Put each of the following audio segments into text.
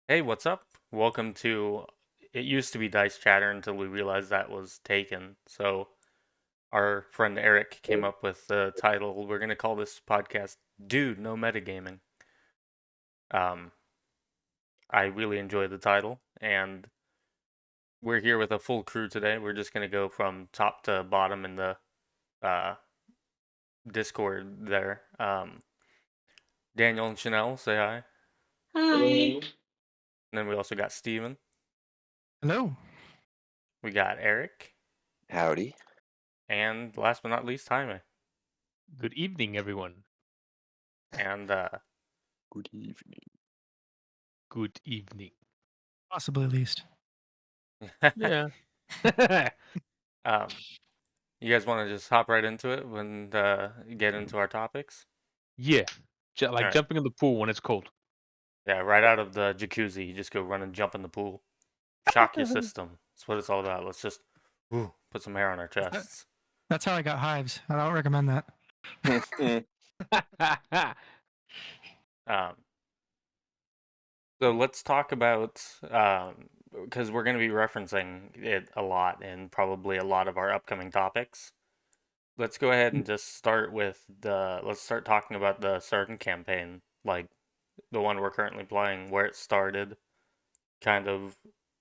Hey, what's up? Welcome to. It used to be Dice Chatter until we realized that was taken. So our friend Eric came up with the title. We're gonna call this podcast "Dude, No Metagaming." Um, I really enjoy the title, and we're here with a full crew today. We're just gonna go from top to bottom in the uh, Discord there. Daniel and Chanel, say hi. Hi. And then we also got Steven. Hello. We got Eric, Howdy. and last but not least, Jaime. Good evening, everyone. And Good evening. Good evening. Possibly at least. Yeah. Um, you guys want to just hop right into it when get into our topics? Yeah. All Like right. jumping in the pool when it's cold. Yeah, right out of the jacuzzi, you just go run and jump in the pool. Shock your system. That's what it's all about. Let's just put some hair on our chests. That's how I got hives. I don't recommend that. Um, so let's talk about because we're going to be referencing it a lot in probably a lot of our upcoming topics. Let's go ahead and just start with let's start talking about the certain campaign, like the one we're currently playing, where it started, kind of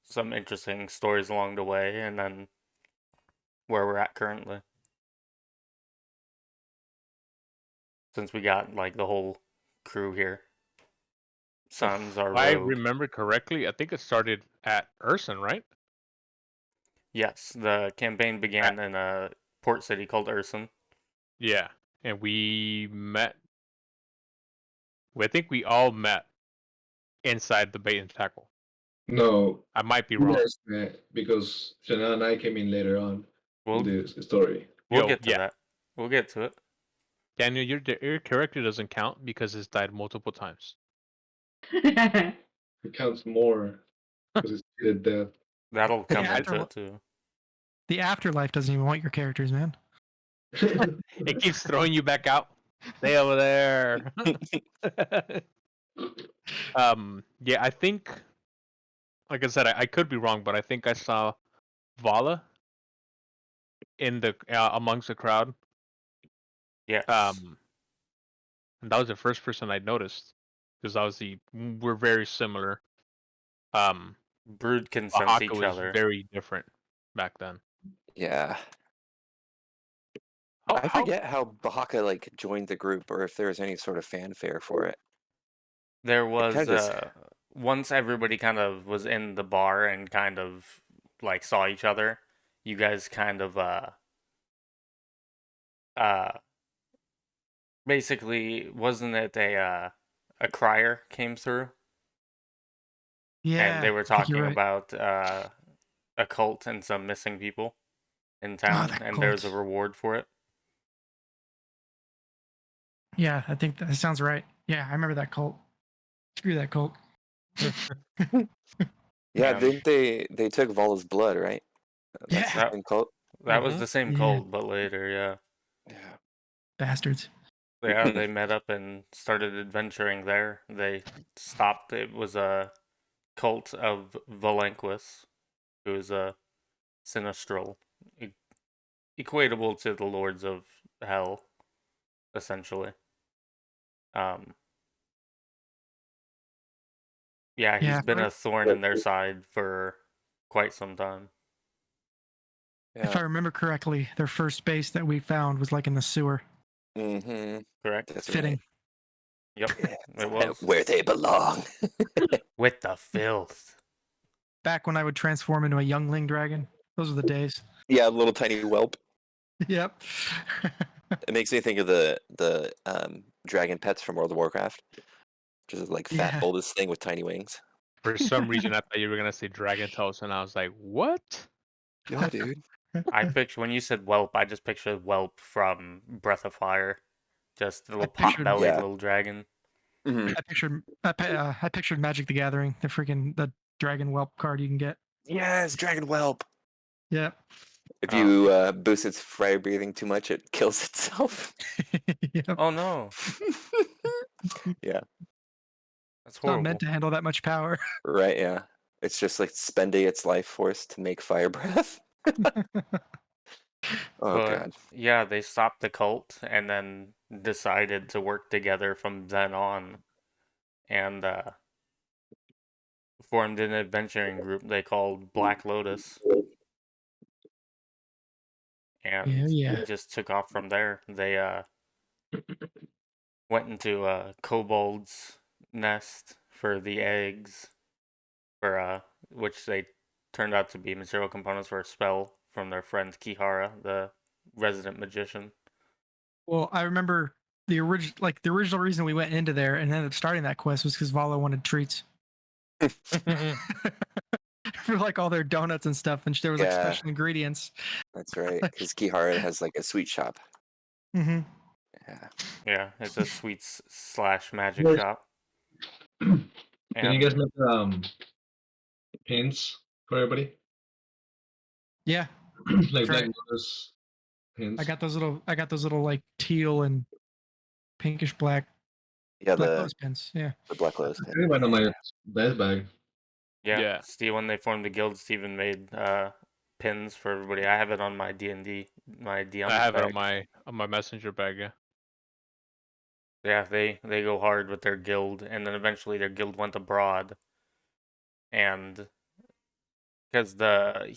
some interesting stories along the way, and then where we're at currently. Since we got like the whole crew here. Sons are If I rogue. remember correctly, I think it started at Urson, right? Yes, the campaign began in a port city called Urson. Yeah. And we met. I think we all met inside the bait and tackle. No, I might be you wrong. guys met because Chanel and I came in later on We'll with the story. we'll Yo, get to yeah. that. We'll get to it. Daniel, your character doesn't count because it's died multiple times. It counts more because it's cheated death. That'll come Yeah, into it too. The afterlife doesn't even want your characters, man. It keeps throwing you back out. Stay over there. Yeah, I think, like I said, I could be wrong, but I think I saw Vala in the amongst the crowd. Yes. And that was the first person I noticed because obviously we're very similar. Brood can sense Oaxaca each was other. very different back then. Yeah. How, I how forget how Bahaka joined the group or if there was any sort of fanfare for it. There It kind was of just once everybody kind of was in the bar and kind of like saw each other, you guys kind of uh basically wasn't it a crier came through and Yeah, they were I think you're talking right. about a cult and some missing people in Oh, town that and there's a cult. reward for it. Yeah, I think that sounds right. Yeah, I remember that cult. Screw that cult. yeah, And didn't they took Vala's blood, right? That's the Yeah, that same cult. that was the same yeah, cult but later, yeah. Yeah. bastards. Yeah, they met up and started adventuring there. They stopped. It was a cult of Valanquis, who is a sinistral, equatable to the lords of hell, essentially. Um, yeah, he's Yeah, been a thorn in their side for quite some time. if I Yeah. remember correctly, their first base that we found was like in the sewer. Mm-hmm. Correct? That's Fitting. right. Yep, Yeah. it was. Where they belong. With the filth. Back when I would transform into a youngling dragon. Those were the days. Yeah, little tiny whelp. Yep. It makes me think of the dragon pets from World of Warcraft. Just like fat Yeah. bulbous thing with tiny wings. For some reason I thought you were gonna say Dragon Toast, and I was like, what? Yeah, dude. I picture when you said whelp, I just pictured whelp from Breath of Fire, just a I little pictured pot-bellied Yeah. little dragon. Mm-hmm. I pictured Magic the Gathering, the dragon whelp card you can get. Yes, dragon whelp. Yep. If Oh, you boost its fire breathing too much, it kills itself. Yep. oh no, Yeah. That's It's not horrible. meant to handle that much power. Right, yeah. It's just like spending its life force to make fire breath. Oh But god. yeah, they stopped the cult and then decided to work together from then on, and formed an adventuring group they called Black Lotus, Yeah, and yeah. it just took off from there. They went into a kobold's nest for the eggs, for which they turned out to be material components for a spell from their friend Kihara, the resident magician. Well, I remember the original reason we went into there and ended up starting that quest was because Vala wanted treats for like all their donuts and stuff, and there was like Yeah, special ingredients. that's right. Because Kihara has like a sweet shop. Mm-hmm. Yeah. Yeah, it's a sweets slash magic Yes. shop. Can you guys And make pins for everybody? Yeah, Like Try Black it. Lotus pins. I got those little like teal and pinkish black Yeah, Black the Lotus pins. Yeah. Black Lotus I pin. think about on my Yeah. best bag. yeah, Yeah. Steve, when they formed the guild, Steven made pins for everybody. I have it on my D&D, my DM's I have it bag. on my messenger bag. Yeah. Yeah, they go hard with their guild, and then eventually their guild went abroad, and because the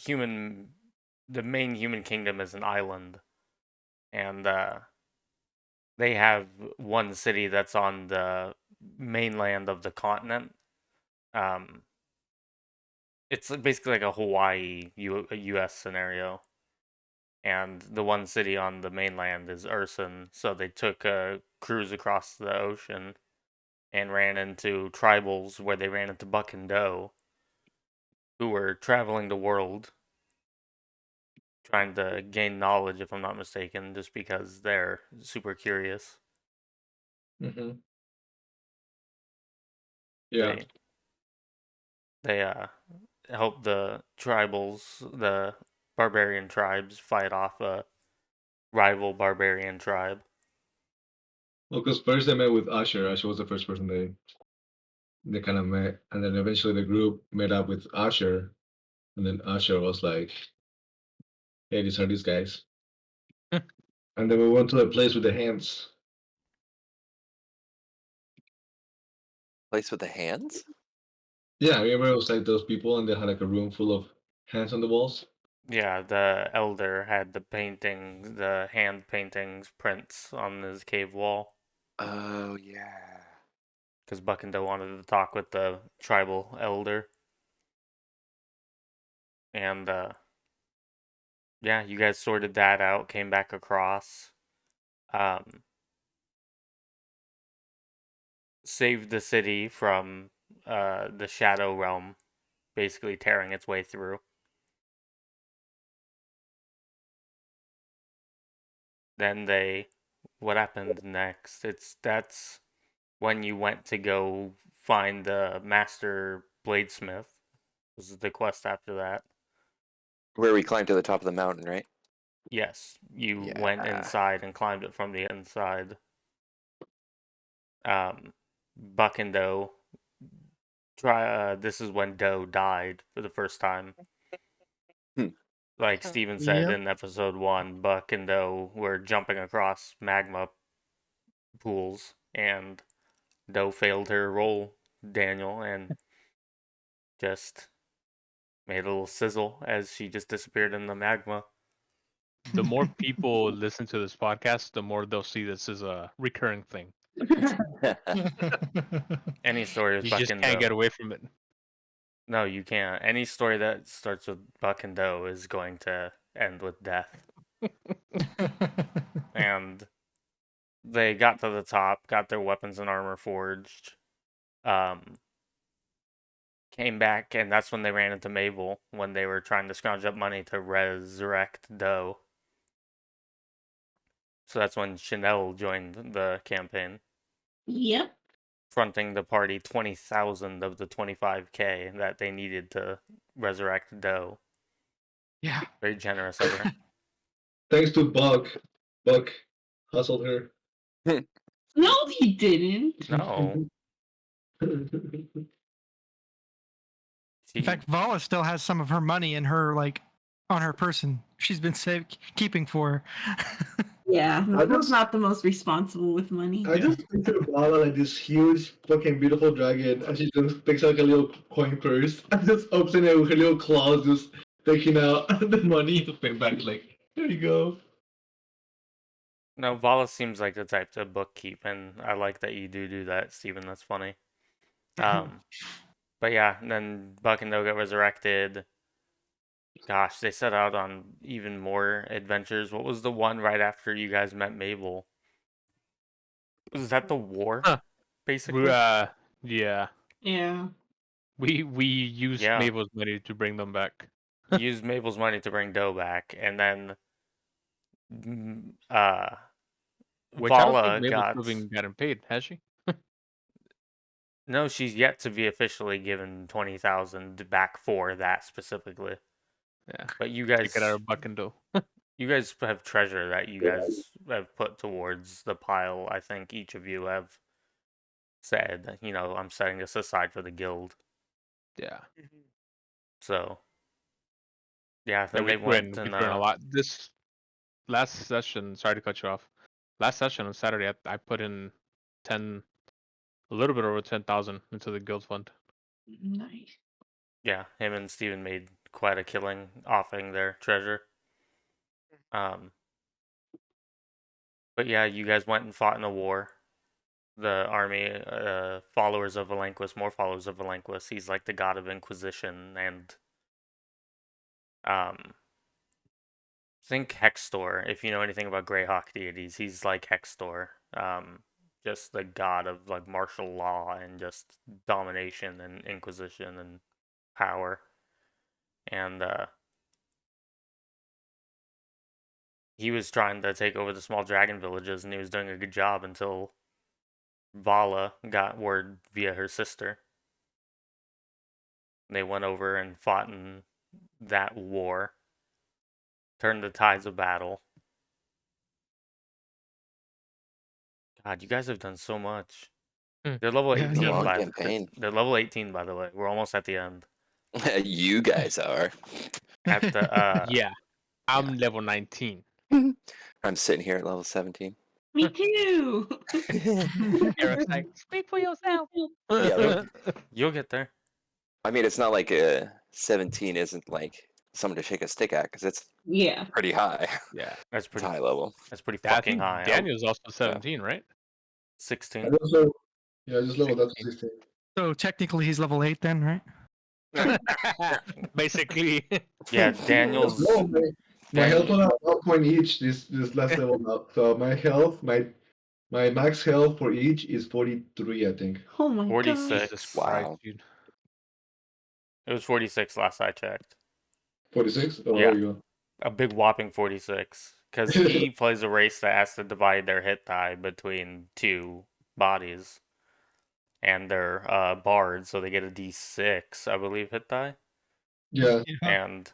main human kingdom is an island, and they have one city that's on the mainland of the continent. Um, it's basically like a Hawaii U.S. scenario, and the one city on the mainland is Urson. So they took a cruise across the ocean and ran into tribals where they ran into Buck and Doe, who were traveling the world trying to gain knowledge, if I'm not mistaken, just because they're super curious. Mm-hmm. Yeah. They help the barbarian tribes, fight off a rival barbarian tribe. Well, because first they met with Usher. Usher was the first person they kind of met, and then eventually the group met up with Usher, and then Usher was like, "Hey, these are these guys." And then we went to the place with the hands. Place with the hands? Yeah, remember it was like those people, and they had like a room full of hands on the walls. Yeah, the elder had the hand paintings, prints on his cave wall, Oh yeah. because Buck and Doe wanted to talk with the tribal elder. And yeah, you guys sorted that out, came back across, um, saved the city from the Shadow Realm basically tearing its way through. Then what happened next? That's when you went to go find the master bladesmith. This is the quest after that. Where we climbed to the top of the mountain, right? Yes, you went Yeah. inside and climbed it from the inside. Buck and Doe this is when Doe died for the first time. Hmm. Like Steven said Yep. in episode 1, Buck and Doe were jumping across magma pools, and Doe failed her roll, Daniel, and just made a little sizzle as she just disappeared in the magma. The more people listen to this podcast, the more they'll see this as a recurring thing. Any story with You Buck just and can't get Doe. away from it. No, you can't. Any story that starts with Buck and Doe is going to end with death. And they got to the top, got their weapons and armor forged, came back, and that's when they ran into Mabel when they were trying to scrounge up money to resurrect Doe. So that's when Chanel joined the campaign, Yep. fronting the party 20,000 of the 25K that they needed to resurrect Doe. Yeah. Very generous of her. Thanks to Buck. Buck hustled her. No, he didn't. No. In fact, Vala still has some of her money in her on her person. She's been keeping for her. Yeah, I Vala's just- not the most responsible with money. I just picture Vala like this huge, fucking beautiful dragon, and she just picks out like a little coin purse and just opens it with her little claws, just taking out the money to pay back. Like, here you go. No, Vala seems like the type to bookkeep, and I like that you do that, Steven. That's funny. But yeah, and then Buck and No get resurrected. Gosh, they set out on even more adventures. What was the one right after you guys met Mabel? Was that the war? Huh. Basically? Yeah. Yeah. We used Yeah. Mabel's money to bring them back. Used Mabel's money to bring Doe back, and then Which I don't Vala think Mabel's got... still been getting paid, has she? No, she's yet to be officially given 20,000 back for that specifically. Yeah. But you guys... Take it out of Buck and Doe. You guys have treasure that you guys have put towards the pile. I think each of you have said, I'm setting this aside for the guild. Yeah. So, yeah, Yeah, then they went we and threw in a lot. This last session, sorry to cut you off. Last session on Saturday, I put in a little bit over 10,000 into the guild fund. Nice. yeah, him and Steven made quite a killing offing their treasure. But yeah, you guys went and fought in a war. The army, followers of Valanquist, more followers of Valanquist. He's like the god of Inquisition, and think Hextor. If you know anything about Greyhawk deities, he's like Hextor. Just the god of like martial law and just domination and inquisition and power. And he was trying to take over the small dragon villages, and he was doing a good job until Vala got word via her sister. They went over and fought in that war, turned the tides of battle. God, you guys have done so much. They're level Yeah, 18 yeah. Long by campaign. They're level 18 by the way. We're almost at the end. You guys are. At the Yeah. I'm level 19. I'm sitting here at level 17. Me too. Eric's like, speak for yourself. Yeah, you'll get there. I mean, it's not like 17 isn't like something to shake a stick at, because it's Yeah. pretty high. Yeah. That's It's pretty high level. That's pretty I fucking think high. Daniel's also 17, right? 16. I just leveled up to 16. So technically, he's level 8 then, right? Basically. Yeah, Daniel's No, my health Dan- went up 1 point each this last level up. So my health, my max health for each is 43, I think. Oh my 46. god. Jesus Wow. Christ, dude. It was 46 last I checked. 46? Oh, Yeah. there you go. A big whopping 46. Because he plays a race that has to divide their hit die between two bodies. And they're bards, so they get a d6, I believe, hit die. Yeah. And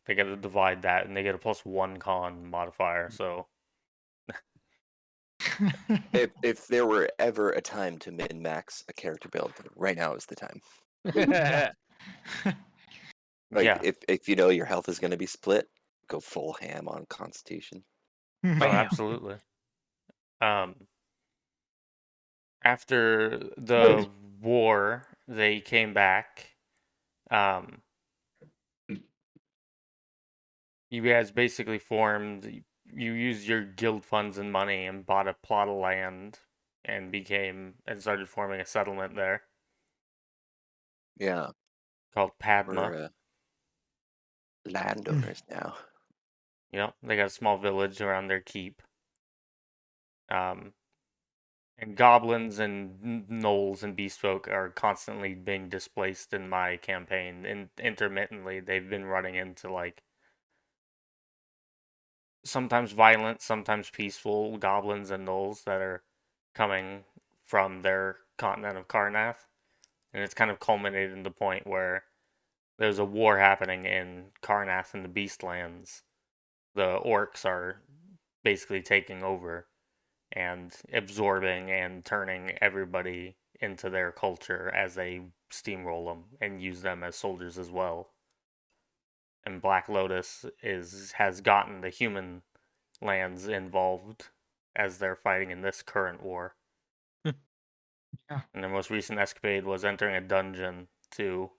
they get to divide that, and they get a +1 con modifier, so... If there were ever a time to min max a character build, right now is the time. Like, yeah. if you know your health is going to be split, go full ham on Constitution. Oh, Bam. absolutely. After the war, they came back. You guys basically formed. You used your guild funds and money and bought a plot of land and started forming a settlement there Yeah, called Padma. we're landowners now. Yep, they got a small village around their keep. And goblins and gnolls and beastfolk are constantly being displaced in my campaign. And intermittently, they've been running into like sometimes violent, sometimes peaceful goblins and gnolls that are coming from their continent of Karnath. And it's kind of culminated in the point where there's a war happening in Karnath and the Beastlands. The orcs are basically taking over and absorbing and turning everybody into their culture as they steamroll them and use them as soldiers as well. And Black Lotus has gotten the human lands involved as they're fighting in this current war. Yeah. And their most recent escapade was entering a dungeon to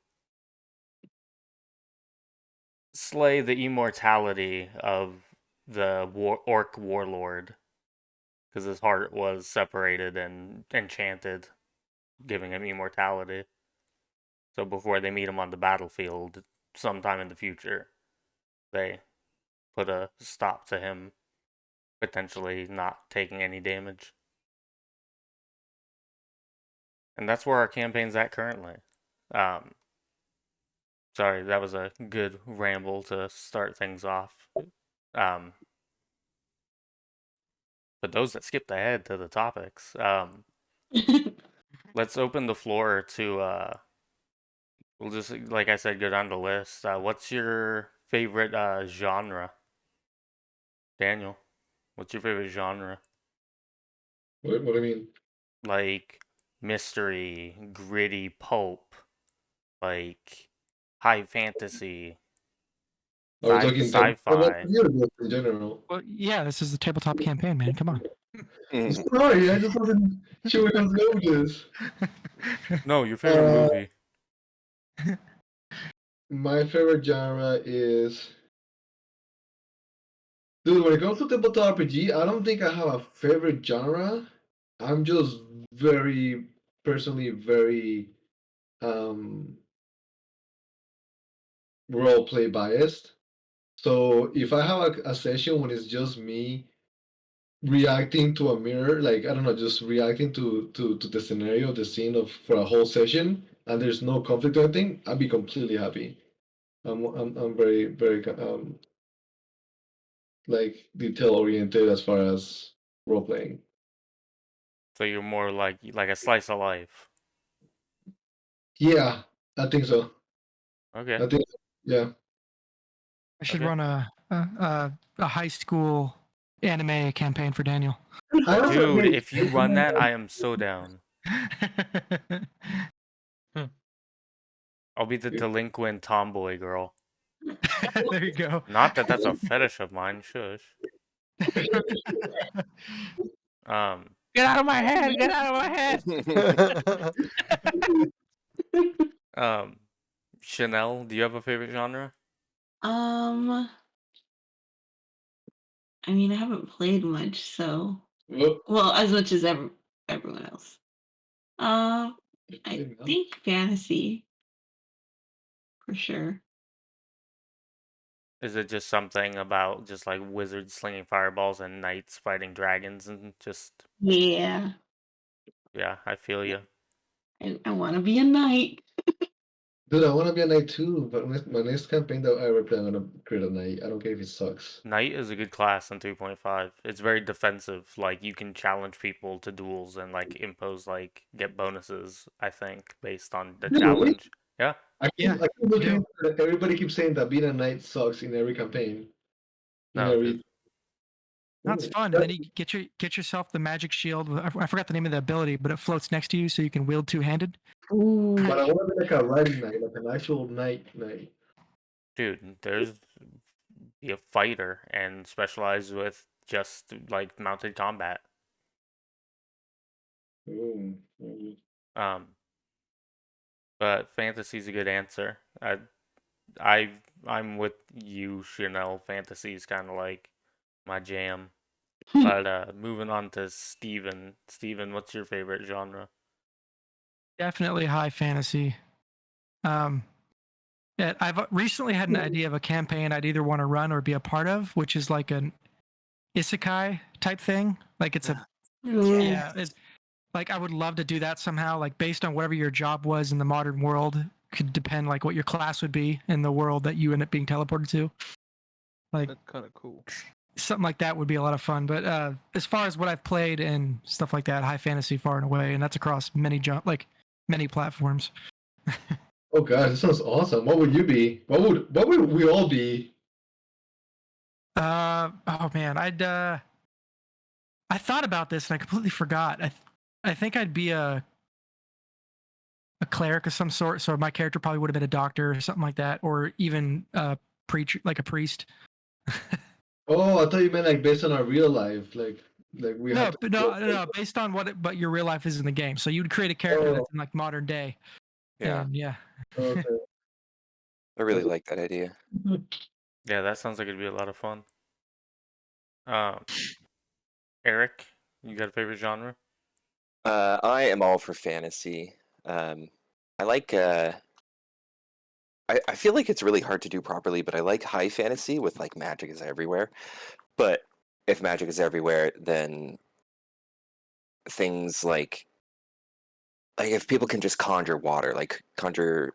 slay the immortality of the orc warlord, because his heart was separated and enchanted, giving him immortality. So before they meet him on the battlefield sometime in the future, they put a stop to him potentially not taking any damage. And that's where our campaign's at currently. Sorry, that was a good ramble to start things off. But those that skipped ahead to the topics, let's open the floor to we'll just, like I said, go down the list. What's your favorite genre? Daniel, what's your favorite genre? What do you mean? Like mystery, gritty pulp, like high fantasy, Are we talking sci-fi. in general? Well, yeah, this is the tabletop campaign, man. Come on. Mhm. Sorry, I just wasn't sure how to go with this. No, your favorite movie. My favorite genre is, dude, when it comes to tabletop RPG, I don't think I have a favorite genre. I'm just very personally very um role play biased. So if I have a session when it's just me reacting to a mirror, like I don't know, just reacting to the scenario, the scene of for a whole session, and there's no conflict or anything, I'd be completely happy. I'm very like detail oriented as far as role playing. So you're more like a slice of life. Yeah, I think so. Okay. I think yeah. I should Okay. run a high school anime campaign for Daniel. I also Dude, agree. if you run that, I am so down. I'll be the delinquent tomboy girl. There you go. Not that that's a fetish of mine, shush. Get out of my head! Get out of my head! Chanel, do you have a favorite genre? I mean, I haven't played much, so Well, well, as much as everyone else. I think fantasy for sure. Is it just something about just like wizards slinging fireballs and knights fighting dragons and just, Yeah, yeah, I feel you. I want to be a knight. dude, I want to be a knight too, but my next campaign that I ever play, I'm gonna create a knight. I don't care if it sucks. Knight is a good class in 3.5. It's very defensive. Like you can challenge people to duels and like impose like get bonuses, I think, based on the Really? challenge. Yeah. Yeah, I keep looking you into that. Everybody keeps saying that being a knight sucks in every campaign. In No, every. That's fun. And then you get yourself the magic shield. I forgot the name of the ability, but it floats next to you so you can wield two-handed. Ooh, But I want to be like a riding knight, like an actual knight. dude, be a fighter and specialize with just like mounted combat. Ooh. Um, but fantasy's a good answer. I I'm with you, Chanel. Fantasy's kind of like my jam. But moving on to Steven. Steven, what's your favorite genre? Definitely high fantasy. Yeah, I've recently had an idea of a campaign I'd either want to run or be a part of, which is like an isekai type thing. Like it's a yeah, it's like I would love to do that somehow. Like based on whatever your job was in the modern world, could depend like what your class would be in the world that you end up being teleported to. Like That's kind of cool. something like that would be a lot of fun. But as far as what I've played and stuff like that, high fantasy far and away, and that's across many platforms. Oh gosh, this sounds awesome. What would you be? What would we all be? Oh man, I thought about this and I completely forgot. I think I'd be a a cleric of some sort. So my character probably would have been a doctor or something like that, or even a preacher, like a priest. Oh, I thought you meant like based on our real life, like we No, have to. but no. Based on but your real life is in the game. So you'd create a character Oh, that's in like modern day. Yeah, And yeah. okay. I really like that idea. Yeah, that sounds like it'd be a lot of fun. Eric, you got a favorite genre? I am all for fantasy. I like. I feel like it's really hard to do properly, but I like high fantasy with like magic is everywhere. But if magic is everywhere, then things like if people can just conjure water, like conjure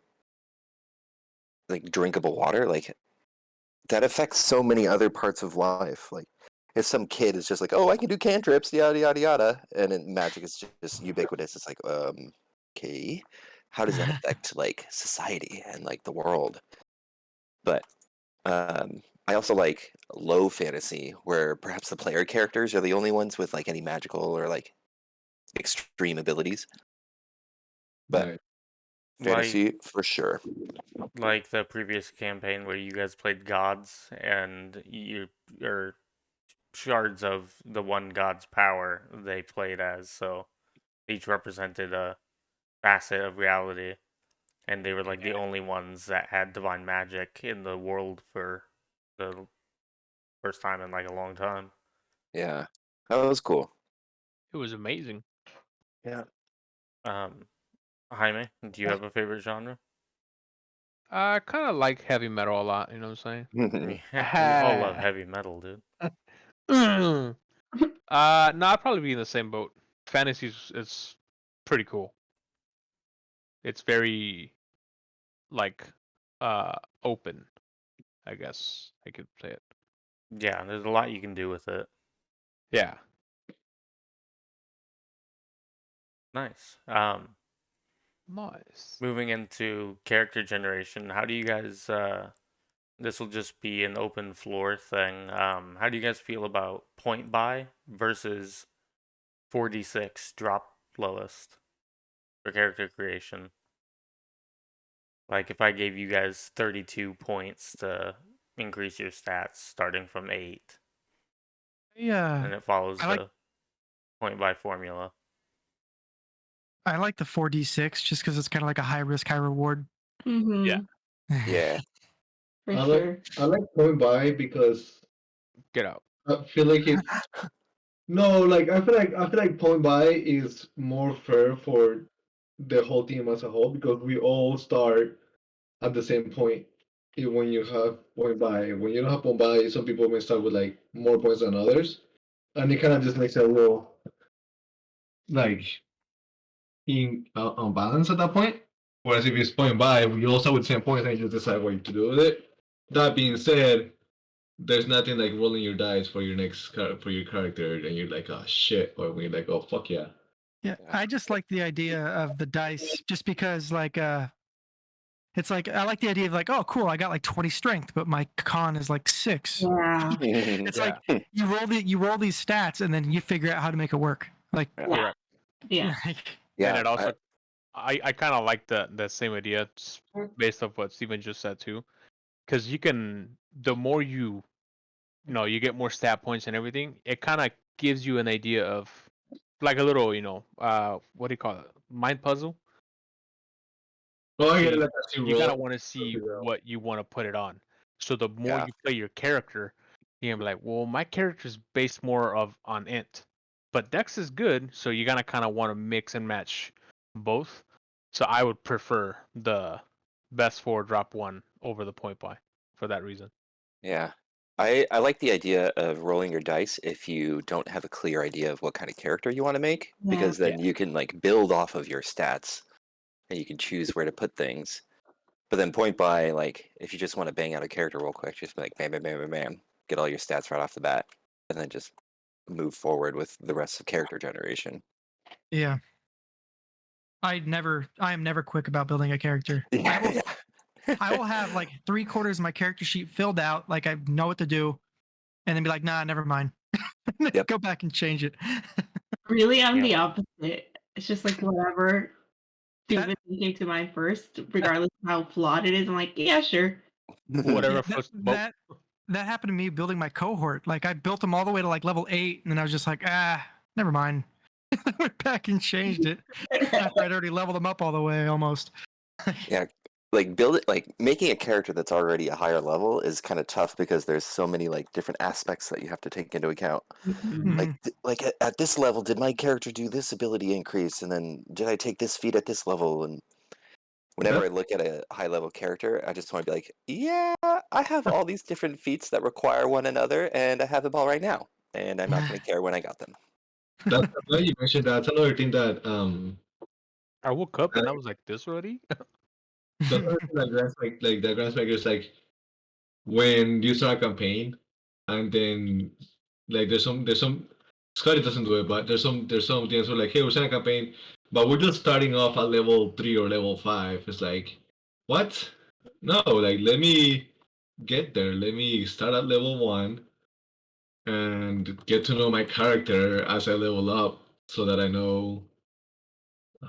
like drinkable water, like that affects so many other parts of life. Like if some kid is just like, oh, I can do cantrips, yada yada yada, and then magic is just ubiquitous. It's like, okay, how does that affect like society and like the world? But I also like low fantasy, where perhaps the player characters are the only ones with like any magical or like extreme abilities. But Right. fantasy for sure. Like the previous campaign where you guys played gods and you're shards of the one god's power they played as, so each represented a facet of reality, and they were like the only ones that had divine magic in the world for the first time in like a long time. Yeah, that was cool. It was amazing. Yeah. Jaime, do you have a favorite genre? I kind of like heavy metal a lot. You know what I'm saying? We all love heavy metal, dude. No, I'd probably be in the same boat. Fantasy is pretty cool. It's very like open, I guess I could say it. Yeah, there's a lot you can do with it. Yeah. Nice. Nice. Moving into character generation, how do you guys this will just be an open floor thing. How do you guys feel about point buy versus 4d6 drop lowest for character creation? Like if I gave you guys 32 points to increase your stats starting from 8, Yeah. and it follows I like the point buy formula. I like the 4d6 just because it's kind of like a high risk, high reward. Mm-hmm. Yeah. Yeah. For I sure. like going by because Get out. I feel like it. No, like I feel like point by is more fair for the whole team as a whole because we all start at the same point. When you have point by, when you don't have point by, some people may start with like more points than others, and it kind of just makes it a little like in unbalanced at that point. Whereas if it's point by, we all start with the same points and you just decide what to do with it. That being said, there's nothing like rolling your dice for your for your character, and you're like, oh shit, or when you're like, oh fuck yeah. Yeah, I just like the idea of the dice just because like it's like I like the idea of like, oh cool, I got like 20 strength, but my con is like 6. Yeah. It's like you roll these stats and then you figure out how to make it work. Like Yeah. Correct. Yeah. Yeah. And it also, I kind of like the same idea based off what Steven just said too, because you can, the more you you get more stat points and everything, it kind of gives you an idea of like a little what do you call it, mind puzzle. Oh, I So get it. you, Like as you you roll. gotta want to see what you want to put it on. So the more Yeah. you play your character, you're gonna be like, well, my character's based more of on int, but Dex is good, so you're gonna kind of want to mix and match both. So I would prefer the best 4 drop 1 over the point buy for that reason. Yeah. I like the idea of rolling your dice if you don't have a clear idea of what kind of character you want to make, Yeah. because then you can like build off of your stats and you can choose where to put things. But then point by, like, if you just want to bang out a character real quick, just be like bam, bam, bam, bam, bam, get all your stats right off the bat, and then just move forward with the rest of character generation. yeah. I am never quick about building a character. Yeah. I will have like 3/4 of my character sheet filled out, like I know what to do, and then be like, nah, never mind. Yep. Go back and change it. Really, I'm Yep. the opposite. It's just like whatever. stupid thinking to mine first, regardless of how flawed it is. I'm like, yeah, sure. Whatever Yeah, floats the boat. that happened to me building my cohort. Like I built them all the way to like level 8, and then I was just like, never mind. I went back and changed it after I'd already leveled them up all the way almost. Yeah, making a character that's already a higher level is kind of tough because there's so many like different aspects that you have to take into account. Mhm. Like at this level, did my character do this ability increase, and then did I take this feat at this level? And whenever I That, look at a high level character, I just want to be like, yeah, I have all these different feats that require one another, and I have them all right now, and I'm not going to care when I got them. that's why you mentioned that's another thing that I woke up and I that- was like, this already? that's another thing that like the Grandmaker is like when you start a campaign and then like there's some Scotty doesn't do it, but there's some things where like, hey, we're starting a campaign, but we're just starting off at level 3 or level 5. It's like, what? No, like let me get there. Let me start at level 1 and get to know my character as I level up so that I know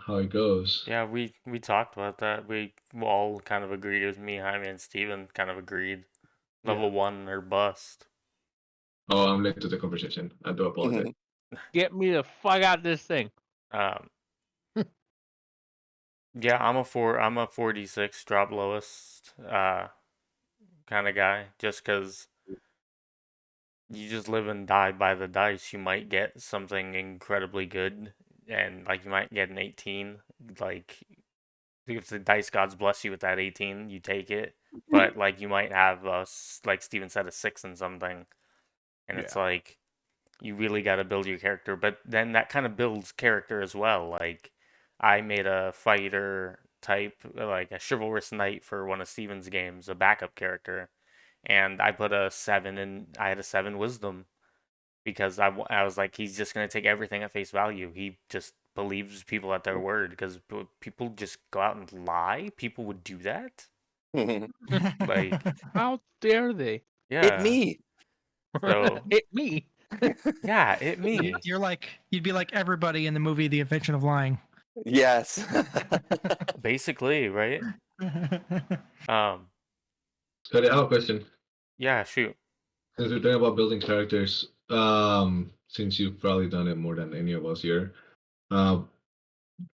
how it goes. Yeah, we talked about that. We all kind of agreed. It was me, Jaime, and Steven kind of agreed. Level 1 or bust. Oh, I'm late to the conversation. I do apologize. Get me the fuck out this thing. Um, yeah, I'm a 46 drop lowest kind of guy. Just because you just live and die by the dice. You might get something incredibly good, and like you might get an 18. Like if the dice gods bless you with that 18, you take it. But like you might have like Steven said, a 6 and something, and it's Yeah. like you really got to build your character. But then that kind of builds character as well. Like I made a fighter type, like a chivalrous knight for one of Steven's games, a backup character, and I put a 7 and I had a 7 wisdom because I was like, he's just gonna take everything at face value. He just believes people at their word because people just go out and lie. People would do that. Like, How dare they? It yeah. me. So Hit me. yeah, it me. You'd be like everybody in the movie The Invention of Lying. Yes. Basically, right? Um, Scotty, I have a question. yeah, shoot. Since we're talking about building characters, since you've probably done it more than any of us here, uh,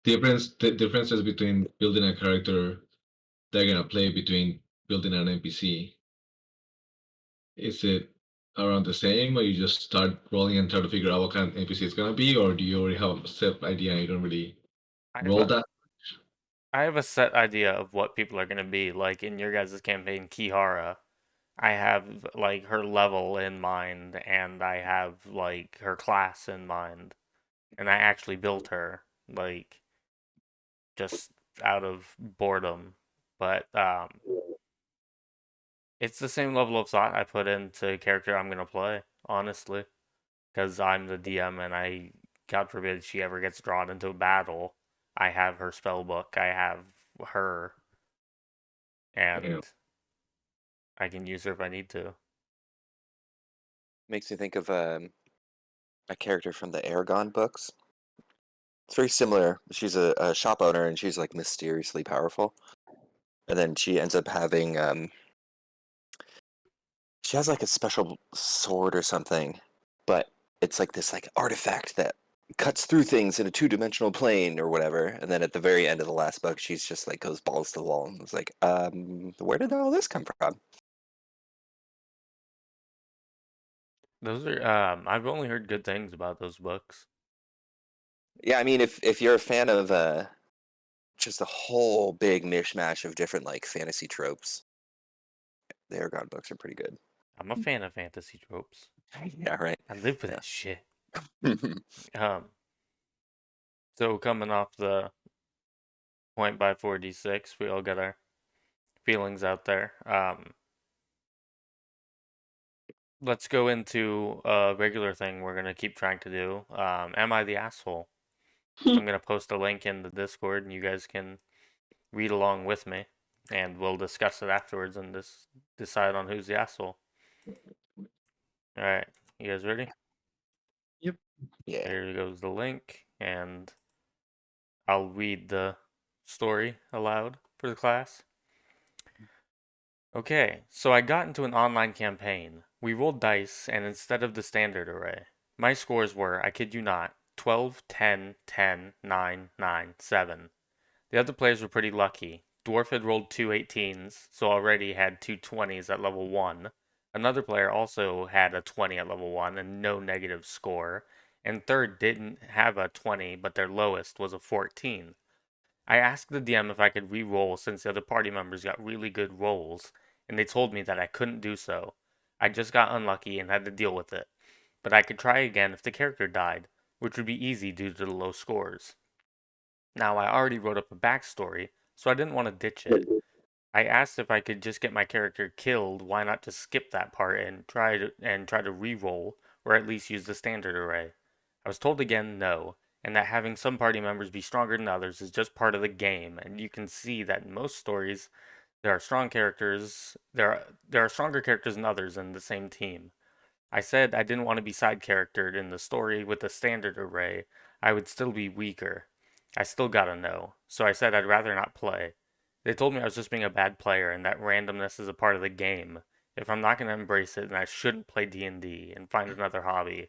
the differences between building a character they're gonna play between building an NPC. Is it around the same, or you just start rolling and try to figure out what kind of NPC it's gonna be, or do you already have a set idea and you don't really I have roll a that? I have a set idea of what people are gonna be. Like in your guys' campaign, Kihara, I have like her level in mind, and I have like her class in mind, and I actually built her like just out of boredom. But it's the same level of thought I put into a character I'm gonna play, honestly, because I'm the DM, and God forbid, she ever gets drawn into a battle, I have her spell book, I have her, Yeah. and I can use her if I need to. Makes me think of a character from the Aragon books. It's very similar. She's a shop owner, and she's like mysteriously powerful. And then she ends up having she has like a special sword or something, but it's like this like artifact that cuts through things in a two-dimensional plane or whatever. And then at the very end of the last book, she's just like goes balls to the wall and was like, where did all this come from? Those are I've only heard good things about those books. Yeah, I mean, if you're a fan of just a whole big mishmash of different like fantasy tropes, the Aragon books are pretty good. I'm a fan of fantasy tropes. Yeah, right. I live for Yeah. that shit. Um, so coming off the point by 4d6, we all got our feelings out there. Let's go into a regular thing we're gonna keep trying to do. Am I the asshole? I'm gonna post a link in the Discord, and you guys can read along with me, and we'll discuss it afterwards and decide on who's the asshole. All right, you guys ready? Yep. Yeah. Here goes the link, and I'll read the story aloud for the class. Okay, so I got into an online campaign. We rolled dice, and instead of the standard array, my scores were, I kid you not, 12, 10, 10, 9, 9, 7. The other players were pretty lucky. Dwarf had rolled two 18s, so already had two 20s at level 1. Another player also had a 20 at level 1 and no negative score. And third didn't have a 20, but their lowest was a 14. I asked the DM if I could re-roll since the other party members got really good rolls, and they told me that I couldn't do so. I just got unlucky and had to deal with it. But I could try again if the character died, which would be easy due to the low scores. Now, I already wrote up a backstory, so I didn't want to ditch it. I asked if I could just get my character killed, why not just skip that part and try to re-roll, or at least use the standard array. I was told again no, and that having some party members be stronger than others is just part of the game, and you can see that in most stories there are stronger characters than others in the same team. I said I didn't want to be side charactered in the story with the standard array. I would still be weaker. I still got a no, so I said I'd rather not play. They told me I was just being a bad player and that randomness is a part of the game. If I'm not going to embrace it, then I shouldn't play D&D and find another hobby.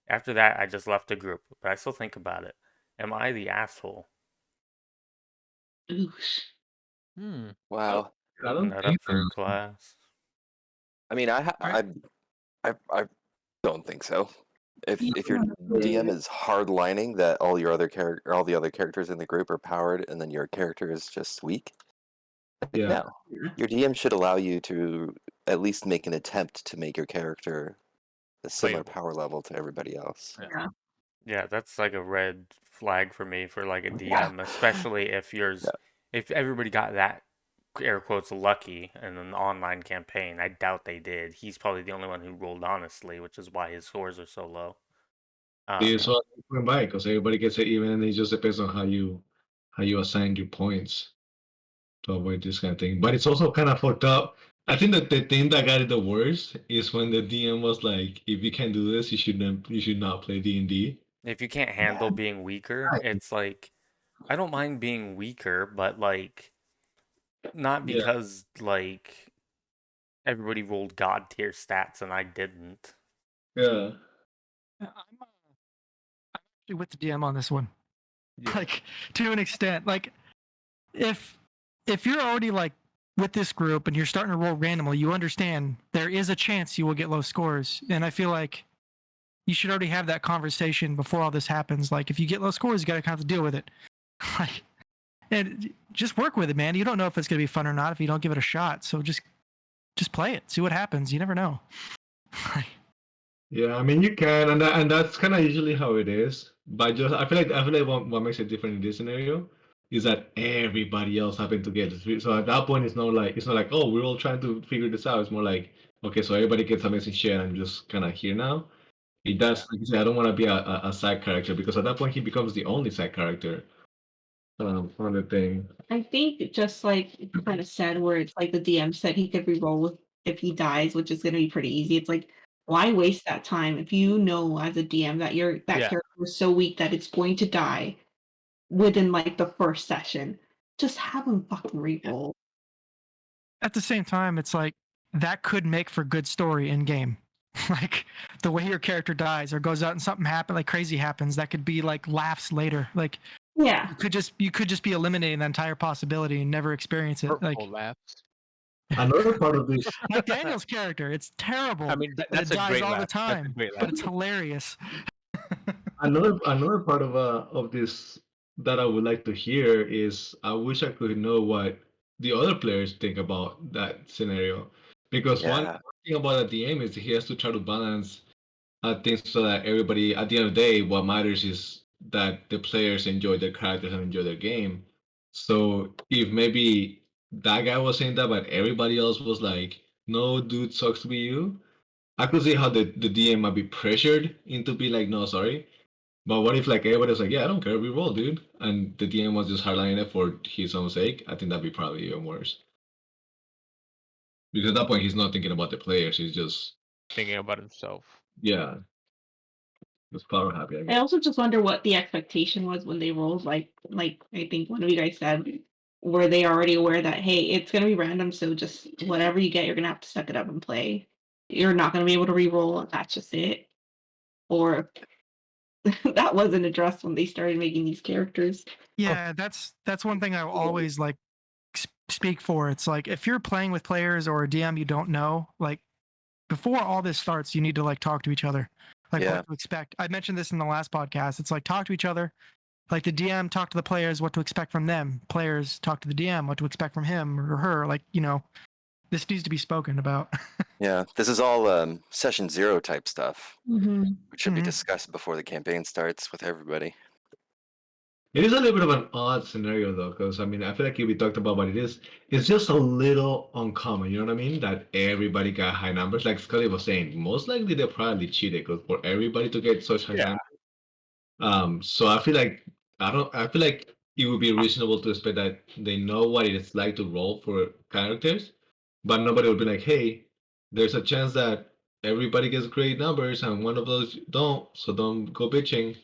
After that, I just left the group, but I still think about it. Am I the asshole? Oosh. Hmm. Wow. I Open don't that think up for class. I mean, Right. I don't think so. If your Yeah. DM is hardlining that all the other characters in the group are powered and then your character is just weak, Yeah. no. Your DM should allow you to at least make an attempt to make your character a similar Playable. power level to everybody else. Yeah. Yeah, that's like a red flag for me for like a DM, especially Yeah. if everybody got that air quotes lucky in an online campaign. I doubt they did. He's probably the only one who rolled honestly, which is why his scores are so low. It's what I went by because everybody gets it even, and it just depends on how you assign your points to avoid this kind of thing. But it's also kind of fucked up. I think that the thing that got it the worst is when the DM was like, "If you can't do this, you should not play D&D." If you can't handle being weaker, it's like I don't mind being weaker, but like not Yeah, because like everybody rolled god tier stats and I didn't. yeah, I'm actually with the DM on this one. Yeah. Like to an extent, like if you're already like with this group and you're starting to roll randomly, you understand there is a chance you will get low scores, and I feel like you should already have that conversation before all this happens. Like if you get low scores, you got to kind of deal with it. Like, and just work with it, man. You don't know if it's gonna be fun or not if you don't give it a shot. So just play it, see what happens. You never know. yeah. I mean, you can, and that's kind of usually how it is. But just I feel like what makes it different in this scenario is that everybody else happened to get it. So at that point, it's not like, oh, we're all trying to figure this out. It's more like, okay, so everybody gets amazing shit. I'm just kind of here now. He does. Like you say, I don't want to be a side character because at that point he becomes the only side character on the thing. I think just like it's kind of sad where it's like the DM said he could re-roll with if he dies, which is going to be pretty easy. It's like why waste that time if you know as a DM that that Yeah. character is so weak that it's going to die within like the first session. Just have him fucking re-roll. At the same time, it's like that could make for good story in game. Like the way your character dies or goes out and something happens, like crazy happens, that could be like laughs later. Like Yeah. you could just be eliminating that entire possibility and never experience it. Like Hurtful laughs. Another part of this, like Daniel's character, it's terrible. I mean, that that's it a dies great all laugh. the That's a time, great but laugh. it's hilarious. another part of this that I would like to hear is I wish I could know what the other players think about that scenario, because one Yeah. thing about a DM is he has to try to balance things so that everybody at the end of the day, what matters is that the players enjoy their characters and enjoy their game. So if maybe that guy was saying that, but everybody else was like, "No, dude, sucks to be you." I could see how the DM might be pressured into be like, "No, sorry." But what if like everybody was like, "Yeah, I don't care, we roll, dude," and the DM was just hardlining it for his own sake? I think that'd be probably even worse. Because at that point, he's not thinking about the players. He's just, Thinking about himself. yeah. was power happy. I I guess. also just wonder what the expectation was when they rolled. Like I think one of you guys said, were they already aware that hey, it's gonna be random, so just whatever you get, you're gonna have to suck it up and play. You're not gonna be able to re-roll, and that's just it. Or that wasn't addressed when they started making these characters. Yeah, that's one thing I always like speak for. It's like if you're playing with players or a DM you don't know, like before all this starts, you need to like talk to each other, like Yeah. what to expect. I mentioned this in the last podcast. It's like talk to each other, like the DM talk to the players what to expect from them. Players talk to the DM what to expect from him or her. Like this needs to be spoken about. Yeah, this is all session 0 type stuff, Mm-hmm. which should be Mhm. discussed before the campaign starts with everybody. It is a little bit of an odd scenario though, because I mean, I feel like we talked about what it is. It's just a little uncommon, you know what I mean? That everybody got high numbers. Like Scotty was saying, most likely they probably cheated because for everybody to get such high Yeah. numbers. So I feel like I feel like it would be reasonable to expect that they know what it is like to roll for characters, but nobody would be like, hey, there's a chance that everybody gets great numbers and one of those don't, so don't go bitching.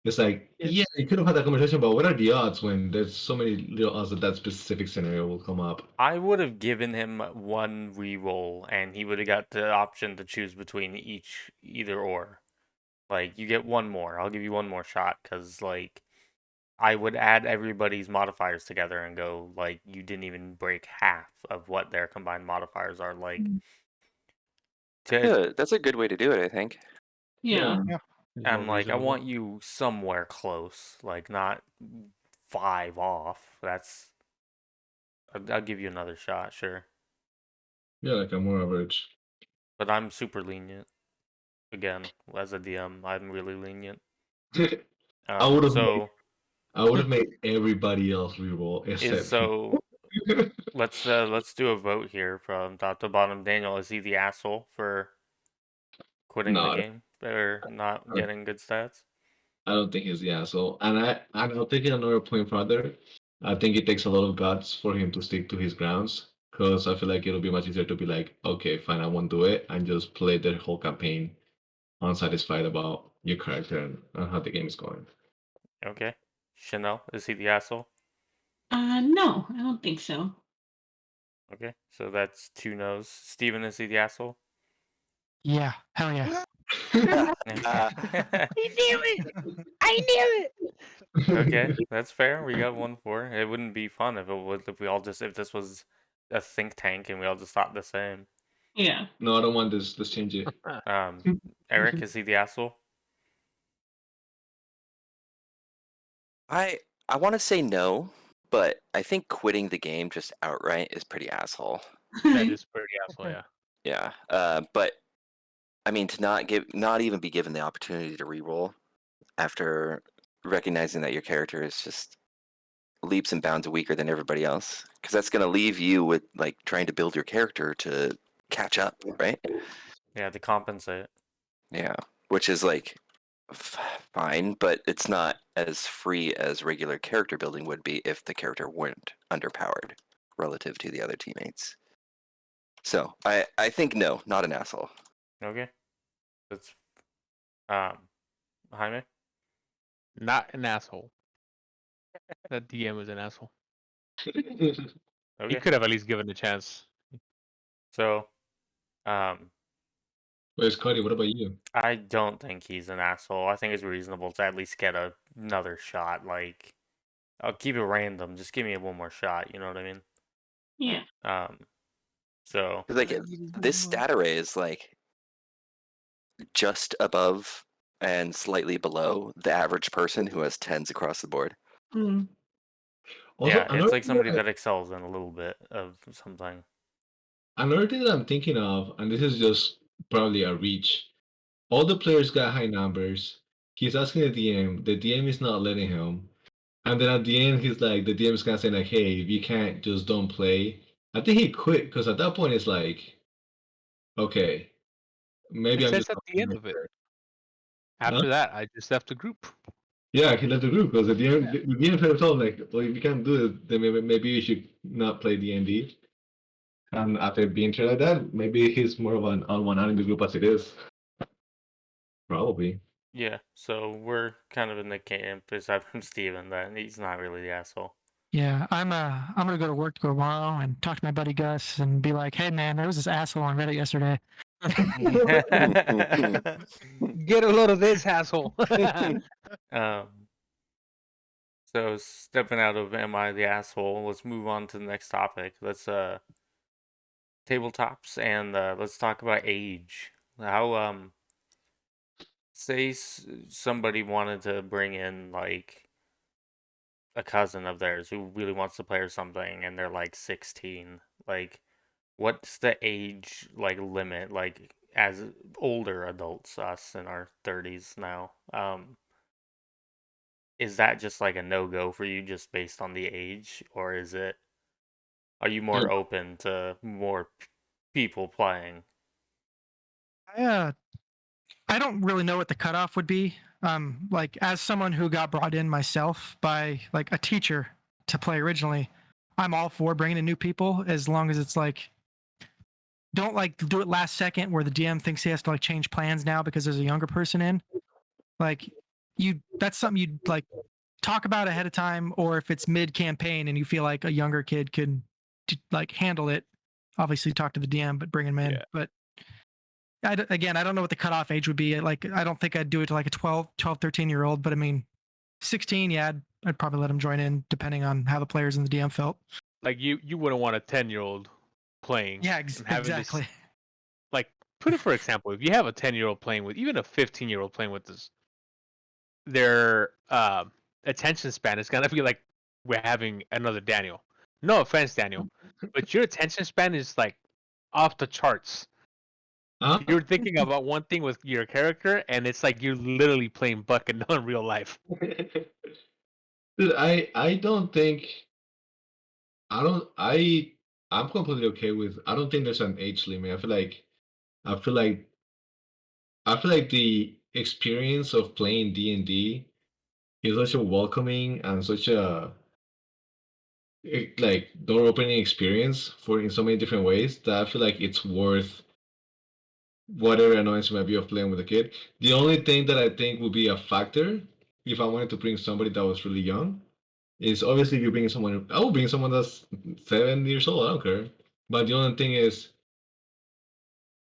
It's like, yeah, you could have had that conversation, but what are the odds when there's so many little odds that that specific scenario will come up? I would have given him one re-roll, and he would have got the option to choose between either or. Like, you get one more. I'll give you one more shot, because, like, I would add everybody's modifiers together and go, like, you didn't even break half of what their combined modifiers are. Like, Yeah, that's a good way to do it, I think. Yeah. It's more I'm like, I reasonable. want you somewhere close, like, not 5 off. I'll give you another shot, sure. Yeah, like a more average. But I'm super lenient. Again, as a DM, I'm really lenient. I would have So made everybody else reroll except so let's do a vote here from top to bottom. Daniel, is he the asshole for quitting the no. game or not getting good stats? I don't think he's the asshole. And I'll take it another point further. I think it takes a lot of guts for him to stick to his grounds. Because I feel like it'll be much easier to be like, okay, fine, I won't do it, and just play the whole campaign unsatisfied about your character and how the game is going. Okay. Chanel, is he the asshole? No, I don't think so. Okay, so that's 2 no's. Steven, is he the asshole? Yeah, hell yeah. I knew it. I knew it. Okay, that's fair. We got 1 for. It wouldn't be fun if this was a think tank and we all just thought the same. Yeah. No, I don't want this. Let's change it. Eric, is he the asshole? I want to say no, but I think quitting the game just outright is pretty asshole. That is pretty asshole, yeah. Yeah. But I mean, to not even be given the opportunity to reroll after recognizing that your character is just leaps and bounds weaker than everybody else, because that's going to leave you with like trying to build your character to catch up, right? Yeah, to compensate. Yeah, which is like fine, but it's not as free as regular character building would be if the character weren't underpowered relative to the other teammates. So I think no, not an asshole. Okay. That's Jaime? Not an asshole. That DM is an asshole. He Okay. could have at least given a chance. So, Where's Scotty? What about you? I don't think he's an asshole. I think it's reasonable to at least get another shot. Like, I'll keep it random. Just give me one more shot. You know what I mean? Yeah. So 'Cause, like this stat array is like just above and slightly below the average person who has 10s across the board. Mm. Also, yeah, it's like somebody that excels in a little bit of something. another thing that I'm thinking of, and this is just probably a reach. All the players got high numbers. He's asking the DM. The DM is not letting him. And then at the end, he's like, the DM is kind of saying like, "Hey, if you can't, just don't play." I think he quit because at that point it's like, okay, maybe It I'm says just at not the end playing of it. fair. After that, I just left the group. Yeah, he left the group because the DM kind of told him like, well, if you can't do it, then maybe you should not play D&D. And after being treated like that, maybe he's more of an on one out in the group as it is. Probably. Yeah, so we're kind of in the camp, aside from Steven, that he's not really the asshole. Yeah, I'm gonna go to work tomorrow and talk to my buddy Gus and be like, hey man, there was this asshole on Reddit yesterday. Get a load of this asshole. um, so stepping out of am I the asshole, let's move on to the next topic. Let's tabletops and let's talk about age. How say somebody wanted to bring in like a cousin of theirs who really wants to play or something and they're like 16. Like what's the age like limit like as older adults, us in our 30s now? Is that just like a no-go for you just based on the age, or are you more Dude, open to more people playing? I I don't really know what the cutoff would be. Like as someone who got brought in myself by like a teacher to play originally, I'm all for bringing in new people as long as it's like don't like do it last second where the DM thinks he has to like change plans now because there's a younger person in. Like that's something you'd like talk about ahead of time, or if it's mid campaign and you feel like a younger kid could like handle it, obviously talk to the DM, but bring him in. Yeah. But again, I don't know what the cutoff age would be. Like, I don't think I'd do it to like a 12, 13-year-old, but I mean, 16, yeah, I'd probably let him join in depending on how the players and the DM felt. Like you wouldn't want a 10-year-old playing Yeah, and having exactly. this. Like, put it for example, if you have a 10-year-old playing with, even a 15-year-old playing with this, their attention span is gonna be like we're having another Daniel. No offense, Daniel, but your attention span is like off the charts. huh? You're thinking about one thing with your character, and it's like you're literally playing Buck and in real life. Dude, I don't think I don't I'm completely okay with. I don't think there's an age limit. I feel like I feel like the experience of playing D&D is such a welcoming and such a like door opening experience for in so many different ways that I feel like it's worth whatever annoyance might be of playing with a kid. The only thing that I think would be a factor if I wanted to bring somebody that was really young is obviously if you're bringing someone. I would bring someone that's 7 years old. I don't care. But the only thing is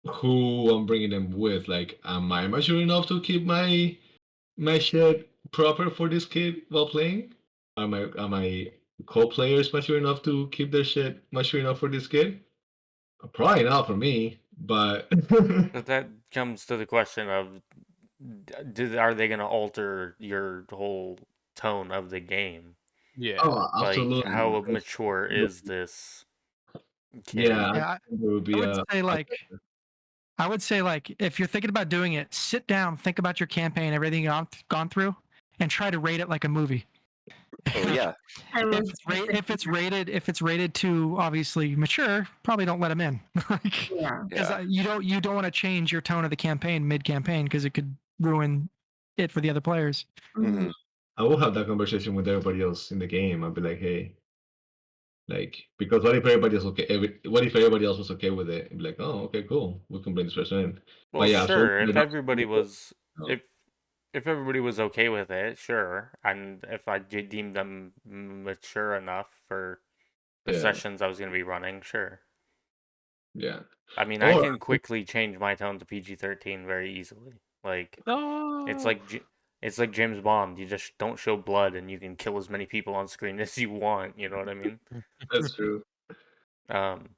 who I'm bringing them with. Like, am I mature enough to keep my shit proper for this kid while playing? Am I co-players mature enough to keep their shit mature enough for this kid? Probably not for me, but But that comes to the question of are they going to alter your whole tone of the game? Yeah. oh, Like absolutely. how mature is this kid? Yeah, I Yeah, think there would I be would a. say like, if you're thinking about doing it, sit down, think about your campaign, everything you've gone through, and try to rate it like a movie. Oh yeah, I love If it's rated too obviously mature, probably don't let them in. Like, yeah. because yeah. you don't want to change your tone of the campaign mid campaign because it could ruin it for the other players. hmm I will have that conversation with everybody else in the game. I'll be like, hey, like, because what if everybody else okay? What if everybody else was okay with it? And be like, oh, okay, cool. We can bring this person in. Well, But yeah, absolutely. sure, if everybody was No. if if everybody was okay with it, sure. And if I deemed them mature enough for the Yeah, sessions I was going to be running, sure. yeah. I mean, I Or can quickly change my tone to PG-13 very easily. Like it's No. like it's like James Bond. You just don't show blood, and you can kill as many people on screen as you want. You know what I mean? that's true. Um,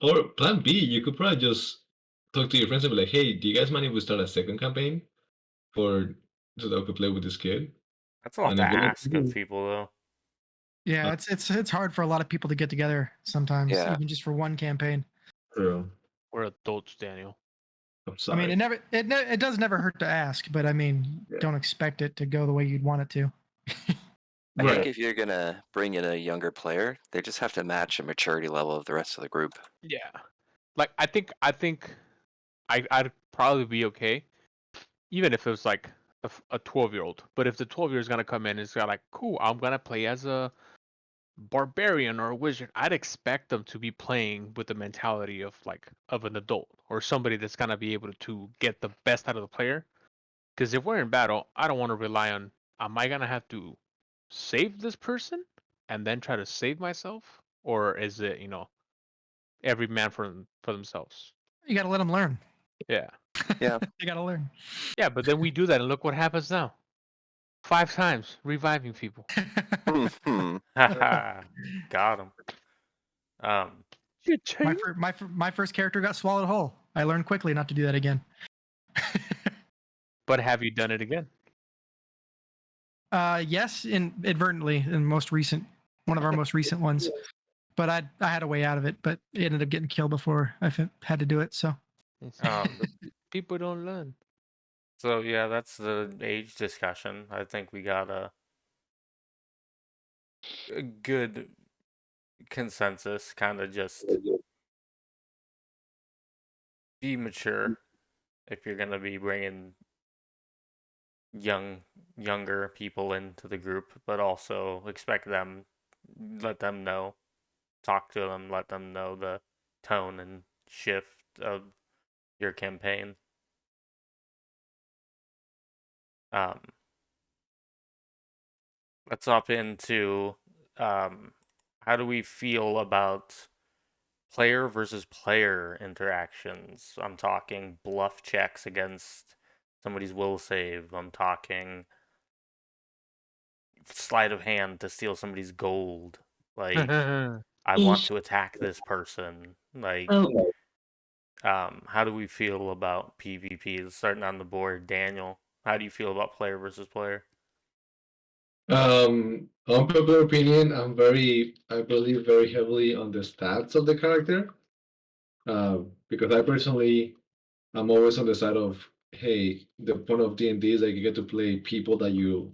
Or plan B, you could probably just talk to your friends and be like, hey, do you guys mind if we start a second campaign for so that we could play with this kid? that's a lot And to then be like, ask of people, though. Yeah, it's hard for a lot of people to get together sometimes, Yeah. even just for one campaign. true. We're adults, Daniel. I'm I mean, sorry. it does never hurt to ask, but I mean, Yeah. don't expect it to go the way you'd want it to. I Right. think if you're gonna bring in a younger player, they just have to match a maturity level of the rest of the group. Yeah. Like I think I'd probably be okay, even if it was like a 12-year-old. But if the 12-year is gonna come in and it's got like, cool, I'm gonna play as a barbarian or a wizard, I'd expect them to be playing with the mentality of like of an adult or somebody that's gonna be able to get the best out of the player Because if we're in battle, I don't want to rely on. Am I gonna have to save this person and then try to save myself, or is it every man for themselves? You got to let them learn. Yeah. Yeah. They got to learn. Yeah, but then we do that, and look what happens now. 5 times reviving people. Mhm. Haha, got him. My first character got swallowed whole. I learned quickly not to do that again. But have you done it again? Yes, inadvertently in one of our most recent ones. But I had a way out of it, but it ended up getting killed before I had to do it. So People don't learn. So yeah, that's the age discussion. I think we got a good consensus. Kind of just be mature if you're gonna be bringing younger people into the group, but also let them know, talk to them, let them know the tone and shift of your campaign. Um, let's hop into how do we feel about player versus player interactions? I'm talking bluff checks against somebody's will save. I'm talking sleight of hand to steal somebody's gold. Like, I want Eesh. to attack this person. Like, Oh, how do we feel about PvP? Starting on the board, Daniel. How do you feel about player versus player? Unpopular opinion. I believe very heavily on the stats of the character. Because I personally, I'm always on the side of, hey, the point of D&D is that you get to play people that you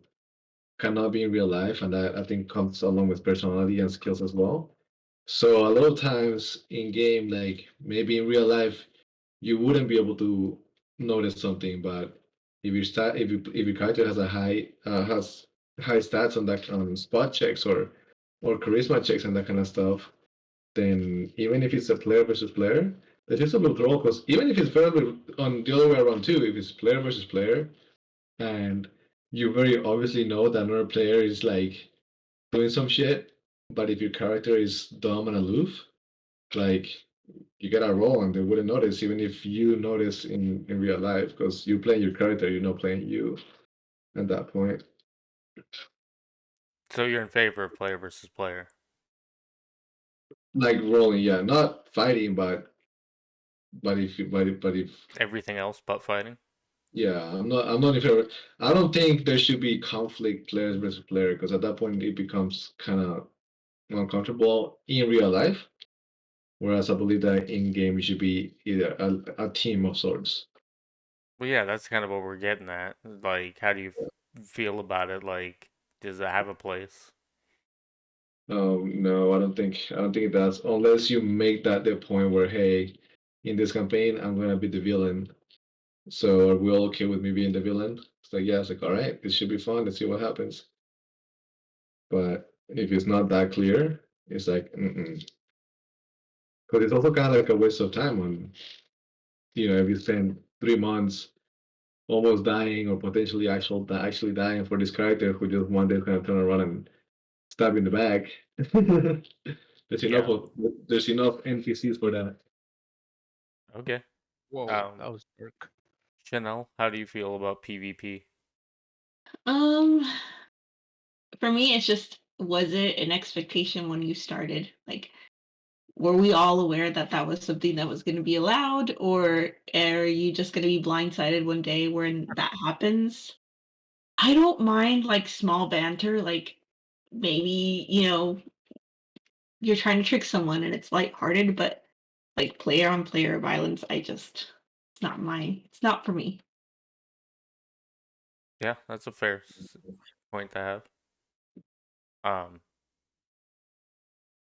cannot be in real life, and that I think comes along with personality and skills as well. So a lot of times in game, like maybe in real life, you wouldn't be able to notice something, but if your character has has high stats on that on spot checks or charisma checks and that kind of stuff, then even if it's a player versus player, there's just a little troll because even if it's fairly on the other way around too, if it's player versus player, and you very obviously know that another player is like doing some shit, but if your character is dumb and aloof, like you get a roll and they wouldn't notice, even if you notice in real life, because you're playing your character, you're not playing you at that point. So you're in favor of player versus player? Like rolling, yeah, not fighting, but if Everything else but fighting? yeah, I'm not in favor. I don't think there should be conflict players versus player because at that point it becomes kind of uncomfortable in real life. Whereas I believe that in game it should be either a team of sorts. Well, yeah, that's kind of what we're getting at. Like, how do you feel about it? Like, does it have a place? No, I don't think it does unless you make that the point where hey, in this campaign I'm gonna be the villain. So are we all okay with me being the villain? It's like yeah, it's like all right, this should be fun. Let's see what happens. But if it's not that clear, it's like because it's also kind of like a waste of time on if you spend 3 months almost dying or potentially actually dying for this character who just one day is gonna turn around and stab you in the back. there's enough Yeah. of there's enough NPCs for that. Okay. Whoa, Um, that was dark. Chanel, how do you feel about PvP? um, for me, it's just was it an expectation when you started? Like, were we all aware that that was something that was going to be allowed, or are you just going to be blindsided one day when that happens? I don't mind like small banter, like maybe you're trying to trick someone and it's lighthearted, but like player on player violence, it's not mine. It's not for me. Yeah, that's a fair point to have. Um,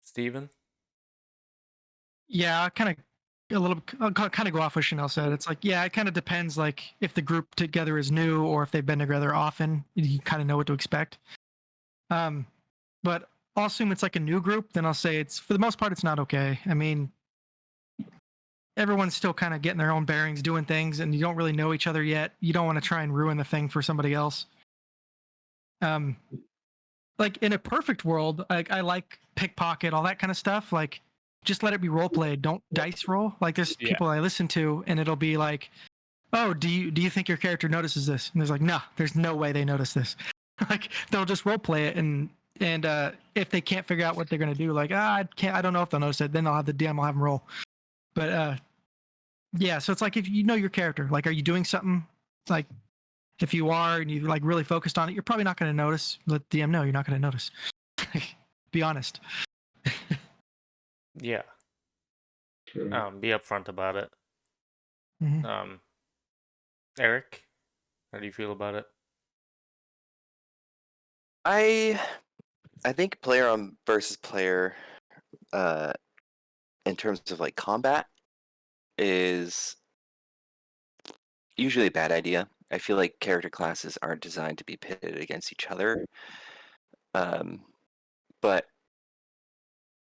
Steven? yeah, I'll kind of go off what Chanel said. It's like, yeah, it kind of depends. Like if the group together is new or if they've been together often, you kind of know what to expect. Um, but I'll assume it's like a new group. Then I'll say it's for the most part, it's not okay. I mean, everyone's still kind of getting their own bearings, doing things, and you don't really know each other yet. You don't want to try and ruin the thing for somebody else. Like in a perfect world, I like pickpocket, all that kind of stuff. Like, just let it be role played. Don't dice roll. Like, there's Yeah. people I listen to, and it'll be like, "Oh, do you think your character notices this?" And there's like, "No, there's no way they notice this." Like, they'll just role play it, and if they can't figure out what they're gonna do, like, I don't know if they'll notice it. Then I'll have the DM, I'll have them roll. But yeah, so it's like, if you know your character, like, are you doing something? Like, if you are and you like really focused on it, you're probably not going to notice. Let DM know you're not going to notice. Be honest. Yeah. Sure. Be upfront about it. Mhm. Eric, how do you feel about it? I think player on versus player, in terms of like combat, is usually a bad idea. I feel like character classes aren't designed to be pitted against each other. But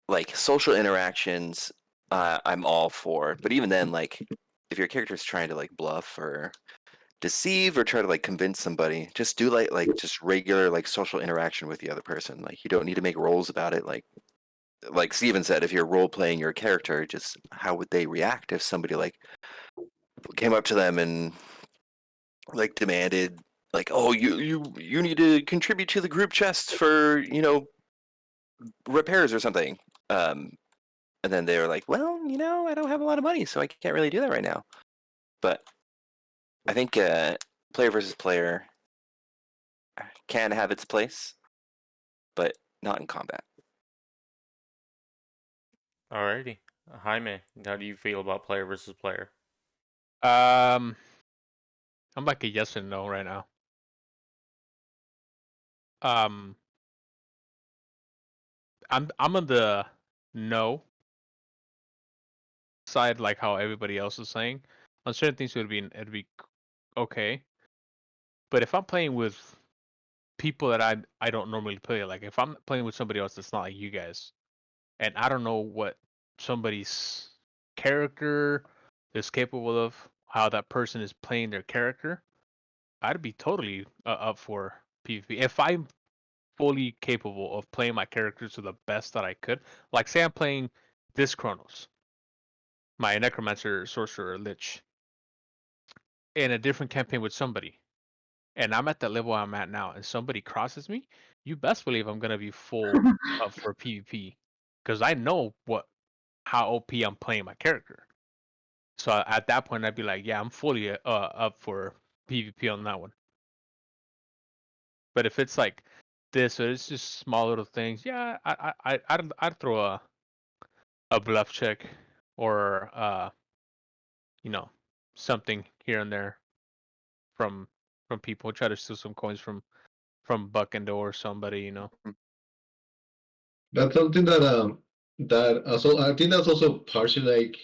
like social interactions, I'm all for. But even then, like if your character is trying to like bluff or deceive or try to like convince somebody, just do like just regular like social interaction with the other person. Like you don't need to make roles about it. Like Steven said, if you're role playing your character, just how would they react if somebody like came up to them and like demanded like, oh, you need to contribute to the group chest for, you know, repairs or something. And then they were like, well, you know, I don't have a lot of money, so I can't really do that right now. But I think player versus player can have its place, but not in combat. Alrighty. Jaime, how do you feel about player versus player? I'm like a yes and no right now. I'm on the no side, like how everybody else is saying. On certain things, it'd be okay. But if I'm playing with people that I don't normally play, like if I'm playing with somebody else that's not like you guys, and I don't know what somebody's character is capable of, how that person is playing their character, I'd be totally up for PvP. If I'm fully capable of playing my characters to the best that I could, like say I'm playing this Chronos, my Necromancer, Sorcerer, Lich, in a different campaign with somebody, and I'm at the level I'm at now, and somebody crosses me, you best believe I'm gonna be full up for PvP, because I know how OP I'm playing my character. So at that point, I'd be like, yeah, I'm fully up for PvP on that one. But if it's like this, or it's just small little things, yeah, I'd throw a bluff check, or you know, something here and there from people. Try to steal some coins from Buck and or somebody, you know. That's something that also I think that's also partially like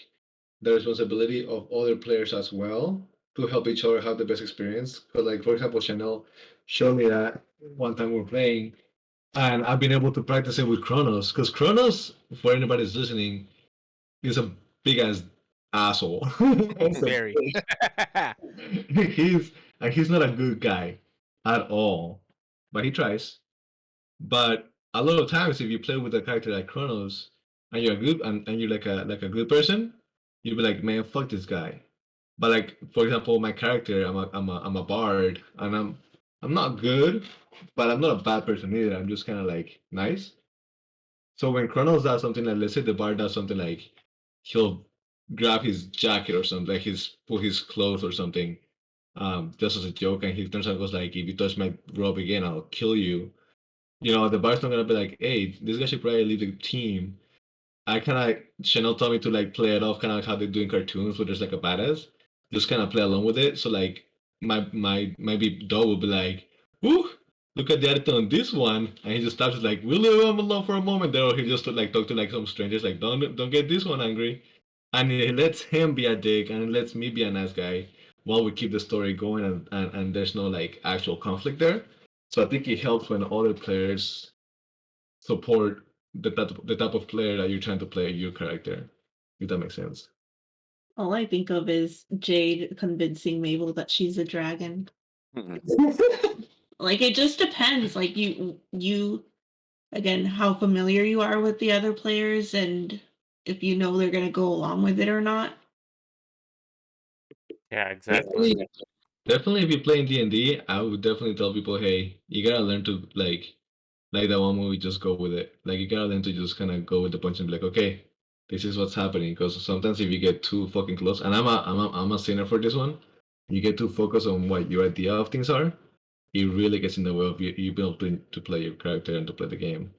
the responsibility of other players as well to help each other have the best experience. Because like for example, Chanel showed me that one time we were playing, and I've been able to practice it with Kronos. Because Kronos, for anybody who's listening, is a big ass asshole. Very. he's he's not a good guy at all, but he tries. But a lot of times, if you play with a character like Kronos and you're good and you're like a good person, you'll be like, man, fuck this guy. But like for example, my character, I'm a bard, and I'm not good, but I'm not a bad person either. I'm just kind of like nice. So when Kronos does something like, let's say the bard does something like, he'll grab his jacket or something, like his pull his clothes or something, just as a joke, and he turns out and goes like, if you touch my robe again, I'll kill you. You know, the bard's not gonna be like, hey, this guy should probably leave the team. I kind of Chanel told me to like play it off, kind of like how they do in cartoons, where there's like a badass. Just kind of play along with it. So like my big dog will be like, "Ooh, look at the attitude on this one," and he just stops. It like, "We'll leave him alone for a moment." There, or he just like talk to like some strangers, like, "Don't get this one angry," and he lets him be a dick, and it lets me be a nice guy while we keep the story going, and there's no like actual conflict there. So I think it helps when other players support the type of player that you're trying to play your character. If that makes sense. All I think of is Jade convincing Mabel that she's a dragon. Mhm. Like it just depends. Like you again how familiar you are with the other players and if you know they're gonna go along with it or not. Yeah, exactly. Definitely, if you're playing D&D, I would definitely tell people, hey, you gotta learn to like that one movie, just go with it. Like you gotta learn to just kind of go with the punch and be like, okay, this is what's happening. Because sometimes if you get too fucking close, and I'm a sinner for this one, you get too focused on what your idea of things are, it really gets in the way of you being able to play your character and to play the game,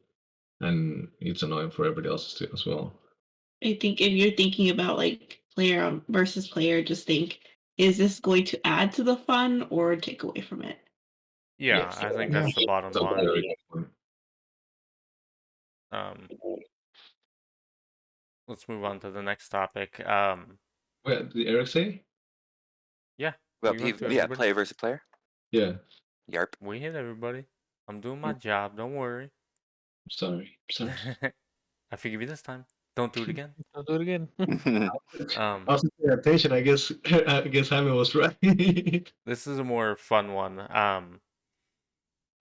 and it's annoying for everybody else too, as well. I think if you're thinking about like player versus player, just think, is this going to add to the fun or take away from it? Yeah, Yes. I think Yeah. that's the bottom So, line. Um, let's move on to the next topic. Wait, did Eric say? Yeah, Well, we went through yeah, everybody. player versus player. Yeah. Yarp. We hit everybody. I'm doing my job. Don't worry. Sorry. I forgive you this time. Don't do it again. I'll do it again. Um, I was paying attention. I guess I guess Jaime was right. this is a more fun one.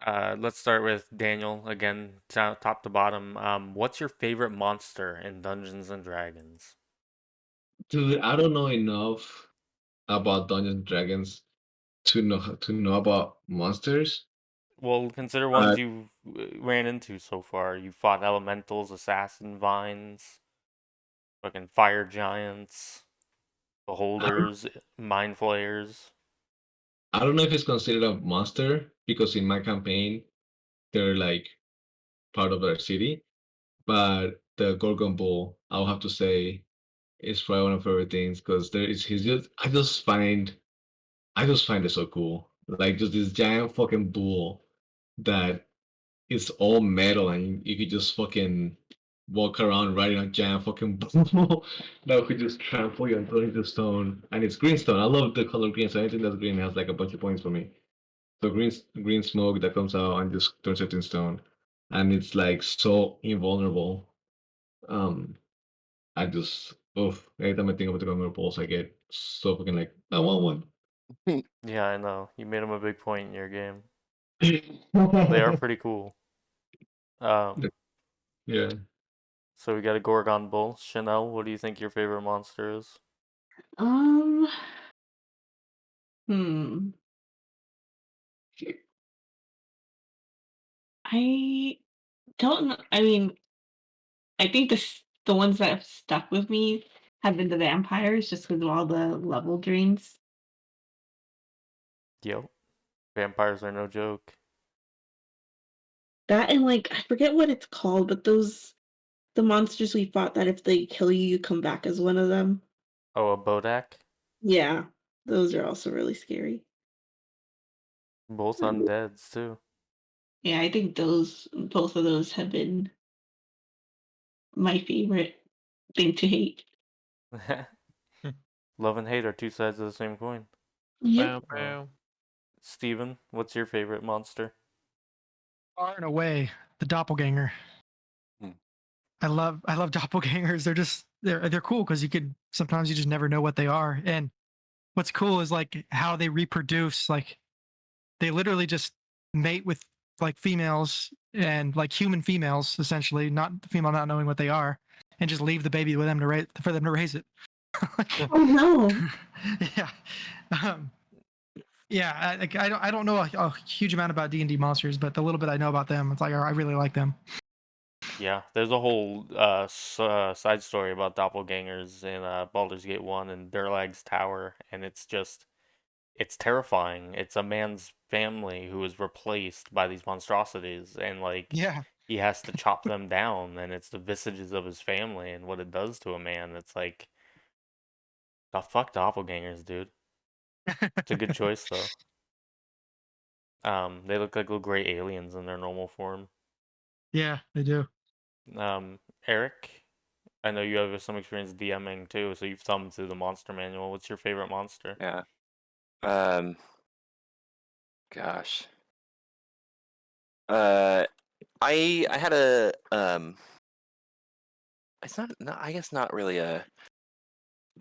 Let's start with Daniel again, top to bottom. What's your favorite monster in Dungeons and Dragons? Dude, I don't know enough about Dungeons and Dragons to know about monsters. Well, consider ones you ran into so far. You fought elementals, assassin vines, fucking fire giants, I don't, beholders, mind flayers. I don't know if it's considered a monster because in my campaign they're like part of our city, but the Gorgon Bull, I'll have to say, is probably one of my favorite things because there is he's just I just find it so cool. Like just this giant fucking bull that is all metal and you could just fucking walk around riding a giant fucking bull that could just trample you and turn into stone. And it's green stone. I love the color green, so anything that's green has like a bunch of points for me. So green smoke that comes out and just turns it into stone. And it's like so invulnerable. Um I just every time I think about the Gummer Pulse I get so fucking like I want one. Yeah, I know. You made them a big point in your game. They are pretty cool. Um, Yeah. so we got a Gorgon Bull. Chanel, what do you think your favorite monster is? Um, hmm. I don't know. I mean, I think the ones that have stuck with me have been the vampires just because of all the level drains. Yo, vampires are no joke. That and like I forget what it's called, but those the monsters we fought that if they kill you, you come back as one of them. Oh, a Bodak? Yeah, those are also really scary. Both undeads, too. Yeah, I think those both of those have been my favorite thing to hate. Love and hate are two sides of the same coin. Yep. Bow, bow. Steven, what's your favorite monster? Far and away, the doppelganger. Hmm. I love doppelgangers. They're cool because sometimes you just never know what they are. And what's cool is like how they reproduce. Like they literally just mate with like females and like human females, essentially, not the female not knowing what they are, and just leave the baby with them to raise for them to raise it. Oh no. Yeah. Um, yeah, I don't know a huge amount about D&D monsters, but the little bit I know about them, it's like I really like them. Yeah, there's a whole side story about doppelgangers in Baldur's Gate 1 and Durlag's Tower, and it's terrifying. It's a man's family who is replaced by these monstrosities, and like Yeah. he has to chop them down, and it's the visages of his family and what it does to a man. It's like, the fuck doppelgangers, dude. It's a good choice though. They look like little gray aliens in their normal form. Yeah, they do. Eric, I know you have some experience DMing too, so you've thumbed through the monster manual. What's your favorite monster? Yeah. Um. Gosh. I had a It's not. I guess not really a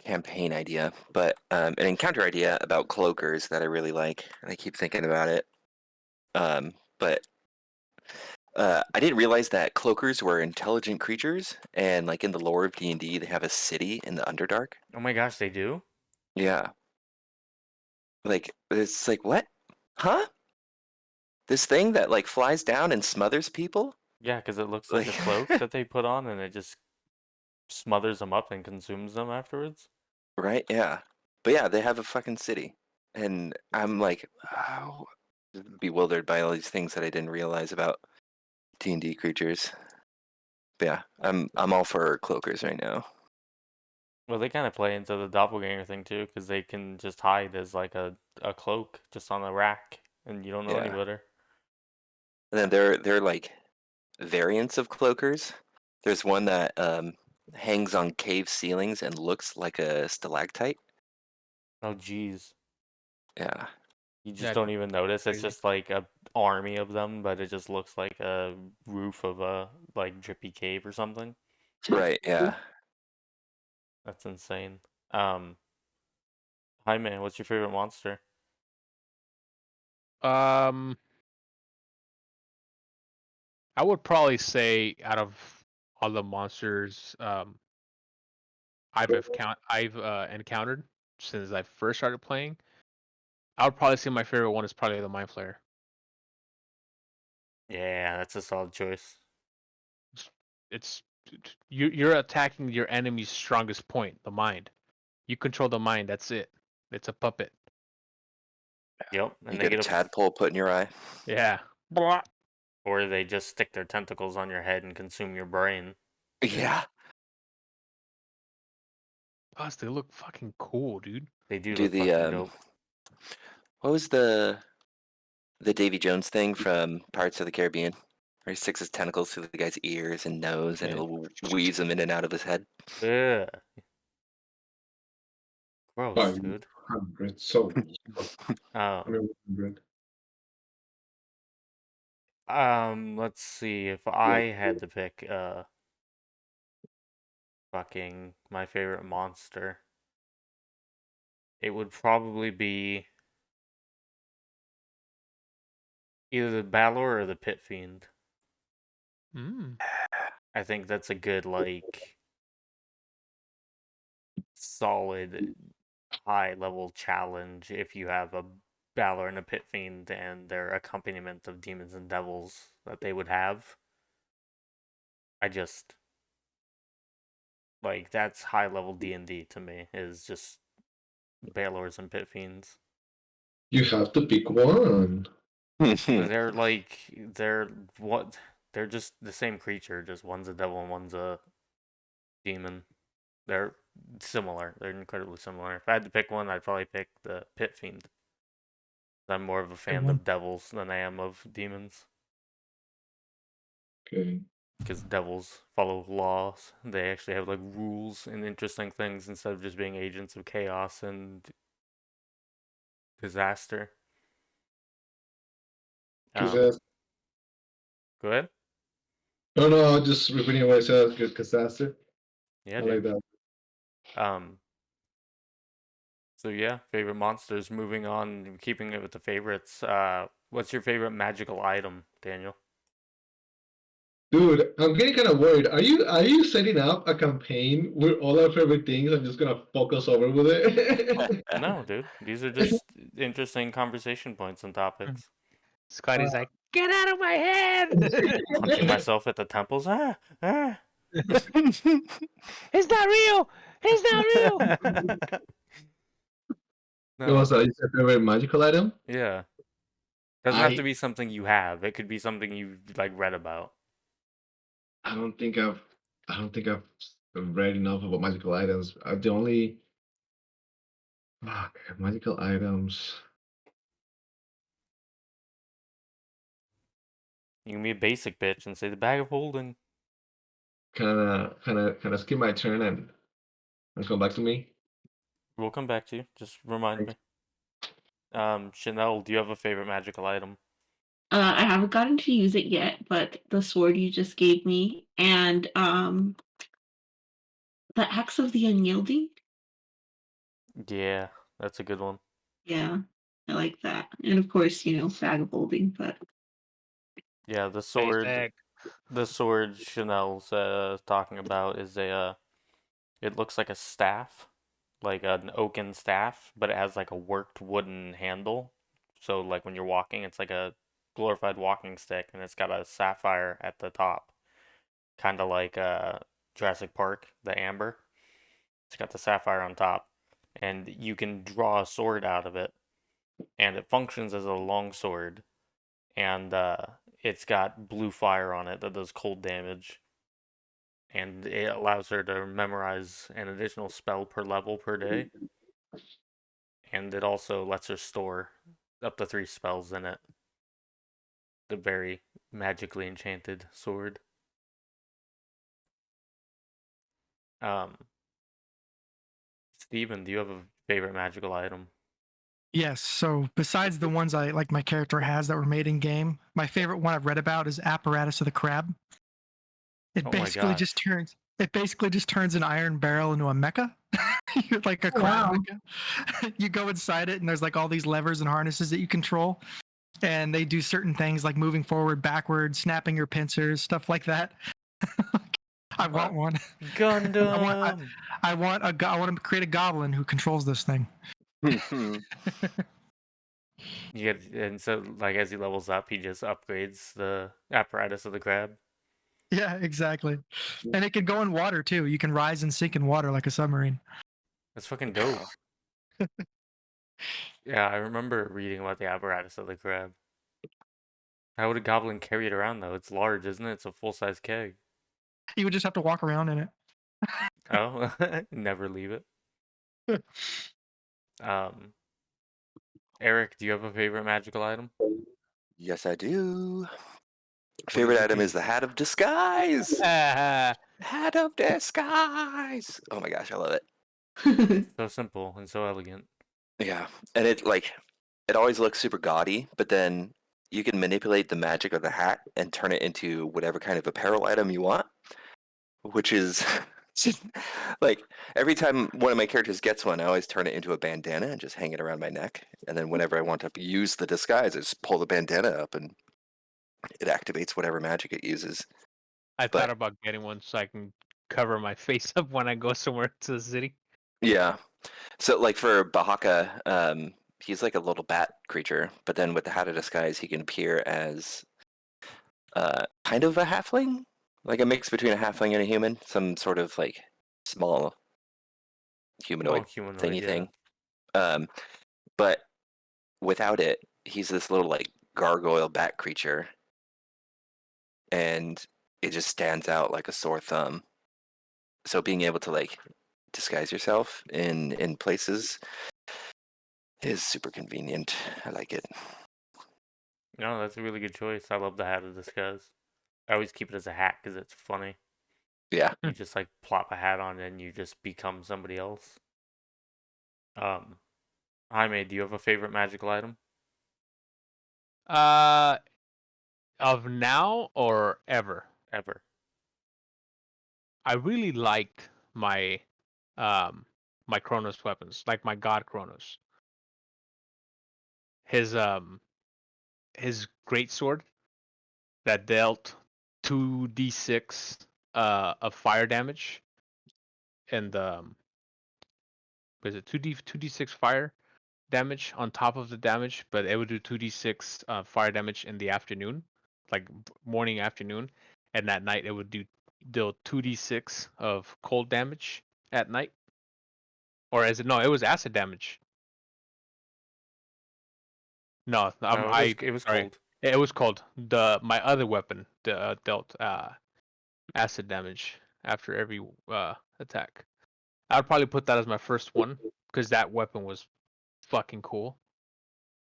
campaign idea, but an encounter idea about cloakers that I really like, and I keep thinking about it. But I didn't realize that cloakers were intelligent creatures, and like in the lore of D&D, they have a city in the Underdark. Oh my gosh, they do? Yeah, like it's like what? Huh? This thing that like flies down and smothers people? Yeah, because it looks like a Like, cloak that they put on and it just smothers them up and consumes them afterwards. right? Yeah, but yeah, they have a fucking city, and I'm like, oh, bewildered by all these things that I didn't realize about D&D creatures. But yeah, I'm all for cloakers right now. Well, they kind of play into the doppelganger thing too, because they can just hide as like a cloak just on a rack, and you don't know any Yeah, better. and then they're like variants of cloakers. There's one that hangs on cave ceilings and looks like a stalactite. Oh, geez. Yeah, You just That don't even notice. It's crazy. just like a army of them, but it just looks like a roof of a like drippy cave or something. right. Yeah. That's insane. Um, Jaime, what's your favorite monster? Um, I would probably say out of all the monsters I've encountered since I first started playing, I would probably say my favorite one is probably the Mind Flayer. Yeah, that's a solid choice. It's you're attacking your enemy's strongest point, the mind. You control the mind. That's it. It's a puppet. Yep, You and they get a get tadpole put in your eye. Yeah. Blah. or they just stick their tentacles on your head and consume your brain. Yeah. Yeah. Plus, they look fucking cool, dude. They do Do look the fucking dope. what was the Davy Jones thing from Pirates of the Caribbean? Where he sticks his tentacles through the guy's ears and nose, and Yeah. it'll weaves him in and out of his head. Ugh, gross, dude. 500 souls. Um, 100. let's see. If I had to pick fucking my favorite monster, it would probably be either the Balor or the Pit Fiend. Mm. I think that's a good, like, solid, high level challenge if you have a Balor and a Pit Fiend and their accompaniment of demons and devils that they would have. I just like that's high level D&D to me is just Balors and Pit Fiends. You have to pick one. They're like they're what they're just the same creature, just one's a devil and one's a demon. They're similar. They're incredibly similar. If I had to pick one, I'd probably pick the Pit Fiend. I'm more of a Good fan one. of devils than I am of demons. Okay. Because devils follow laws. They actually have like rules and interesting things instead of just being agents of chaos and disaster. Um, Because go ahead. no, just repeating what I said. Because that's it. Yeah, I like dude. that. Um, so yeah, favorite monsters. Moving on, keeping it with the favorites. What's your favorite magical item, Daniel? Dude, I'm getting kind of worried. Are you setting up a campaign with all our favorite things? I'm just gonna focus over with it. No, dude. These are just interesting conversation points and topics. Scotty's like, get out of my head! Punching myself at the temples. Ah, ah. It's not real! It's not real! What was No, that? Your favorite magical item? yeah. Doesn't have to I be something you have. It could be something you like read about. I don't think I've read enough about magical items. The only magical items. You can be a basic bitch and say the bag of holding. Kind of skip my turn and come back to me. We'll come back to you. Just remind Thanks. me. Chanel, do you have a favorite magical item? I haven't gotten to use it yet, but the sword you just gave me and the axe of the unyielding. Yeah, that's a good one. Yeah, I like that. And of course, bag of holding, but Yeah, Basic. the sword Chanel's talking about is it looks like a staff, like an oaken staff, but it has like a worked wooden handle. So like when you're walking, it's like a glorified walking stick, and it's got a sapphire at the top, kind of like Jurassic Park, the amber. It's got the sapphire on top, and you can draw a sword out of it, and it functions as a long sword, and it's got blue fire on it that does cold damage, and it allows her to memorize an additional spell per level per day, and it also lets her store up to 3 spells in it. The very magically enchanted sword. Um, Steven, do you have a favorite magical item? Yes. So besides the ones I like my character has that were made in game, my favorite one I've read about is Apparatus of the Crab. Oh my gosh. It basically just turns an iron barrel into a mecha. You're like a crab wow. mecha. You go inside it and there's like all these levers and harnesses that you control. And they do certain things like moving forward, backward, snapping your pincers, stuff like that. I want one. I want I, Gundam. I want I want to create a goblin who controls this thing. You get and so like as he levels up, he just upgrades the apparatus of the crab. Yeah, exactly. And it can go in water too. You can rise and sink in water like a submarine. That's fucking dope. Yeah, I remember reading about the apparatus of the crab. How would a goblin carry it around though? It's large, isn't it? It's a full-size keg. You would just have to walk around in it. Oh, never leave it. Um, Eric, do you have a favorite magical item? Yes, I do. What did Favorite you item is choose? the Hat of Disguise. Ah, Hat of Disguise. Oh my gosh, I love it. So simple and so elegant. Yeah, and it always looks super gaudy, but then you can manipulate the magic of the hat and turn it into whatever kind of apparel item you want, which is just like every time one of my characters gets one, I always turn it into a bandana and just hang it around my neck. And then whenever I want to use the disguise, I just pull the bandana up and it activates whatever magic it uses. I But thought about getting one so I can cover my face up when I go somewhere to the city. yeah, so like for Bahaka, he's like a little bat creature, but then with the Hat of Disguise, he can appear as kind of a halfling, like a mix between a halfling and a human, some sort of like small Oh, humanoid humanoid, thingy yeah. thing. Um, but without it, he's this little like gargoyle bat creature, and it just stands out like a sore thumb. So being able to like disguise yourself in places is super convenient. I like it. No, that's a really good choice. I love the hat of disguise. I always keep it as a hat because it's funny. Yeah. You just like plop a hat on and you just become somebody else. Um, Jaime, do you have a favorite magical item? Uh, of now or ever? Ever. I really liked my Kronos weapons, like my God Kronos. His his great sword that dealt 2d6 of fire damage, and was it 2d6 fire damage on top of the damage, but it would do 2d6 fire damage in the afternoon, like morning afternoon, and at night it would deal 2d6 of cold damage at night. Or is it no? It was acid damage. No, No, I it was sorry. cold. It was cold. My other weapon dealt acid damage after every attack. I'd probably put that as my first one because that weapon was fucking cool.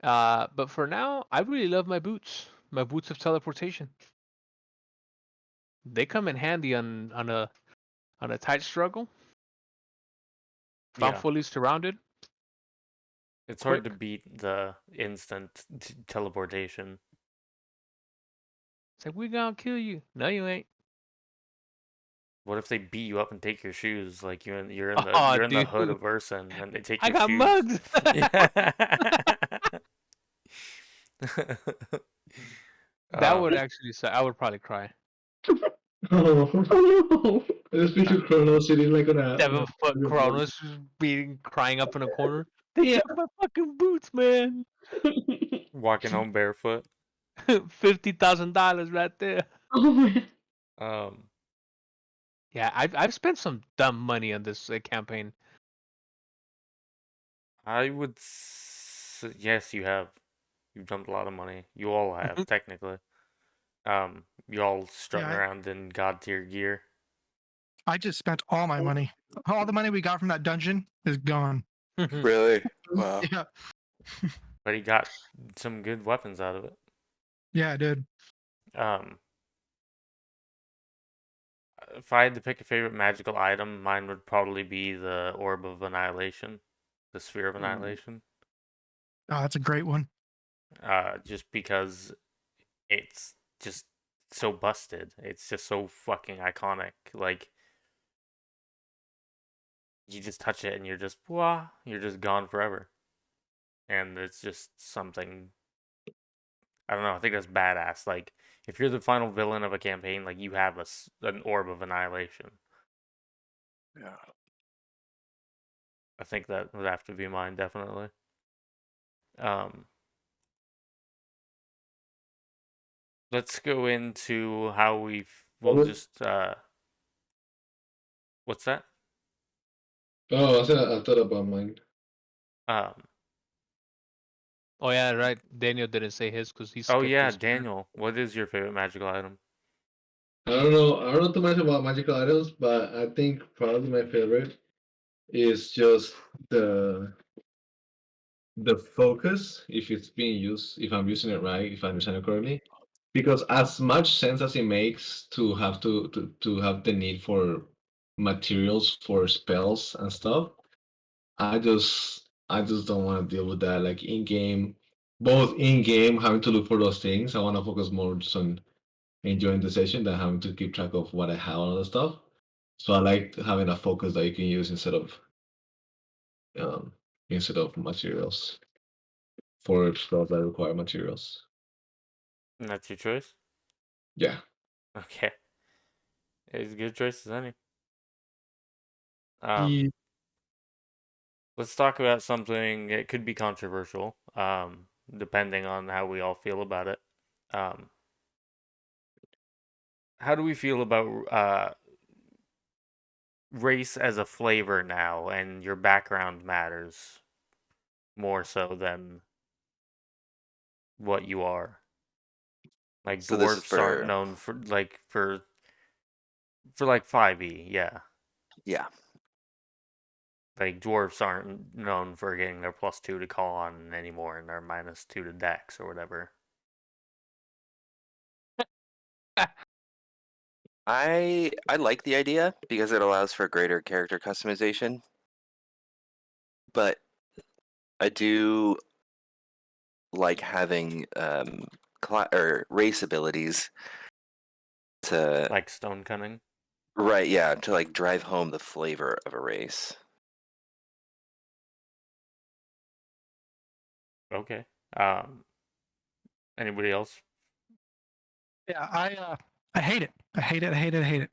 But for now, I really love my boots. My boots of teleportation. They come in handy on a tight struggle. If I'm Yeah. fully surrounded, It's hard to quick. beat the instant teleportation. It's like we gonna kill you. No, you ain't. What if they beat you up and take your shoes? Like you're Oh, you're in the dude, hood of Urson and they take I your got shoes. mugged. Yeah. That would um, actually say I would probably cry. Oh, Oh I just picture Chronos sitting like on a 7 foot Kronos just beating, crying up in a corner. They Yeah. took my fucking boots, man. no. walking home barefoot. $50,000 right there. Oh man. Um, Yeah, I've spent some dumb money on this campaign. I would. Yes, you have. You've dumped a lot of money. You all have technically. You all strutting Yeah, around in god tier gear. I just spent all my money. All the money we got from that dungeon is gone. Really? Wow. Yeah, But he got some good weapons out of it. yeah, I did. Um, if I had to pick a favorite magical item, mine would probably be the Orb of Annihilation, the Sphere of Annihilation. Oh, that's a great one. Just because it's just so busted. It's just so fucking iconic. Like you just touch it and you're just wah, you're just gone forever. And it's just something I don't know. I think that's badass. Like if you're the final villain of a campaign, like you have an Orb of Annihilation. Yeah. I think that would have to be mine definitely. Um, let's go into how we'll just what's that? Oh, I thought about mine. Um, Oh yeah, right. Daniel didn't say his because he oh skipped yeah, his. Daniel, what is your favorite magical item? I don't know. I don't know too much about magical items, but I think probably my favorite is just the focus. If it's being used, if I'm using it right, if I understand it correctly, because as much sense as it makes to have to have the need for materials for spells and stuff, I just don't want to deal with that. Like in game, both in game having to look for those things. I want to focus more just on enjoying the session than having to keep track of what I have and all that stuff. So I like having a focus that you can use um, instead of materials for spells that require materials. And that's your choice? Yeah. Okay. It's a good choice as any. The Let's talk about something. It could be controversial, depending on how we all feel about it. Um, how do we feel about race as a flavor now, and your background matters more so than what you are? Like So this is dwarfs aren't for known for like 5e, yeah. yeah. Like dwarfs aren't known for getting their +2 to con anymore, and their -2 to dex or whatever. I like the idea because it allows for greater character customization, but I do like having or race abilities to Like stone cunning. right, yeah, to like drive home the flavor of a race. Okay. Anybody else? yeah, I hate it. I hate it. I hate it. I hate it.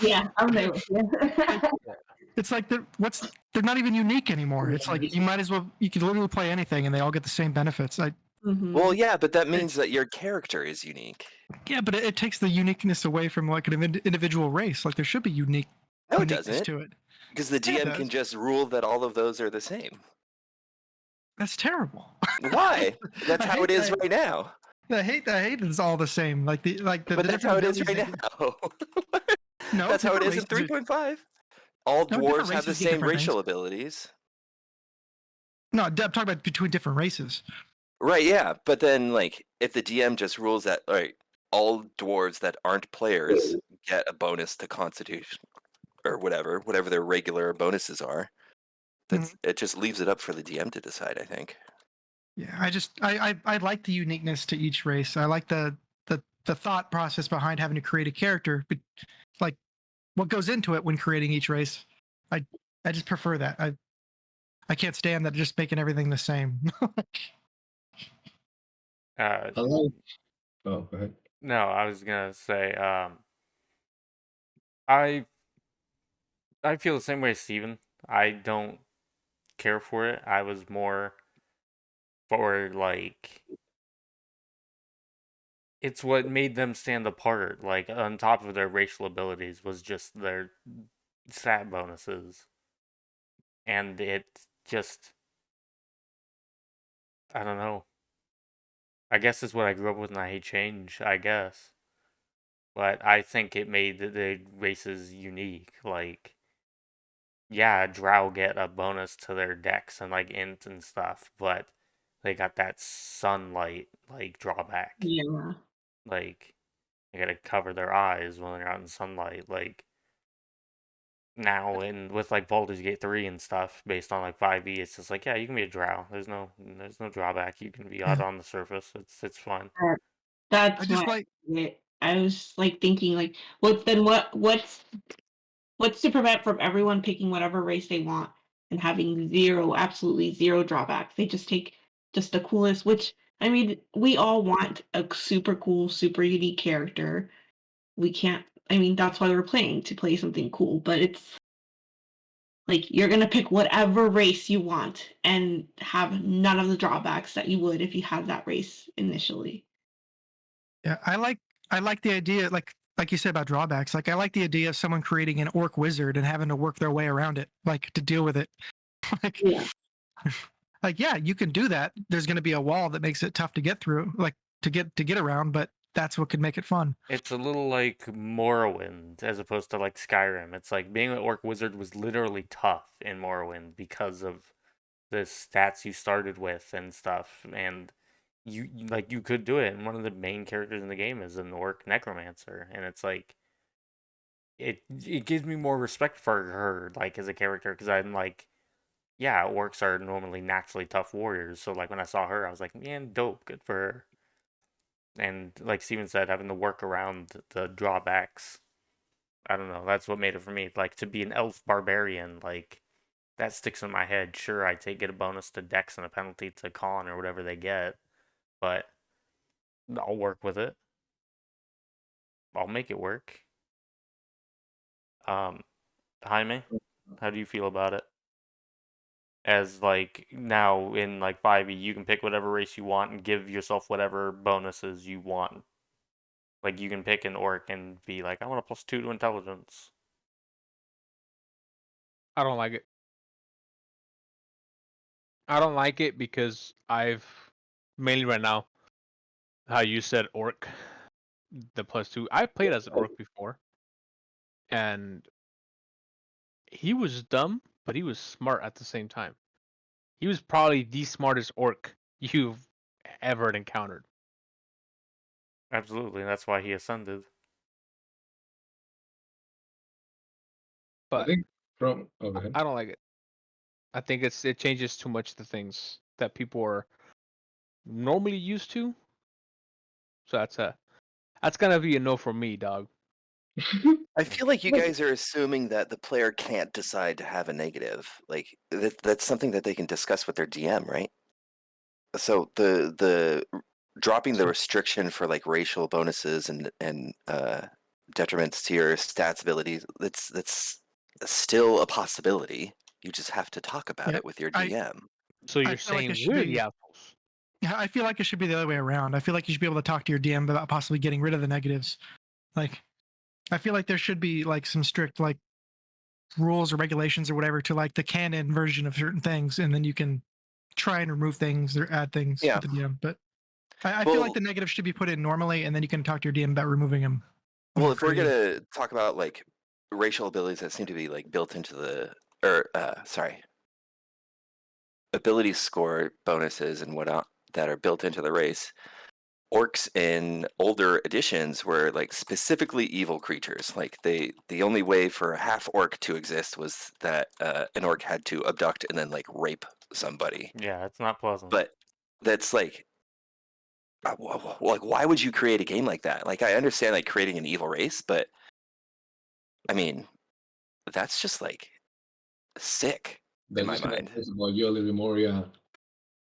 Yeah, I'm there with you. It's like they're not even unique anymore. It's like you might as well you could literally play anything and they all get the same benefits. Mhm. Well, yeah, but that means that your character is unique. Yeah, but it takes the uniqueness away from like an individual race. Like there should be No, it uniqueness doesn't, to it. because the Yeah, it GM can does. just rule that all of those are the same. That's terrible. Why? That's I how hate it is that. right now. I hate it's all the same. Like the But that's different how it is abilities. right now. No, That's how it different is in races. 3.5. All No, different dwarves have the races get same different things. racial abilities. No, I'm talking about between different races. Right, yeah. But then, like, if the DM just rules that, all dwarves that aren't players get a bonus to Constitution or whatever their regular bonuses are, it just leaves it up for the DM to decide, I think. Yeah, I like the uniqueness to each race. I like the thought process behind having to create a character, but like what goes into it when creating each race. I just prefer that. I can't stand that just making everything the same. Uh, I like. Oh, go ahead. no, I was gonna say, I feel the same way as Steven. I don't care for it. I was more for like it's what made them stand apart. Like on top of their racial abilities was just their stat bonuses, and it just I don't know. I guess it's what I grew up with, and I hate change. I guess, but I think it made the races unique. Like, yeah, Drow get a bonus to their decks and like int and stuff, but they got that sunlight like drawback. Yeah. Like, they gotta cover their eyes when they're out in sunlight. Like now, and with like Baldur's Gate 3 and stuff, based on like 5e, it's just like, yeah, you can be a Drow. There's no drawback. You can be out Yeah. on the surface. It's fun. I That's just why like I was like thinking like what's to prevent from everyone picking whatever race they want and having absolutely zero drawbacks. They just take just the coolest, which I mean, we all want a super cool, super unique character. We can't I mean, that's why we're playing, to play something cool, but it's like you're gonna pick whatever race you want and have none of the drawbacks that you would if you had that race initially. yeah, I like the idea like you said about drawbacks. Like I like the idea of someone creating an orc wizard and having to work their way around it, like to deal with it. like Yeah. like yeah, you can do that. There's going to be a wall that makes it tough to get through, like to get around, but that's what could make it fun. It's a little like Morrowind as opposed to like Skyrim. It's like being an orc wizard was literally tough in Morrowind because of the stats you started with and stuff, and like you could do it. And one of the main characters in the game is an orc necromancer, and it's like it gives me more respect for her like as a character because I'm like, yeah, orcs are normally naturally tough warriors. So like when I saw her, I was like, man, dope, good for her. And like Steven said, having to work around the drawbacks, I don't know, that's what made it for me. Like to be an elf barbarian, like that sticks in my head. Sure, get a bonus to Dex and a penalty to Con or whatever they get, but I'll work with it. I'll make it work. Um, Jaime, how do you feel about it? As like now in like 5e, you can pick whatever race you want and give yourself whatever bonuses you want. Like you can pick an orc and be like, I want a +2 to intelligence. I don't like it. I don't like it because I've mainly right now how you said orc, the +2. I played as an orc before, and he was dumb, but he was smart at the same time. He was probably the smartest orc you've ever encountered. Absolutely, that's why he ascended. I But think from. Oh, go ahead. I don't like it. I think it changes too much the things that people are normally used to. So that's gonna be a no for me, dog. I feel like you guys are assuming that the player can't decide to have a negative. Like that's something that they can discuss with their DM, right? So the dropping the restriction for like racial bonuses and detriments to your stats abilities, that's still a possibility. You just have to talk about Yeah, it with your I DM. So I you're feel like it saying should we're the be. assholes? Yeah, I feel like it should be the other way around. I feel like you should be able to talk to your DM about possibly getting rid of the negatives. Like, I feel like there should be like some strict like rules or regulations or whatever to like the canon version of certain things, and then you can try and remove things or add things Yeah. with the DM. But I feel like Well, the negatives should be put in normally, and then you can talk to your DM about removing them. when well, you're if we're creating. gonna talk about like racial abilities that seem to be like built into the, or sorry, ability score bonuses and whatnot that are built into the race, orcs in older editions were like specifically evil creatures. Like the only way for a half orc to exist was that an orc had to abduct and then like rape somebody. Yeah, it's not pleasant. But that's like why would you create a game like that? Like I understand like creating an evil race, but I mean, that's just like sick in That my just kind of mind. talks about you a little bit more. Yeah.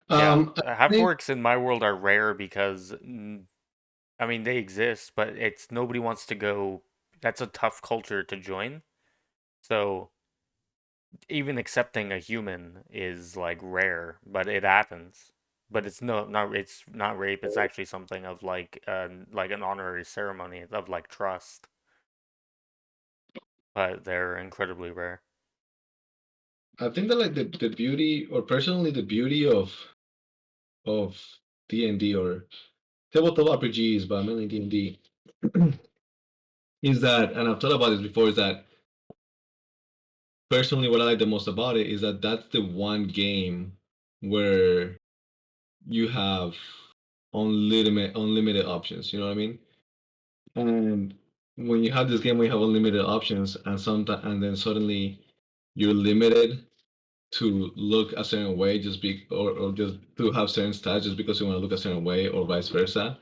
Yeah, I think half-orcs in my world are rare because I mean they exist, but it's nobody wants to go. That's a tough culture to join. So even accepting a human is like rare, but it happens. But it's not rape. It's actually something of like an honorary ceremony of like trust. But they're incredibly rare. I think that like the beauty, or personally the beauty of D&D or tabletop RPGs, but mainly D&D, is that, and I've thought about this before, is that personally what I like the most about it is that that's the one game where you have unlimited options. You know what I mean? And when you have this game where you have unlimited options, and sometimes and then suddenly you're limited to look a certain way or just to have certain stats just because you want to look a certain way or vice versa,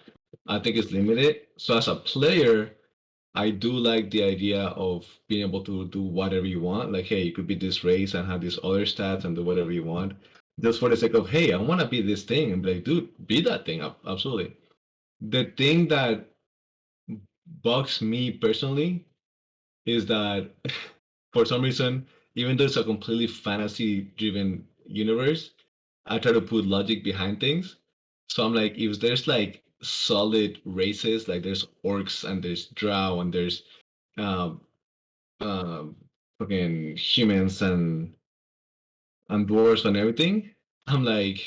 I think it's limited. So as a player, I do like the idea of being able to do whatever you want. Like, hey, you could be this race and have these other stats and do whatever you want. Just for the sake of, hey, I want to be this thing, and be like, dude, be that thing. Absolutely. The thing that bugs me personally is that for some reason, even though it's a completely fantasy driven universe, I try to put logic behind things. So I'm like, if there's like solid races, like there's orcs and there's drow and there's um um fucking humans and dwarves and everything, I'm like,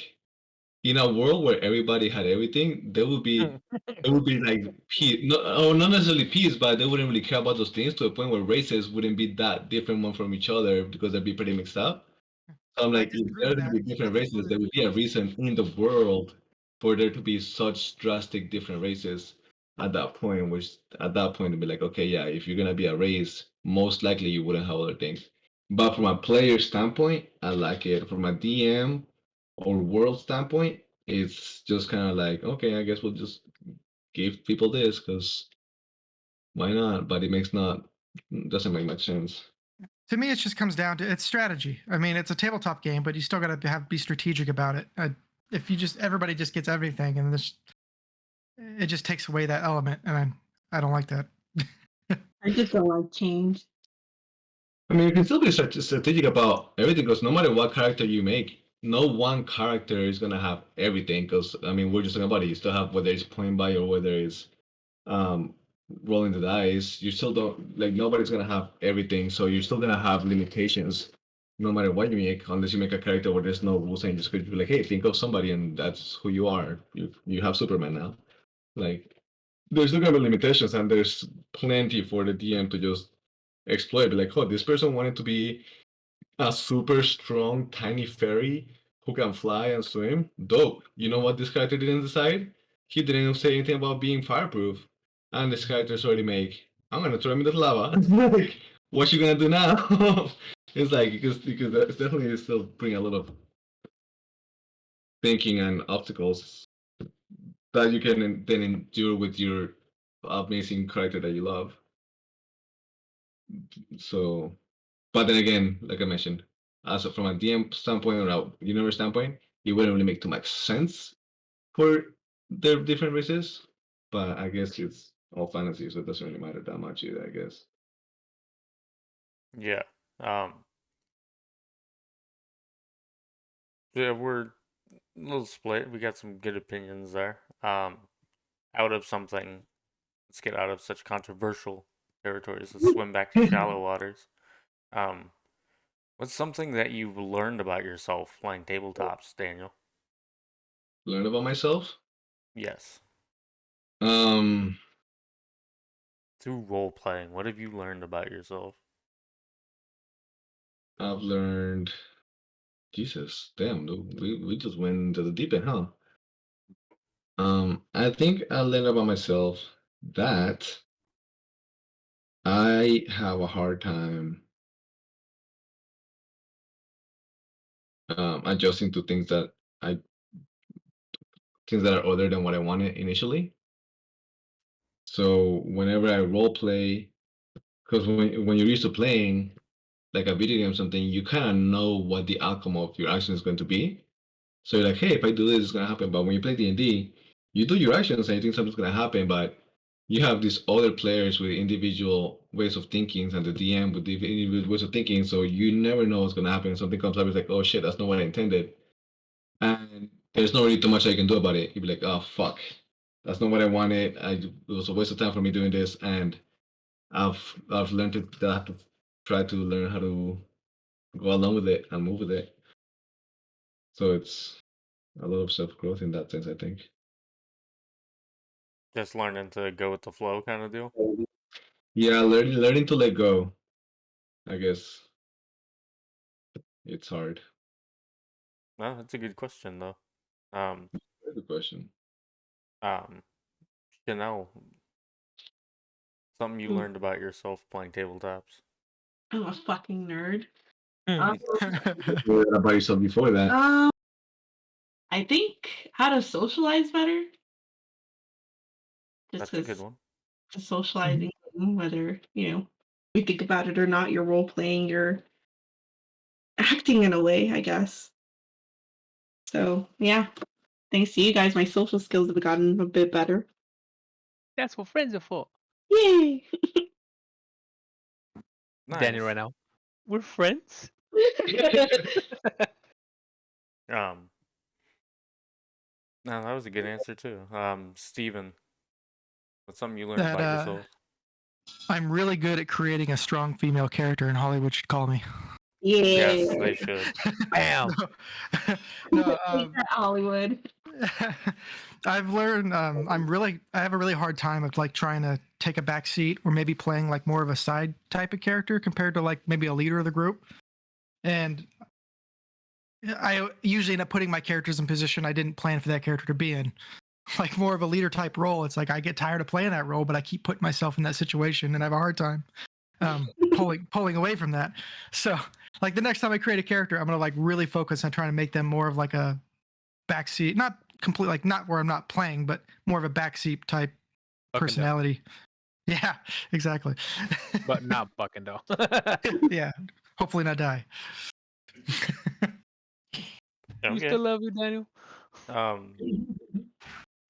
in a world where everybody had everything, there would be it would be like peace, or not necessarily peace, but they wouldn't really care about those things to a point where races wouldn't be that different one from each other because they'd be pretty mixed up. So I'm I like, if disagree there with are to that. be different races, there would be a reason in the world for there to be such drastic different races at that point, which at that point it'd be like, okay, yeah, if you're gonna be a race, most likely you wouldn't have other things. But from a player standpoint, I like it. From a DM or world standpoint, it's just kind of like, okay, I guess we'll just give people this because why not? But it makes not doesn't make much sense. To me, it just comes down to it's strategy. I mean, it's a tabletop game, but you still got to be strategic about it. If you just everybody just gets everything, and this it just takes away that element, and I don't like that. I just don't like change. I mean, you can still be strategic about everything because no matter what character you make, no one character is gonna have everything. Because I mean, we're just talking about it. You still have whether it's point by or whether it's um, rolling the dice. You still don't like nobody's gonna have everything, so you're still gonna have limitations. No matter what you make, unless you make a character where there's no rules and you just could be like, hey, think of somebody and that's who you are. You have Superman now. Like, there's still gonna be limitations, and there's plenty for the DM to just exploit. Be like, oh, this person wanted to be a super strong tiny fairy who can fly and swim. Dope. You know what this character didn't decide? He didn't say anything about being fireproof. And this character's already make, I'm gonna throw him into the lava. Like, what you gonna do now? It's like because that's definitely still bring a lot of thinking and obstacles that you can then endure with your amazing character that you love. So, but then again, like I mentioned, from a DM standpoint or a universe standpoint, it wouldn't really make too much sense for their different races. But I guess it's all fantasy, so it doesn't really matter that much either. I guess. Yeah. Um. Yeah, we're a little split. We got some good opinions there. Out of something. Let's get out of such controversial territories. Let's swim back to shallow waters. Um. What's something that you've learned about yourself playing tabletops, Daniel? Learn about myself. Yes. Um, Through role playing, what have you learned about yourself? I've learned. Jesus, damn, dude, we just went into the deep end, huh? I think I learned about myself that I have a hard time adjusting to I things that are other than what I wanted initially. So whenever I role play, Because when you're used to playing like a video game or something, you kind of know what the outcome of your action is going to be. So you're like, hey, if I do this, it's gonna happen. But when you play D&D, you do your actions and you think something's gonna happen, but you have these other players with individual ways of thinking and the DM with the individual ways of thinking, so you never know what's gonna happen. Something comes up, it's like, oh shit, that's not what I intended. And there's not really too much I can do about it. You'd be like, oh fuck. That's not what I wanted. It was a waste of time for me doing this, and I've learned that I have to try to learn how to go along with it and move with it. So it's a lot of self growth in that sense, I think. Just learning to go with the flow kind of deal. Yeah, learning to let go. I guess it's hard. No, that's a good question though. Um, That's a question. um, Chanel, something you Mm. learned about yourself playing tabletops. I'm a fucking nerd. Hmm. What about yourself before that? I think how to socialize better. Just That's a good because one. the socializing, whether we think about it or not, you're role playing, you're acting in a way, I guess. So yeah, thanks to you guys, my social skills have gotten a bit better. That's what friends are for. Yay! Daniel, Nice. right now, we're friends. Um, no, that was a good answer too. Steven, what's something you learned that about yourself? I'm really good at creating a strong female character, and Hollywood should call me. Yes, Yeah. they should. Bam. No, Hollywood. I've learned I have a really hard time of like trying to take a back seat or maybe playing like more of a side type of character compared to like maybe a leader of the group. And I usually end up putting my characters in position I didn't plan for that character to be in. Like more of a leader type role. It's like I get tired of playing that role, but I keep putting myself in that situation and I have a hard time pulling away from that. So like the next time I create a character, I'm gonna like really focus on trying to make them more of like a backseat, not complete like not where I'm not playing, but more of a backseat type Buck and down. personality. Yeah, exactly. But not buck and down. Yeah, hopefully not die. We Okay. still love you, Daniel.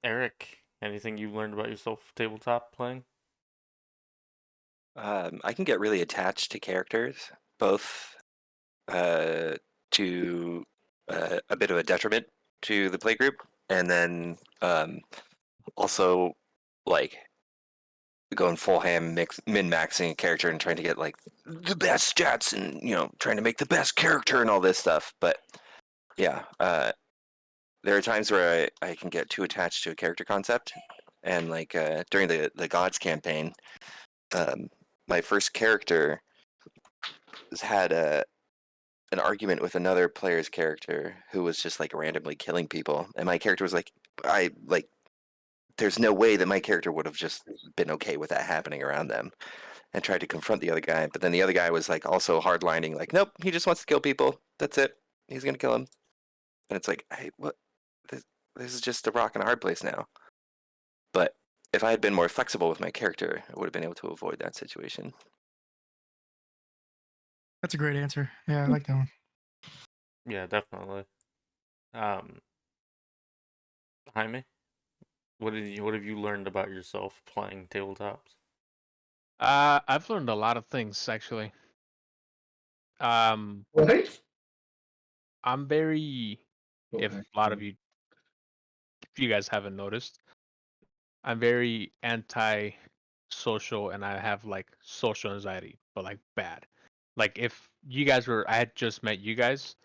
Eric, anything you learned about yourself tabletop playing? I can get really attached to characters, both to a bit of a detriment to the playgroup, and then also like going full ham min-maxing a character and trying to get like the best stats and trying to make the best character and all this stuff. But yeah, there are times where I can get too attached to a character concept, and like during the Gods campaign, my first character had an argument with another player's character who was just like randomly killing people, and my character was like, there's no way that my character would have just been okay with that happening around them, and tried to confront the other guy. But then the other guy was like also hardlining, like, nope, he just wants to kill people. That's it. He's gonna kill him. And it's like, hey, what? This is just a rock and a hard place now. But if I had been more flexible with my character, I would have been able to avoid that situation. That's a great answer. Yeah, I like that one. Yeah, definitely. Jaime, what have you learned about yourself playing tabletops? I've learned a lot of things actually. What? I'm very, if Okay. a lot of you, if you guys haven't noticed, I'm very anti-social, and I have like social anxiety, but like bad. Like if you guys were, I had just met you guys.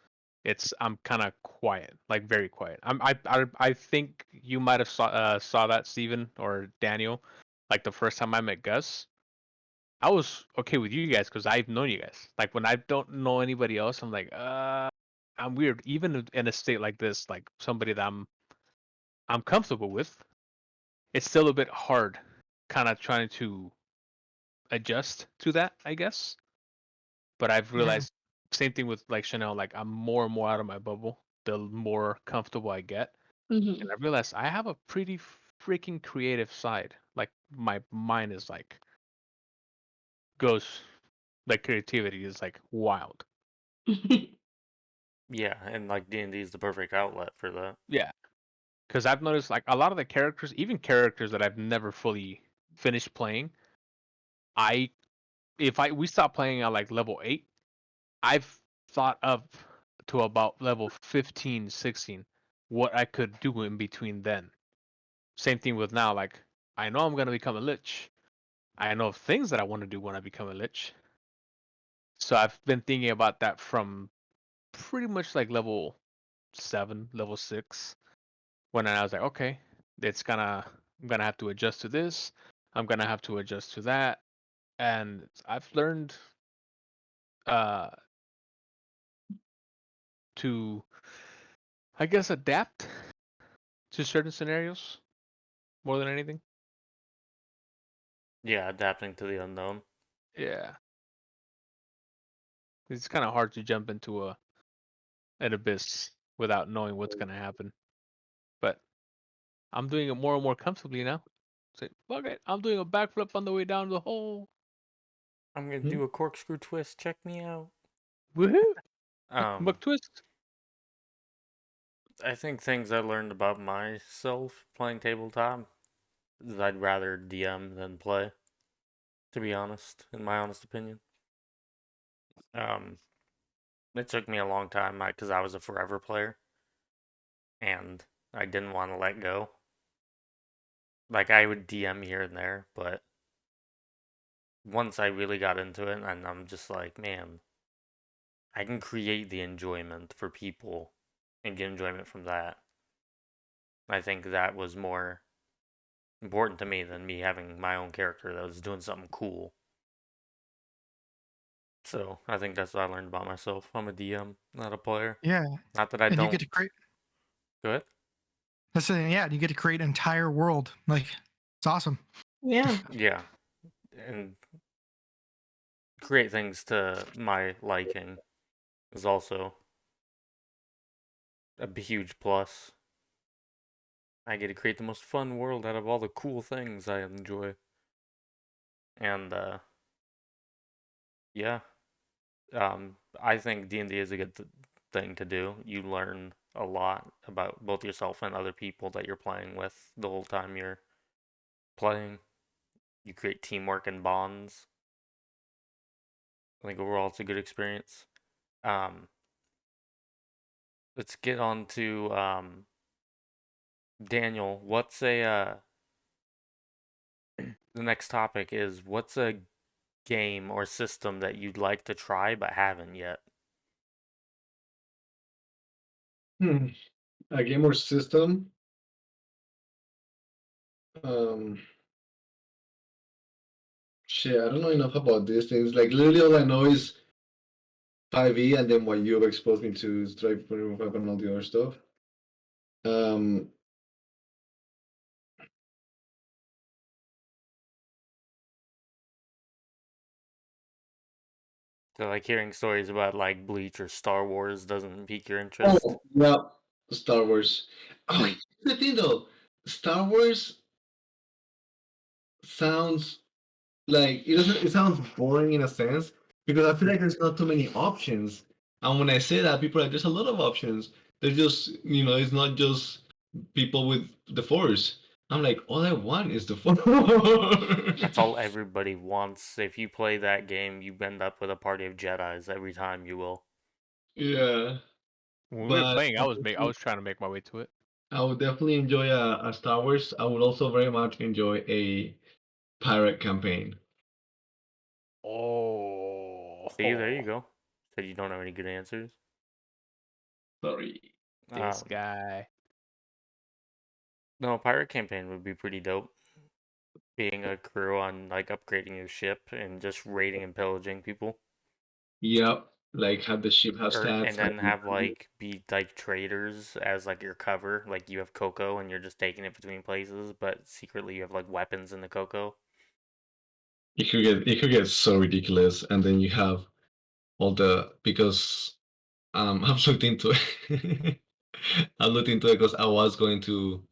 I'm kind of quiet, like very quiet. I think you might have saw that, Steven or Daniel, like the first time I met Gus. I was okay with you guys because I've known you guys. Like when I don't know anybody else, I'm like, I'm weird. Even in a state like this, like somebody that I'm comfortable with, it's still a bit hard, kind of trying to adjust to that, I guess. But I've Yeah. realized same thing with like Chanel. Like I'm more and more out of my bubble, the more comfortable I get. Mhm. And I realized I have a pretty freaking creative side. Like my mind is like goes, like creativity is like wild. Yeah, and like D&D is the perfect outlet for that. Yeah, because I've noticed like a lot of the characters, even characters that I've never fully finished playing, I if I we stop playing at like level 8, I've thought up to about level 15, 16 what I could do in between then. Same thing with now, like I know I'm gonna become a lich. I know of things that I want to do when I become a lich. So I've been thinking about that from pretty much like level 7, level 6, when I was like, okay, I'm gonna have to adjust to this. I'm gonna have to adjust to that, and I've learned uh to, I guess, adapt to certain scenarios more than anything. Yeah, adapting to the unknown. Yeah, it's kind of hard to jump into an abyss without knowing what's gonna happen. But I'm doing it more and more comfortably now. Say, fuck it, I'm doing a backflip on the way down the hole. I'm gonna Hmm. do a corkscrew twist. Check me out. Woohoo! Um, McTwist. I think things I learned about myself playing tabletop is I'd rather DM than play. To be honest, in my honest opinion. Um, it took me a long time because I was a forever player, and I didn't want to let go. Like I would DM here and there, but once I really got into it, and I'm just like, man, I can create the enjoyment for people and get enjoyment from that. I think that was more important to me than me having my own character that was doing something cool. So I think that's what I learned about myself. I'm a DM, not a player. Yeah, Not that I and you don't. get to create. Go ahead. That's the yeah, you get to create an entire world. Like it's awesome. Yeah. Yeah, and create things to my liking is also a huge plus. I get to create the most fun world out of all the cool things I enjoy. And yeah, I think D&D is a good thing to do. You learn a lot about both yourself and other people that you're playing with the whole time you're playing. You create teamwork and bonds. I think overall it's a good experience. Um, let's get on to Daniel. What's a the next topic is what's a game or system that you'd like to try but haven't yet? Hmm. A game or system. Um, Shit, I don't know enough about these things. Like literally, all I know is 5e, and then what you've exposed me to is Drive 5 and all the other stuff. Um, So like hearing stories about like Bleach or Star Wars doesn't pique your interest. oh yeah, Star Wars. Oh, here's the thing though, Star Wars sounds like it doesn't. It sounds boring in a sense because I feel like there's not too many options. And when I say that, people are like, "There's a lot of options." They're just, it's not just people with the Force. I'm like, all I want is the That's Force. all everybody wants. If you play that game, you end up with a party of Jedis every time you will. Yeah, When we were but playing, I was trying to make my way to it. I would definitely enjoy a Star Wars. I would also very much enjoy a pirate campaign. See, there you Oh, go. Said you don't have any good answers. Sorry. this Um, guy. no, a pirate campaign would be pretty dope. Being a crew on like upgrading your ship and just raiding and pillaging people. Yep. Like have the ship have Or and stats. then have like be like traders as like your cover. Like you have Coco and you're just taking it between places, but secretly you have like weapons in the Coco. It could get so ridiculous, and then you have all the because I've looked into it. I looked into it because I was going to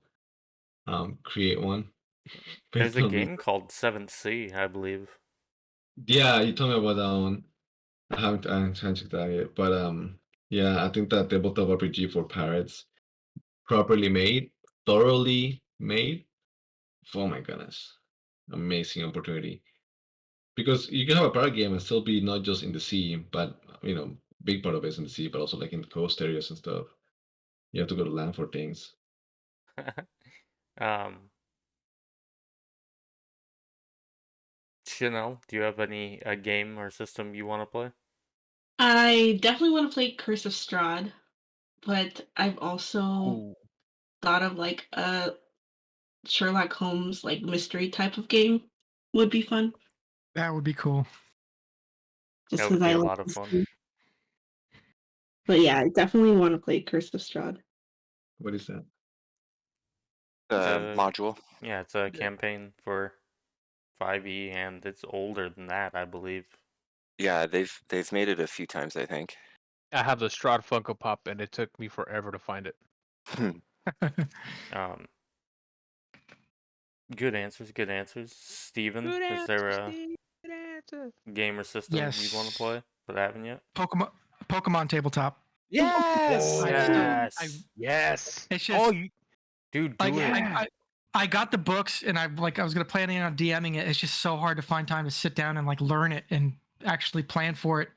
create one There's based a on game called Seventh Sea, I believe. Yeah, you told me about that one. I haven't checked that yet, but yeah, I think that tabletop RPG for pirates, properly made, thoroughly made. Oh my goodness, amazing opportunity. Because you can have a pirate game and still be not just in the sea, but big part of it is in the sea, but also like in the coast areas and stuff. You have to go to land for things. um, Chanel, do you have any game or system you want to play? I definitely want to play Curse of Strahd, but I've also Ooh. thought of like a Sherlock Holmes like mystery type of game would be fun. That would be cool. Just That because would be I a like lot of fun. mystery. But yeah, I definitely want to play Curse of Strahd. What is that? It's a Module. Yeah, it's a campaign for 5e, and it's older than that, I believe. Yeah, they've made it a few times, I think. I have the Strahd Funko Pop, and it took me forever to find it. Um, good answers, good answers. Steven, Good is answer, there a Steve. Good answer. game or system you'd want to Yes. play but haven't yet? Pokemon tabletop. Yes. I Yes, Yes. it's Oh, just you. dude, like do it. I got the books and I was gonna plan on DMing it. It's just so hard to find time to sit down and like learn it and actually plan for it.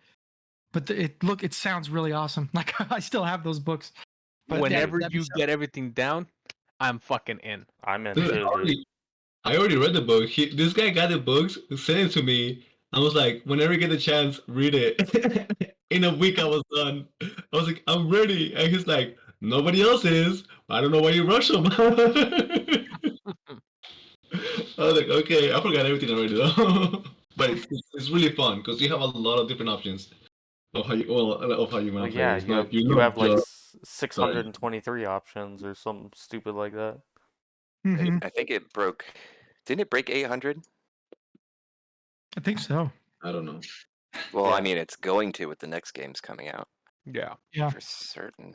But it sounds really awesome. Like I still have those books. But Whenever that'd be you get everything down, I'm fucking in. I'm in Dude, too, dude. I already read the book. This guy got the books, sent it to me. I was like, whenever you get the chance, read it. In a week, I was done. I was like, I'm ready. And he's like, nobody else is. I don't know why you rush him. I was like, okay, I forgot everything already though. But it's really fun because you have a lot of different options of how you Well, want to play. yeah, It's you not have you're you not have like just 623 options or something stupid like that. Mhm. I think it broke. Didn't it break 800? I think so. I don't know. Well, Yeah. I mean, it's going to with the next games coming out Yeah. Yeah. for certain.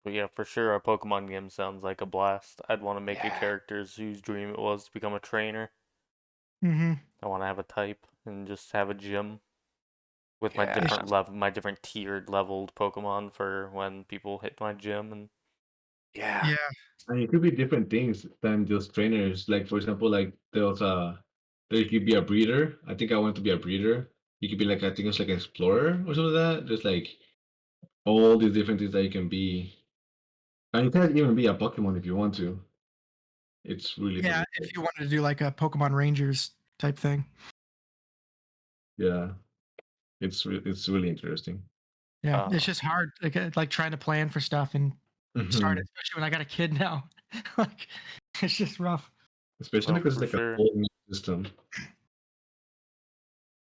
But yeah, for sure, a Pokemon game sounds like a blast. I'd want to make a Yeah. character whose dream it was to become a trainer. Mm-hmm. I want to have a type and just have a gym with my Yeah. different tiered leveled Pokemon for when people hit my gym. And Yeah. Yeah. And it could be different things than just trainers. Like for example, like there could be a breeder. I think I want to be a breeder. You could be like I think it's like an explorer or something like that. There's like all these different things that you can be. And you can even be a Pokemon if you want to. It's really Yeah. really cool. If you wanted to do like a Pokemon Rangers type thing. Yeah. It's really interesting. Yeah. uh, It's just hard, like trying to plan for stuff and start it, Mhm. especially when I got a kid now. Like it's just rough. Especially well, because it's for like a sure. whole new system.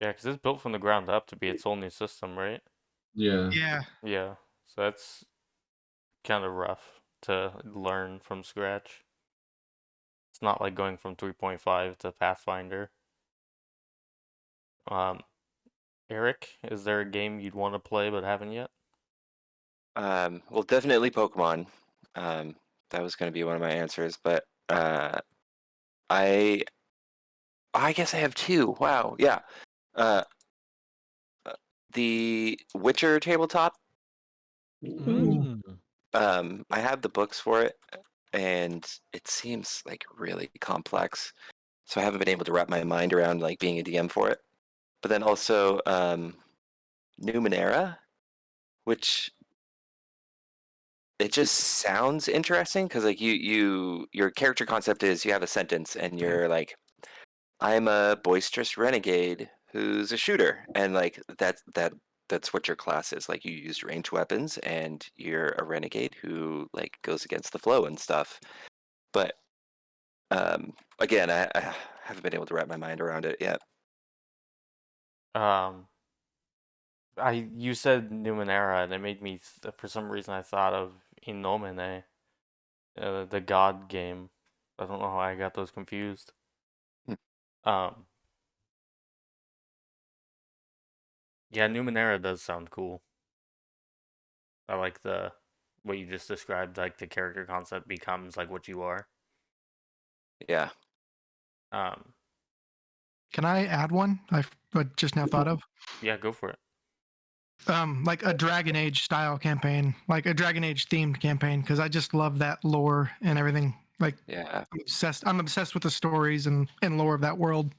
Yeah, because it's built from the ground up to be its own new system, right? Yeah. Yeah. Yeah, so that's kind of rough to learn from scratch. It's not like going from 3.5 to Pathfinder. Um, Eric, is there a game you'd want to play but haven't yet? Well, definitely Pokemon. That was going to be one of my answers, but I I guess I have two. Wow. Yeah. Uh, the Witcher tabletop. Ooh. Mm. I have the books for it, and it seems like really complex. So I haven't been able to wrap my mind around like being a DM for it. But then also Numenera, which it just sounds interesting because like your character concept is you have a sentence and you're like, I'm a boisterous renegade who's a shooter, and like that's what your class is. Like you use ranged weapons and you're a renegade who like goes against the flow and stuff. But again, I haven't been able to wrap my mind around it yet. Um, you said Numenera, and it made me for some reason I thought of Innomine, the God game. I don't know how I got those confused. Hmm. Um, yeah, Numenera does sound cool. I like the what you just described, like the character concept becomes like what you are. Yeah. Um, Can I add one? I just now thought of. Yeah, go for it. Like a Dragon Age style campaign, like a Dragon Age themed campaign, because I just love that lore and everything. Like, Yeah. I'm obsessed with the stories and lore of that world.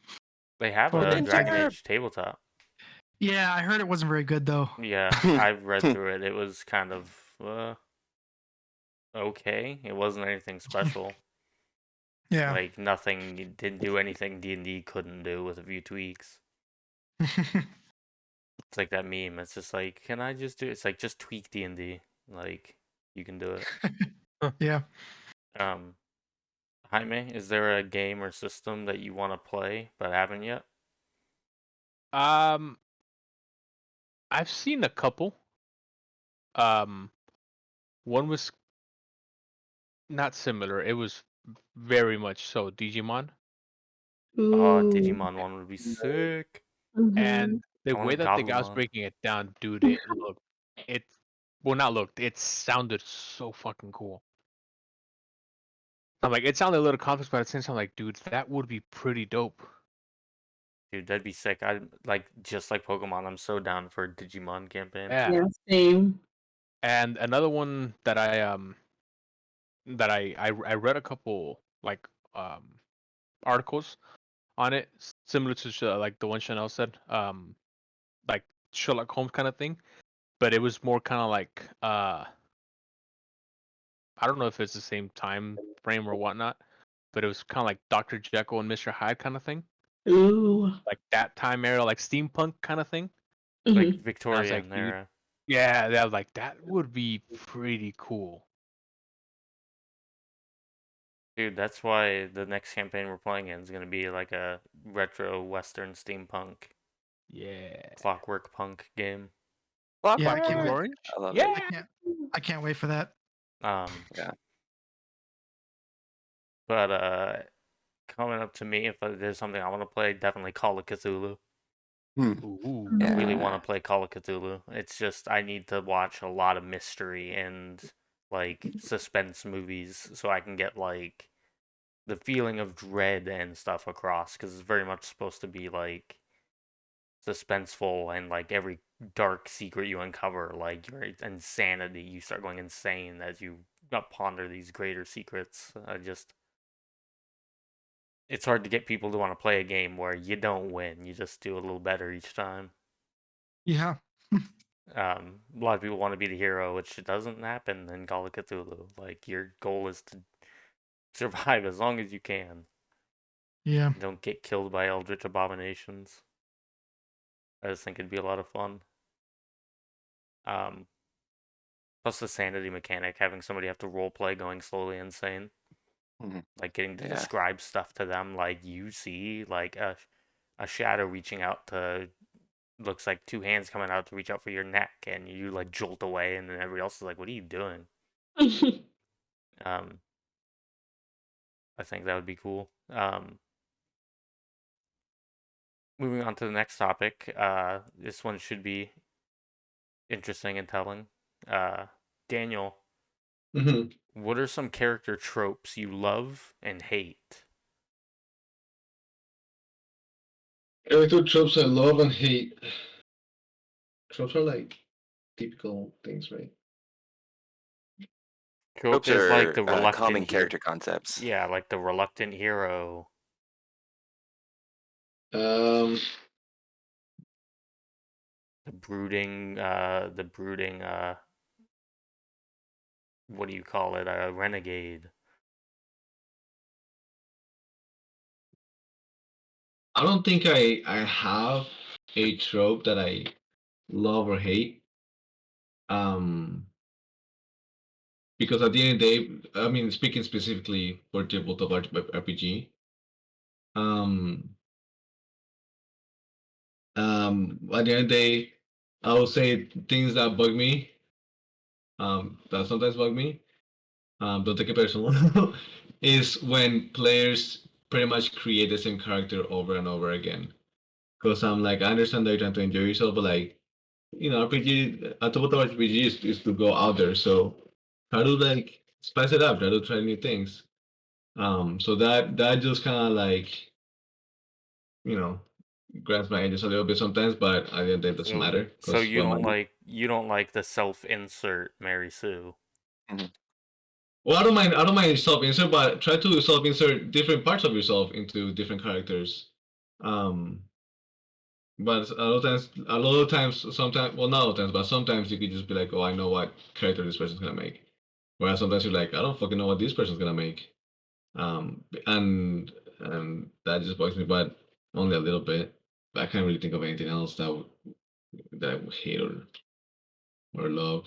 They have Well, a then Dragon Ninja! Age tabletop. Yeah, I heard it wasn't very good though. Yeah, I've read through it. It was kind of okay. It wasn't anything special. Yeah. Like nothing. It didn't do anything D&D couldn't do with a few tweaks. It's like that meme. It's just like, can I just do? It's like just tweak D&D. Like you can do it. Yeah. Jaime, is there a game or system that you want to play but haven't yet? I've seen a couple. One was not similar. It was very much so Digimon, Oh, Ooh. Digimon one would be sick. and the I want way a that the guy was Gabumon. breaking it down, dude, it looked, it, well, not looked, it sounded so fucking cool. I'm like, it sounded a little complex, but at the same time, like, dude, that would be pretty dope. Dude, that'd be sick. I like just like Pokemon. I'm so down for a Digimon campaign. Yeah. Yeah, same. And another one that I read a couple like articles on it, similar to like the one Chanel said, like Sherlock Holmes kind of thing, but it was more kind of like I don't know if it's the same time frame or whatnot, but it was kind of like Dr. Jekyll and Mr. Hyde kind of thing, Ooh. like that time era, like steampunk kind of thing. Like Mhm. And I was like, Victorian dude, era. yeah, that was like that would be pretty cool. Dude, that's why the next campaign we're playing in is gonna be like a retro Western steampunk Yeah. clockwork punk game. Yeah, I can't Clockwork wait. Orange. I love Yeah. it. I can't wait for that. Yeah. But coming up to me, if there's something I want to play, definitely Call of Cthulhu. Ooh. I really Yeah. want to play Call of Cthulhu. It's just I need to watch a lot of mystery and like suspense movies so I can get like the feeling of dread and stuff across because it's very much supposed to be like suspenseful and like every dark secret you uncover, like your insanity, you start going insane as you ponder these greater secrets. It's hard to get people to want to play a game where you don't win, you just do a little better each time. Yeah. A lot of people want to be the hero, which doesn't happen in Call of Cthulhu. Like your goal is to survive as long as you can. Yeah. Don't get killed by eldritch abominations. I just think it'd be a lot of fun. Um, Plus the sanity mechanic, having somebody have to role play going slowly insane, like getting to Yeah. describe stuff to them, like you see like a shadow reaching out to, looks like two hands coming out to reach out for your neck, and you like jolt away, and then everybody else is like, "What are you doing?" Um, I think that would be cool. Moving on to the next topic. This one should be interesting and telling. Daniel, Mhm. what are some character tropes you love and hate? Character tropes I love and hate. Tropes are like typical things, right? Trope Tropes is like are the reluctant common character concepts. Yeah, like the reluctant hero. Um, The brooding, what do you call it? A renegade. I don't think I have a trope that I love or hate. Because at the end of the day, I mean, speaking specifically for tabletop RPG, um, at the end of the day, I would say things that bug me, that sometimes bug me, don't take it personal, is when players pretty much create the same character over and over again. Because I'm like, I understand that you're trying to enjoy yourself, but like, RPG, a tabletop RPG is to go out there. So try to like spice it up, try to try new things. So that just kind of like grabs my edges a little bit sometimes, but at the end of the day, it doesn't matter So because well, you don't like the self-insert Mary Sue. well, I don't mind self-insert, but try to self-insert different parts of yourself into different characters. Um, but a lot of times, sometimes, well, not all the times, but sometimes you could just be like, oh, I know what character this person's gonna make. Whereas sometimes you're like, I don't fucking know what this person's gonna make. And that just bugs me, but only a little bit. I can't really think of anything else that I would hate or love.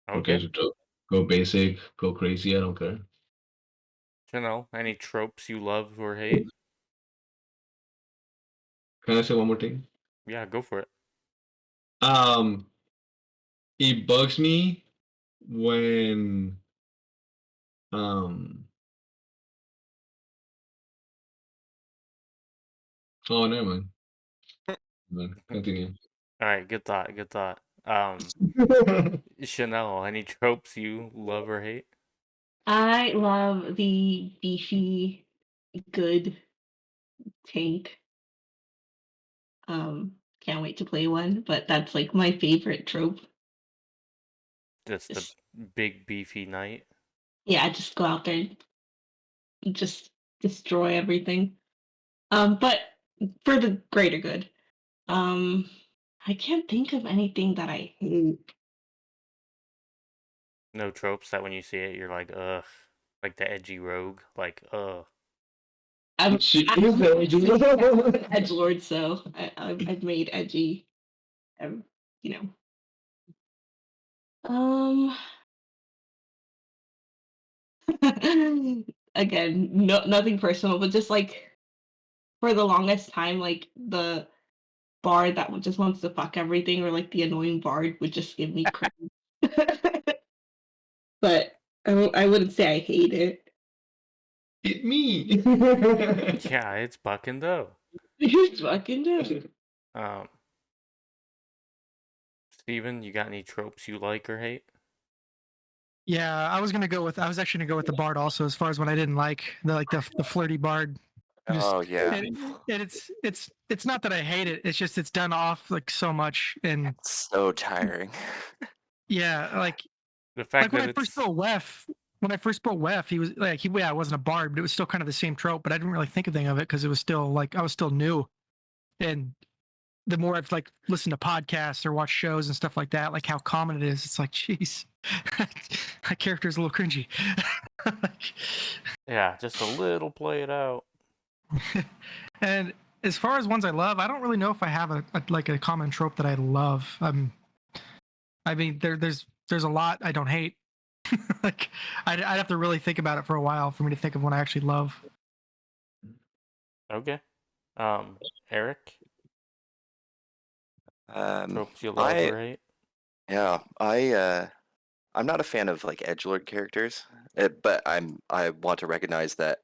Okay, Okay. so go basic, go crazy. I don't care. Any tropes you love or hate? Can I say one more thing? Yeah, go for it. Um, it bugs me when um. Oh, never mind. Continue. All right, good thought, good thought. Chanel, any tropes you love or hate? I love the beefy, good tank. Can't wait to play one, but that's like my favorite trope. Just the Just big beefy knight. yeah, just go out there and just destroy everything. But for the greater good. Um, I can't think of anything that I hate. No tropes that when you see it, you're like, ugh. Like the edgy rogue, like, ugh. She I'm is the edge lord, so I've made edgy. Um, you know. Um. Again, nothing personal, but just like for the longest time, like the bard that just wants to fuck everything, or like the annoying bard would just give me cringe. But I wouldn't say I hate it. Hit me. Yeah, it's bucking though. You fucking do. Um, Steven, you got any tropes you like or hate? Yeah, I was actually gonna go with the bard also, as far as what I didn't like, the flirty bard. Just Oh yeah, and it's not that I hate it. It's just it's done off like so much, and so tiring. yeah, The fact when that I first it's built WEF, he was like yeah, I wasn't a bard, but it was still kind of the same trope. But I didn't really think anything of it because it was still like I was still new, and the more I've like listened to podcasts or watched shows and stuff like that, like how common it is, it's like, geez, that character is a little cringy. yeah, just a little play it out. And as far as ones I love, I don't really know if I have like a common trope that I love. I mean, there's a lot I don't hate. Like I'd have to really think about it for a while for me to think of one I actually love. Okay. Eric, Um, tropes you love I or hate? yeah, I'm not a fan of like edgelord characters, but I want to recognize that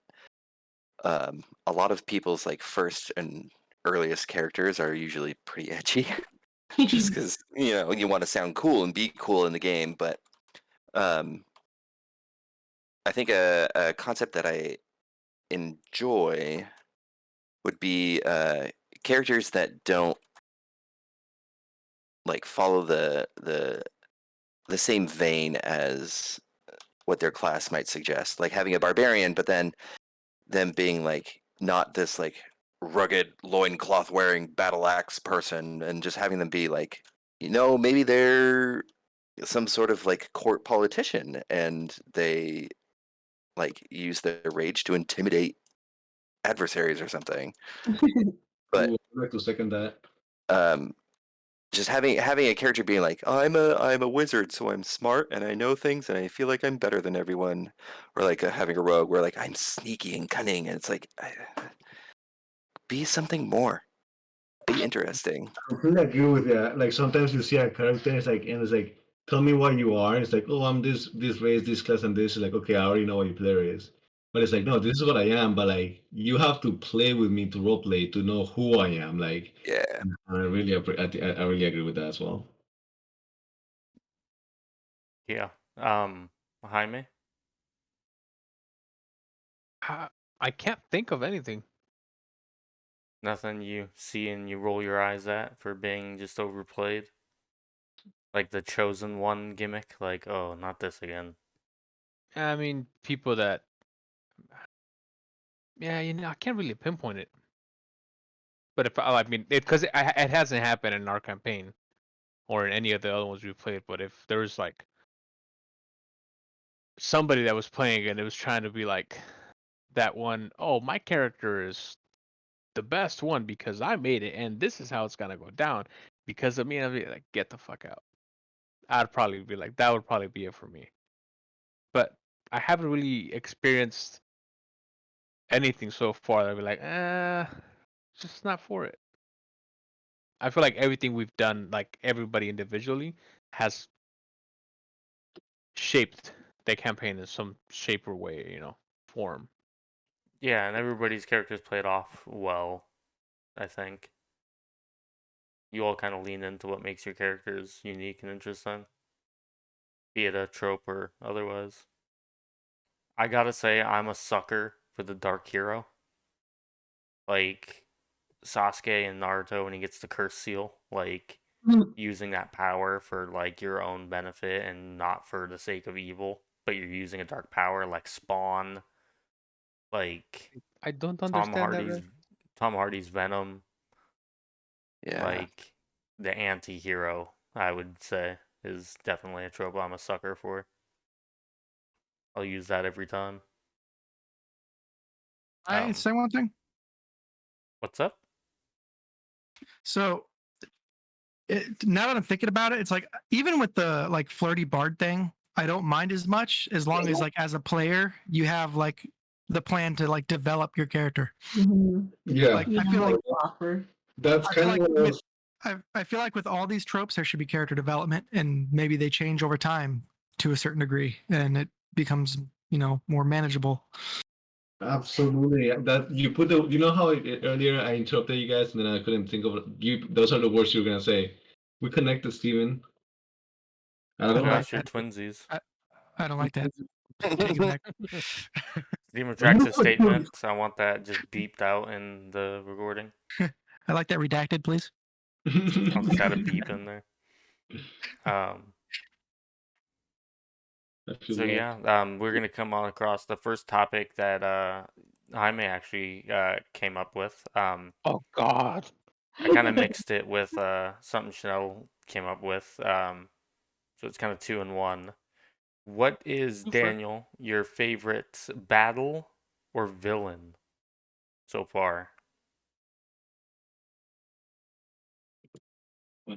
a lot of people's like first and earliest characters are usually pretty edgy, just because you want to sound cool and be cool in the game. But um, I think a concept that I enjoy would be characters that don't like follow the same vein as what their class might suggest, like having a barbarian, but then them being like not this like rugged loincloth wearing battle axe person, and just having them be like, maybe they're some sort of like court politician and they like use their rage to intimidate adversaries or something. But Ooh, I'd like to second that. um just having a character being like, oh, I'm a wizard, so I'm smart and I know things and I feel like I'm better than everyone, or like having a rogue where like I'm sneaky and cunning, and it's like, be something more, be interesting. I completely agree with that. Like sometimes you see a character, it's like, tell me what you are. It's like, oh, I'm this race, this class, and this. Like, okay, I already know what your player is. But it's like, no, this is what I am. But like, you have to play with me to role play to know who I am. Like, Yeah. I really agree with that as well. Yeah. Jaime. I can't think of anything. Nothing you see and you roll your eyes at for being just overplayed? Like the chosen one gimmick? Like, oh, not this again. I mean, people that, yeah, I can't really pinpoint it. But I mean, because it hasn't happened in our campaign or in any of the other ones we've played. But if there was like somebody that was playing and it was trying to be like that one, oh, my character is the best one because I made it, and this is how it's gonna go down because of me, and I'd be like, get the fuck out. I'd probably be like, that would probably be it for me. But I haven't really experienced anything so far that I'd be like, just not for it. I feel like everything we've done, like everybody individually, has shaped the campaign in some shape or way, form. Yeah, and everybody's characters played off well, I think. You all kind of lean into what makes your characters unique and interesting, be it a trope or otherwise. I gotta say, I'm a sucker for the Dark Hero. Like Sasuke and Naruto when he gets the curse seal, like using that power for like your own benefit and not for the sake of evil, but you're using a dark power like Spawn, like I don't Tom understand that, Hardy's Red. Tom Hardy's Venom, Yeah. like the anti-hero, I would say, is definitely a trope I'm a sucker for. I'll use that every time. I say one thing. What's up? So now that I'm thinking about it, it's like even with the like flirty bard thing, I don't mind as much as long as like as a player you have like the plan to like develop your character. Yeah, Like You I know feel what like to offer. that's I feel kind like of what I with was. I feel like with all these tropes there should be character development, and maybe they change over time to a certain degree, and it becomes more manageable. Absolutely. That you put the. You know how earlier I interrupted you guys and then I couldn't think of you. Those are the words you were gonna say. We connected, Steven. I I Oh don't don't have. like gosh, you're that. twinsies. I don't like that. Take it back. Steven retracts his statement, so I want that just beeped out in the recording. I like that redacted, please. I'll just add a beep in there. Um, I feel so love. yeah, we're gonna come on across the first topic that Jaime actually came up with. Oh God. I kind of mixed it with something Chanel came up with. So it's kind of two in one. What is, Daniel, your favorite battle or villain so far?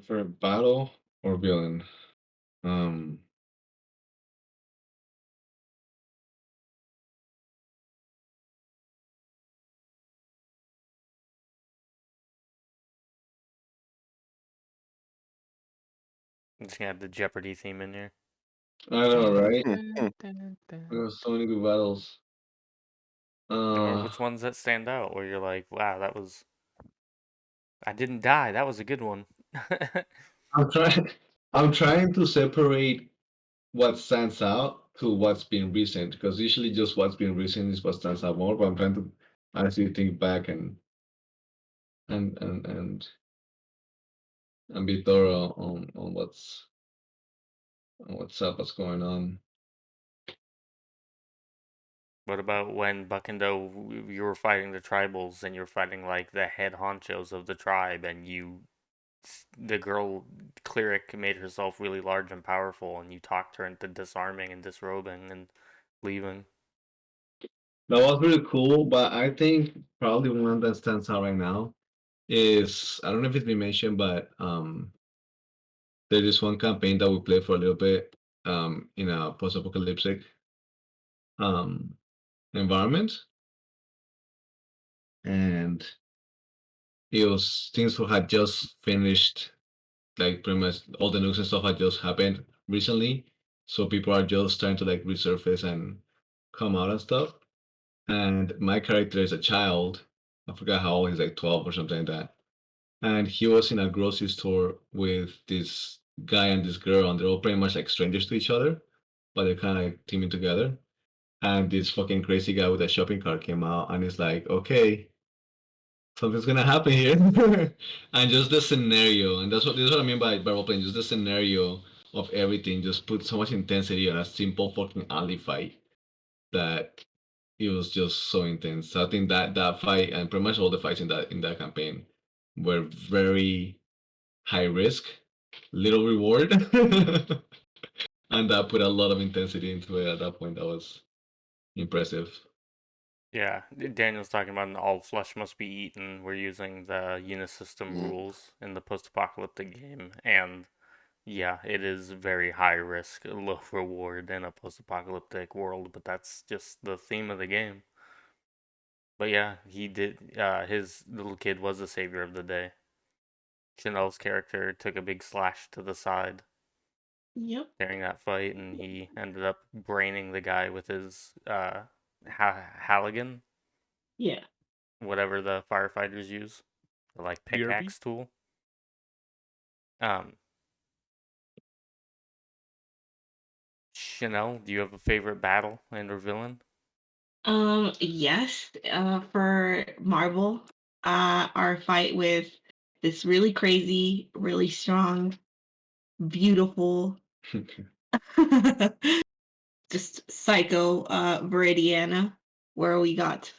For a battle or villain? Um, I'm just gonna have the Jeopardy theme in here. I know, right? Dun. There's so many good battles. Or Uh, which ones that stand out where you're like, wow, I didn't die. That was a good one. I'm trying. I'm trying to separate what stands out to what's been recent because usually just what's been recent is what stands out more. But I'm trying to honestly think back and and and and be thorough on what's up, what's going on. What about when Buckendo, you were fighting the tribals and you're fighting like the head honchos of the tribe, and the girl cleric made herself really large and powerful, and you talked her into disarming and disrobing and leaving. That was really cool, but I think probably one that stands out right now is I don't know if it's been mentioned, but there's this one campaign that we played for a little bit in a post-apocalyptic um environment, and it was things who had just finished, like pretty much all the news and stuff had just happened recently, so people are just trying to like resurface and come out and stuff. And my character is a child. I forgot how old he's, like 12 or something like that. And he was in a grocery store with this guy and this girl, and they're all pretty much like strangers to each other, but they're kind of like teaming together. And this fucking crazy guy with a shopping cart came out and is like, okay, something's gonna happen here. And just the scenario, and this is what I mean by role playing. Just the scenario of everything just put so much intensity on a simple fucking alley fight that it was just so intense. So I think that fight and pretty much all the fights in that campaign were very high risk, little reward, and that put a lot of intensity into it at that point. That was impressive. Yeah, Daniel's talking about an all flesh must be eaten. We're using the Unisystem Mm. rules in the post-apocalyptic game, and yeah, it is very high risk, low reward in a post-apocalyptic world, but that's just the theme of the game. But yeah, he did. His little kid was the savior of the day. Chanel's character took a big slash to the side Yep. during that fight, and he ended up braining the guy with his Halligan, Yeah. whatever the firefighters use, the like BRB? pickaxe tool. Um, Chanel, do you have a favorite battle and or villain? Yes. For Marvel, our fight with this really crazy, really strong, beautiful, just psycho, Viridiana, where we got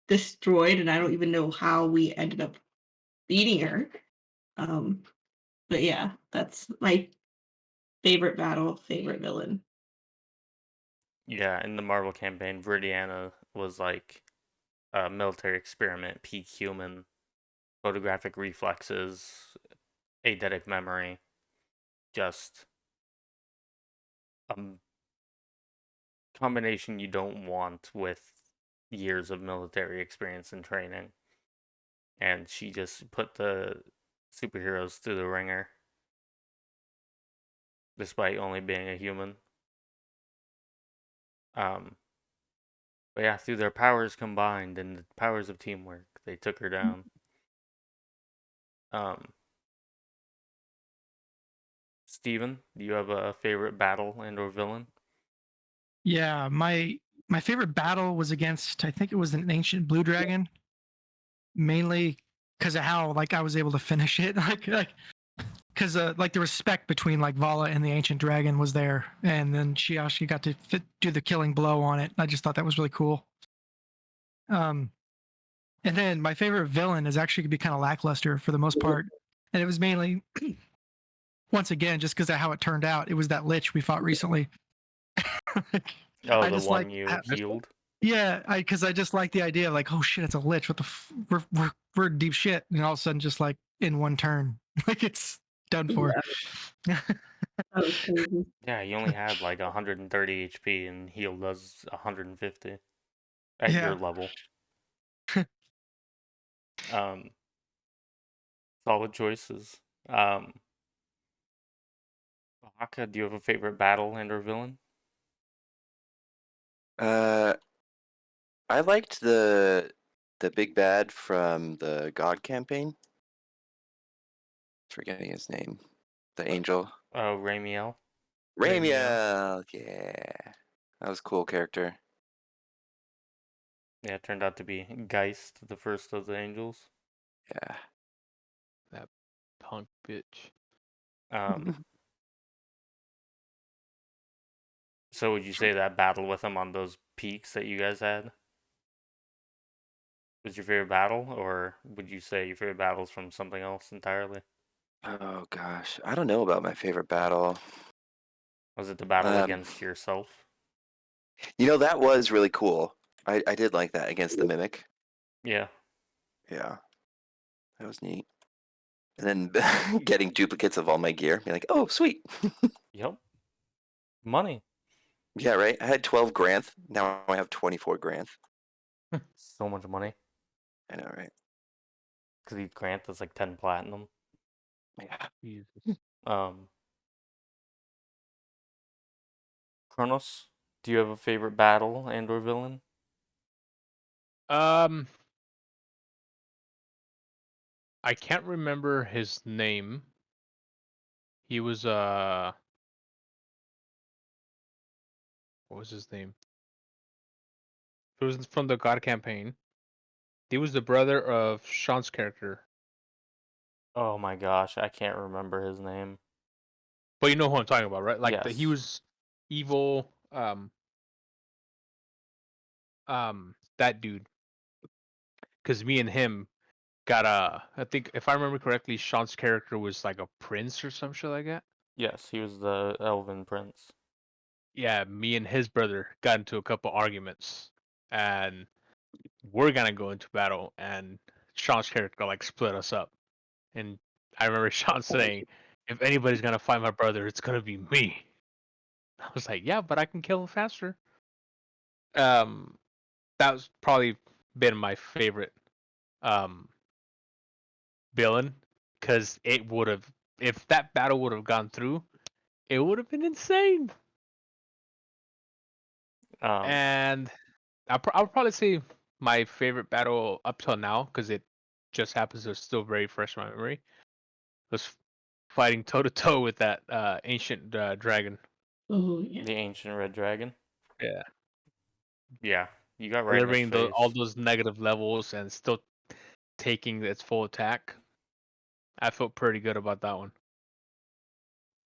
destroyed, and I don't even know how we ended up beating her. Um, but yeah, that's my favorite battle, favorite villain. Yeah, in the Marvel campaign, Viridiana was like a military experiment, peak human, photographic reflexes, eidetic memory, just a combination you don't want with years of military experience and training. And she just put the superheroes through the ringer, despite only being a human. Um, but yeah, through their powers combined and the powers of teamwork, they took her down. Um, Steven, do you have a favorite battle and or villain? Yeah, my favorite battle was against, I think it was an ancient blue dragon, mainly because of how like I was able to finish it, like because like the respect between like Vala and the ancient dragon was there, and then she actually got to do the killing blow on it. I just thought that was really cool. Um, and then my favorite villain is actually gonna be kind of lackluster for the most part, and it was mainly once again just because of how it turned out. It was that lich we fought recently. Oh, I the just one like you healed? yeah, because I just like the idea of like, oh shit, it's a lich. What the we're deep shit, and all of a sudden, just like in one turn, like it's done for. Yeah, that was crazy. Yeah, he only had like 130 HP and heal does 150 at your Yeah, level. Um, Solid choices. Haka, do you have a favorite battle and or villain? Uh, I liked the big bad from the God campaign. Forgetting his name. The angel. Oh, Ramiel. Ramiel. Yeah, that was a cool character. Yeah, it turned out to be Geist, the first of the angels. Yeah. That punk bitch. Um, so would you say that battle with him on those peaks that you guys had was your favorite battle, or would you say your favorite battle's from something else entirely? Oh gosh, I don't know about my favorite battle. Was it the battle Um, against yourself? that was really cool. I did like that against the mimic. Yeah. Yeah, that was neat. And then getting duplicates of all my gear, be like, oh sweet. Yep. Money. Yeah, right. I had 12 Granth. Now I have 24 Granth. So much money. I know, right? Because each grant is like 10 platinum. Yeah. Jesus. Um, Kronos, do you have a favorite battle and or villain? Um, I can't remember his name. He was what was his name? It was from the God campaign. He was the brother of Sean's character. Oh my gosh, I can't remember his name. But you know who I'm talking about, right? Like he Yes. was evil. That dude. Because me and him got I think if I remember correctly, Sean's character was like a prince or some shit like that. Yes, he was the Elven Prince. Yeah, me and his brother got into a couple arguments, and we're gonna go into battle, and Sean's character like split us up. And I remember Sean saying, "If anybody's gonna fight my brother, it's gonna be me." I was like, "Yeah, but I can kill him faster." Um, that was probably been my favorite um villain, because it would have, if that battle would have gone through, it would have been insane. Um, And I would probably say my favorite battle up till now, because it just happens to still very fresh in my memory, was fighting toe to toe with that ancient dragon. Oh yeah. the ancient red dragon. Yeah, Yeah, you got right in his delivering all face. those negative levels and still taking its full attack. I felt pretty good about that one.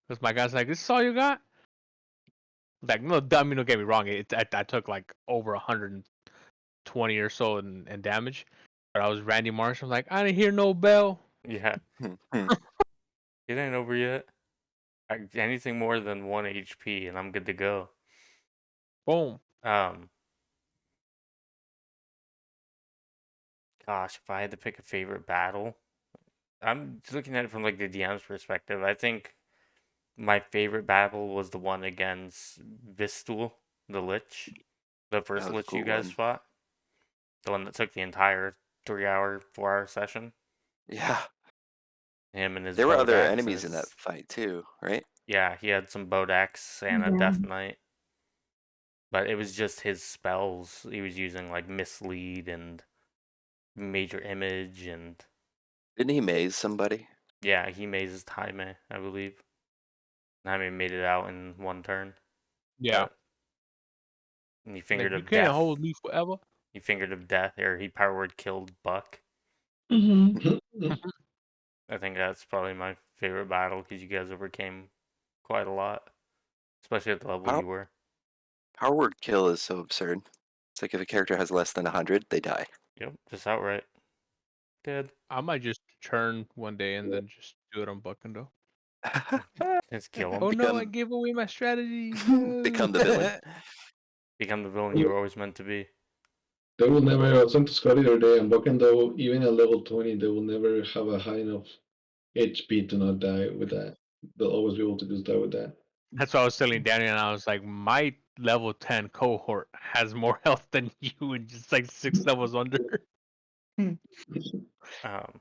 Because my guy's like, "This is all you got?" Like, no, dummy, don't get me wrong. I took like over 120 or so in damage. But I was Randy Marsh. I'm like, I didn't hear no bell. Yeah, Hmm. it ain't over yet. Anything more than 1 HP and I'm good to go. Boom. Um, Gosh, if I had to pick a favorite battle, I'm just looking at it from like the DM's perspective. I think my favorite battle was the one against Vistul, the Lich, the That first was a Lich you cool guys one. fought, the one that took the entire 3-hour, 4-hour session. Yeah. Him and his There were bowed other axe and enemies in that his fight too, right? yeah, he had some bowed axe and a Yeah. death knight, but it was just his spells. He was using like mislead and major image and Didn't he maze somebody? yeah, he mazes Jaime, I believe. Jaime made it out in one turn, Yeah. but he Like, fingered you of can't death. hold me forever. He fingered of death, or he power word killed Buck. Mm-hmm. I think that's probably my favorite battle because you guys overcame quite a lot, especially at the level Power, you were. power word kill is so absurd. It's like if a character has less than 100, they die. Yep, just outright dead. I might just turn one day and then just do it on Buckendo. Just kill him. Oh no, I become gave away my strategy. become the villain. No. Become the villain you were always meant to be. They will never. I was talking to Scotty the other day, and Bokendo, even at level 20, they will never have a high enough HP to not die with that. They'll always be able to just die with that. That's what I was telling Daniel, and I was like, my level 10 cohort has more health than you, and just like 6 levels under. Um,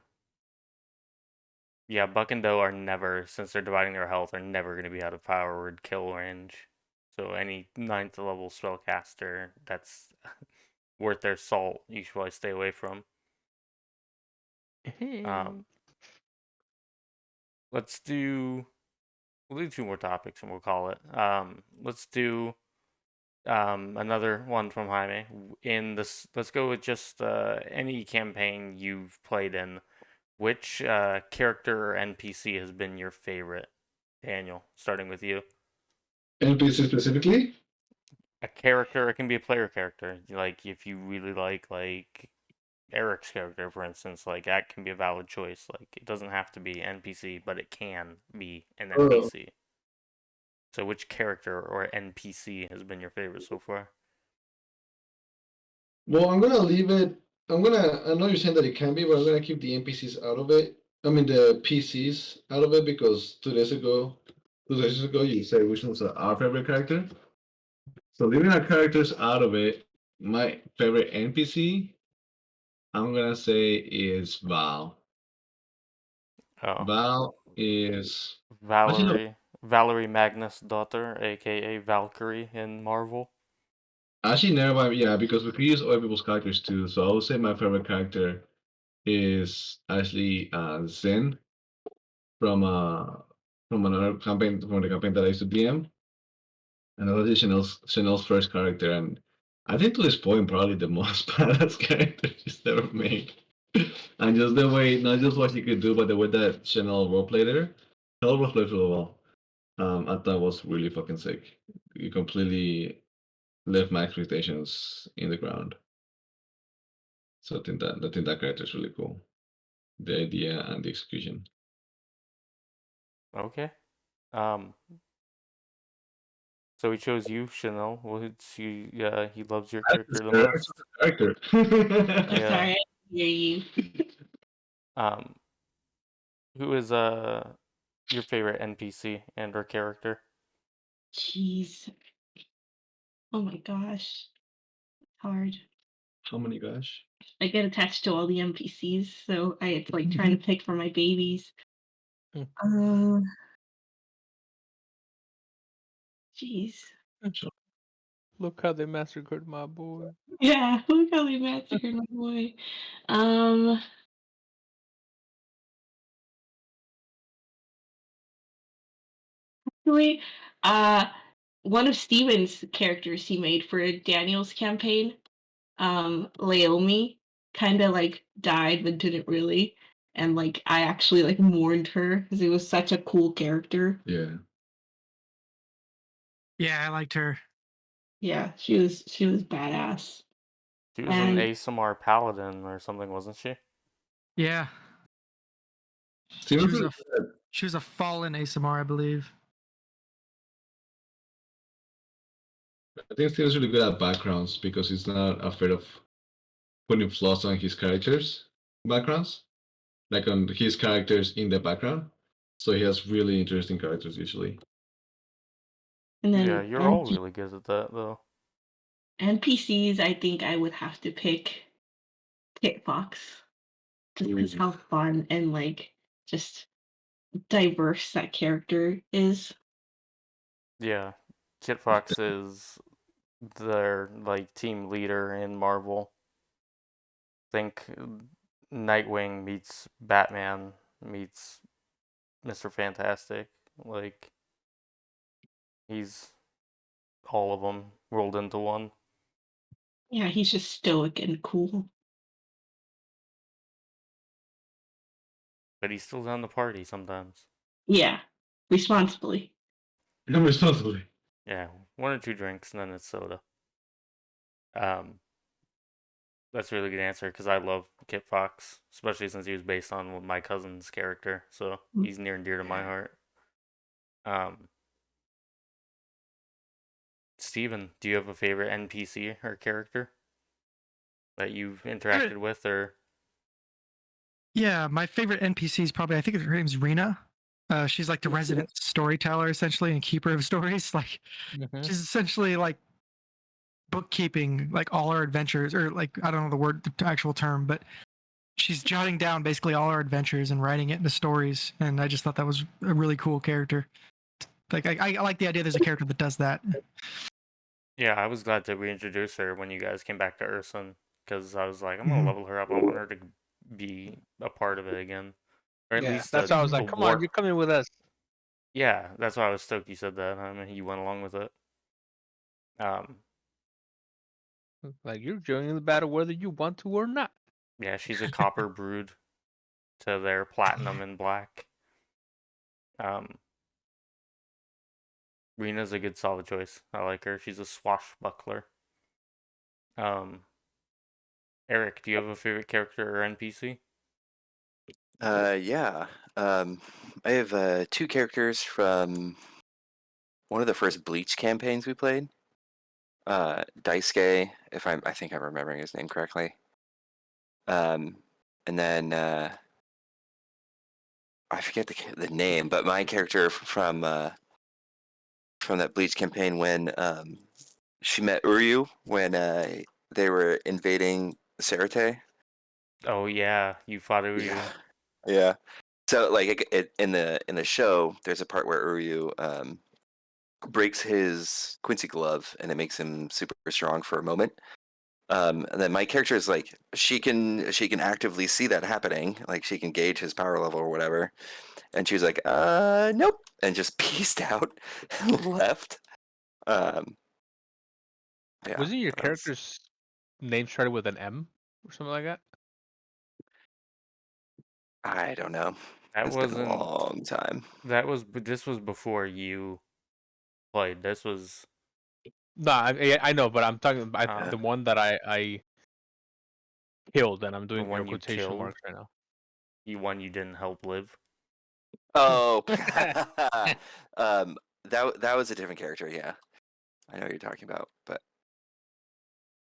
yeah, Buck and Doe are never, since they're dividing their health, are never going to be out of power word kill range. So any 9th level spellcaster that's worth their salt, you should probably stay away from. Um, let's do. We'll do 2 more topics and we'll call it. Let's do another one from Jaime. In this, let's go with just any campaign you've played in. Which character or NPC has been your favorite? Daniel, starting with you. NPC specifically? A character, it can be a player character. Like if you really like Eric's character, for instance, like that can be a valid choice. Like it doesn't have to be NPC, but it can be an Oh, NPC. So which character or NPC has been your favorite so far? well, I'm gonna leave it. I know you're saying that it can be, but I'm gonna keep the NPCs out of it. I mean, the PCs out of it because 2 days ago, you said which one's our favorite character. So leaving our characters out of it, my favorite NPC, I'm gonna say is Val. Oh, Val is actually no. Valerie Magnus' daughter, aka Valkyrie in Marvel. Actually, never mind. Yeah, because we could use other people's characters too. So I would say my favorite character is actually Zen from uh from another campaign from the campaign that I used to DM, and that was Chanel's first character, and I think to this point, probably the most badass character she's ever made. And just the way, not just what she could do, but the way that Chanel roleplayed her. Chanel roleplayed really well. I thought was really fucking sick. You completely left my expectations in the ground. So I think that character is really cool. The idea and the execution. Okay. Um. So he chose you, Chanel. He loves your character the That's most. the character. I'm Yeah. sorry, I didn't hear you. Um. Who is your favorite NPC and or character? Jeez. Oh my gosh. Hard. How many gosh? I get attached to all the NPCs, so it's like trying to pick for my babies. Hmm. Uh, jeez. Look how they massacred my boy. Yeah, look how they massacred my boy. Um, actually, one of Steven's characters he made for Daniel's campaign, Laomi, kind of like died but didn't really, and like I actually like mourned her because it was such a cool character. Yeah. Yeah, I liked her. Yeah, she was badass. She was an And ASMR paladin or something, wasn't she? Yeah, Steven's she was really a good. she was a fallen ASMR, I believe. I think Steven's really good at backgrounds because he's not afraid of putting flaws on his characters' backgrounds, like on his characters in the background. So he has really interesting characters usually. Yeah, then you're all really good at that though. NPCs, I think I would have to pick Kit Fox just because how fun and like just diverse that character is. Yeah. Kit Fox is their like team leader in Marvel. Think Nightwing meets Batman meets Mr. Fantastic. Like he's all of them rolled into one. Yeah, he's just stoic and cool. But he's still down the party sometimes. Yeah, responsibly. I'm responsibly. Yeah, one or two drinks and then it's soda. Um, that's a really good answer because I love Kit Fox, especially since he was based on my cousin's character, so he's near and dear to my heart. Um, Steven, do you have a favorite NPC or character that you've interacted with or Yeah, my favorite NPC is probably, I think her name's Rena. She's like the resident storyteller essentially and keeper of stories. Like she's essentially like bookkeeping like all our adventures, or like I don't know the actual term, but she's jotting down basically all our adventures and writing it into stories. And I just thought that was a really cool character. Like I like the idea there's a character that does that. Yeah, I was glad to reintroduce her when you guys came back to Urson because I was like, I'm gonna Mhm. level her up. I want her to be a part of it again, or at Yeah, least that's why I was a like, come on, war. you're coming with us. Yeah, that's why I was stoked you said that. I mean, you went along with it. Um, Like you're joining the battle whether you want to or not. yeah, she's a copper brood to their platinum and black. Um, Rena's a good solid choice. I like her. She's a swashbuckler. Um, Eric, do you have a favorite character or NPC? Yeah. I have 2 characters from one of the first Bleach campaigns we played. Daisuke, I think I'm remembering his name correctly. And then I forget the name, but my character from that Bleach campaign when she met Uryu when they were invading Sarate. Oh yeah, you fought Uryu. Yeah, yeah. So like in the show, there's a part where Uryu breaks his Quincy glove, and it makes him super strong for a moment. And then my character is like she can actively see that happening, like she can gauge his power level or whatever. And she was like, nope, and just pieced out and left. Um, Yeah, Wasn't your that was- character's name started with an M or something like that? I don't know. That It's been a wasn't. long time. This was before you played. This was No, I know, but I'm talking about uh, the one that I killed, and I'm the doing air one you quotation killed. marks right now. You one you didn't help live. Oh, that was a different character. Yeah, I know what you're talking about, but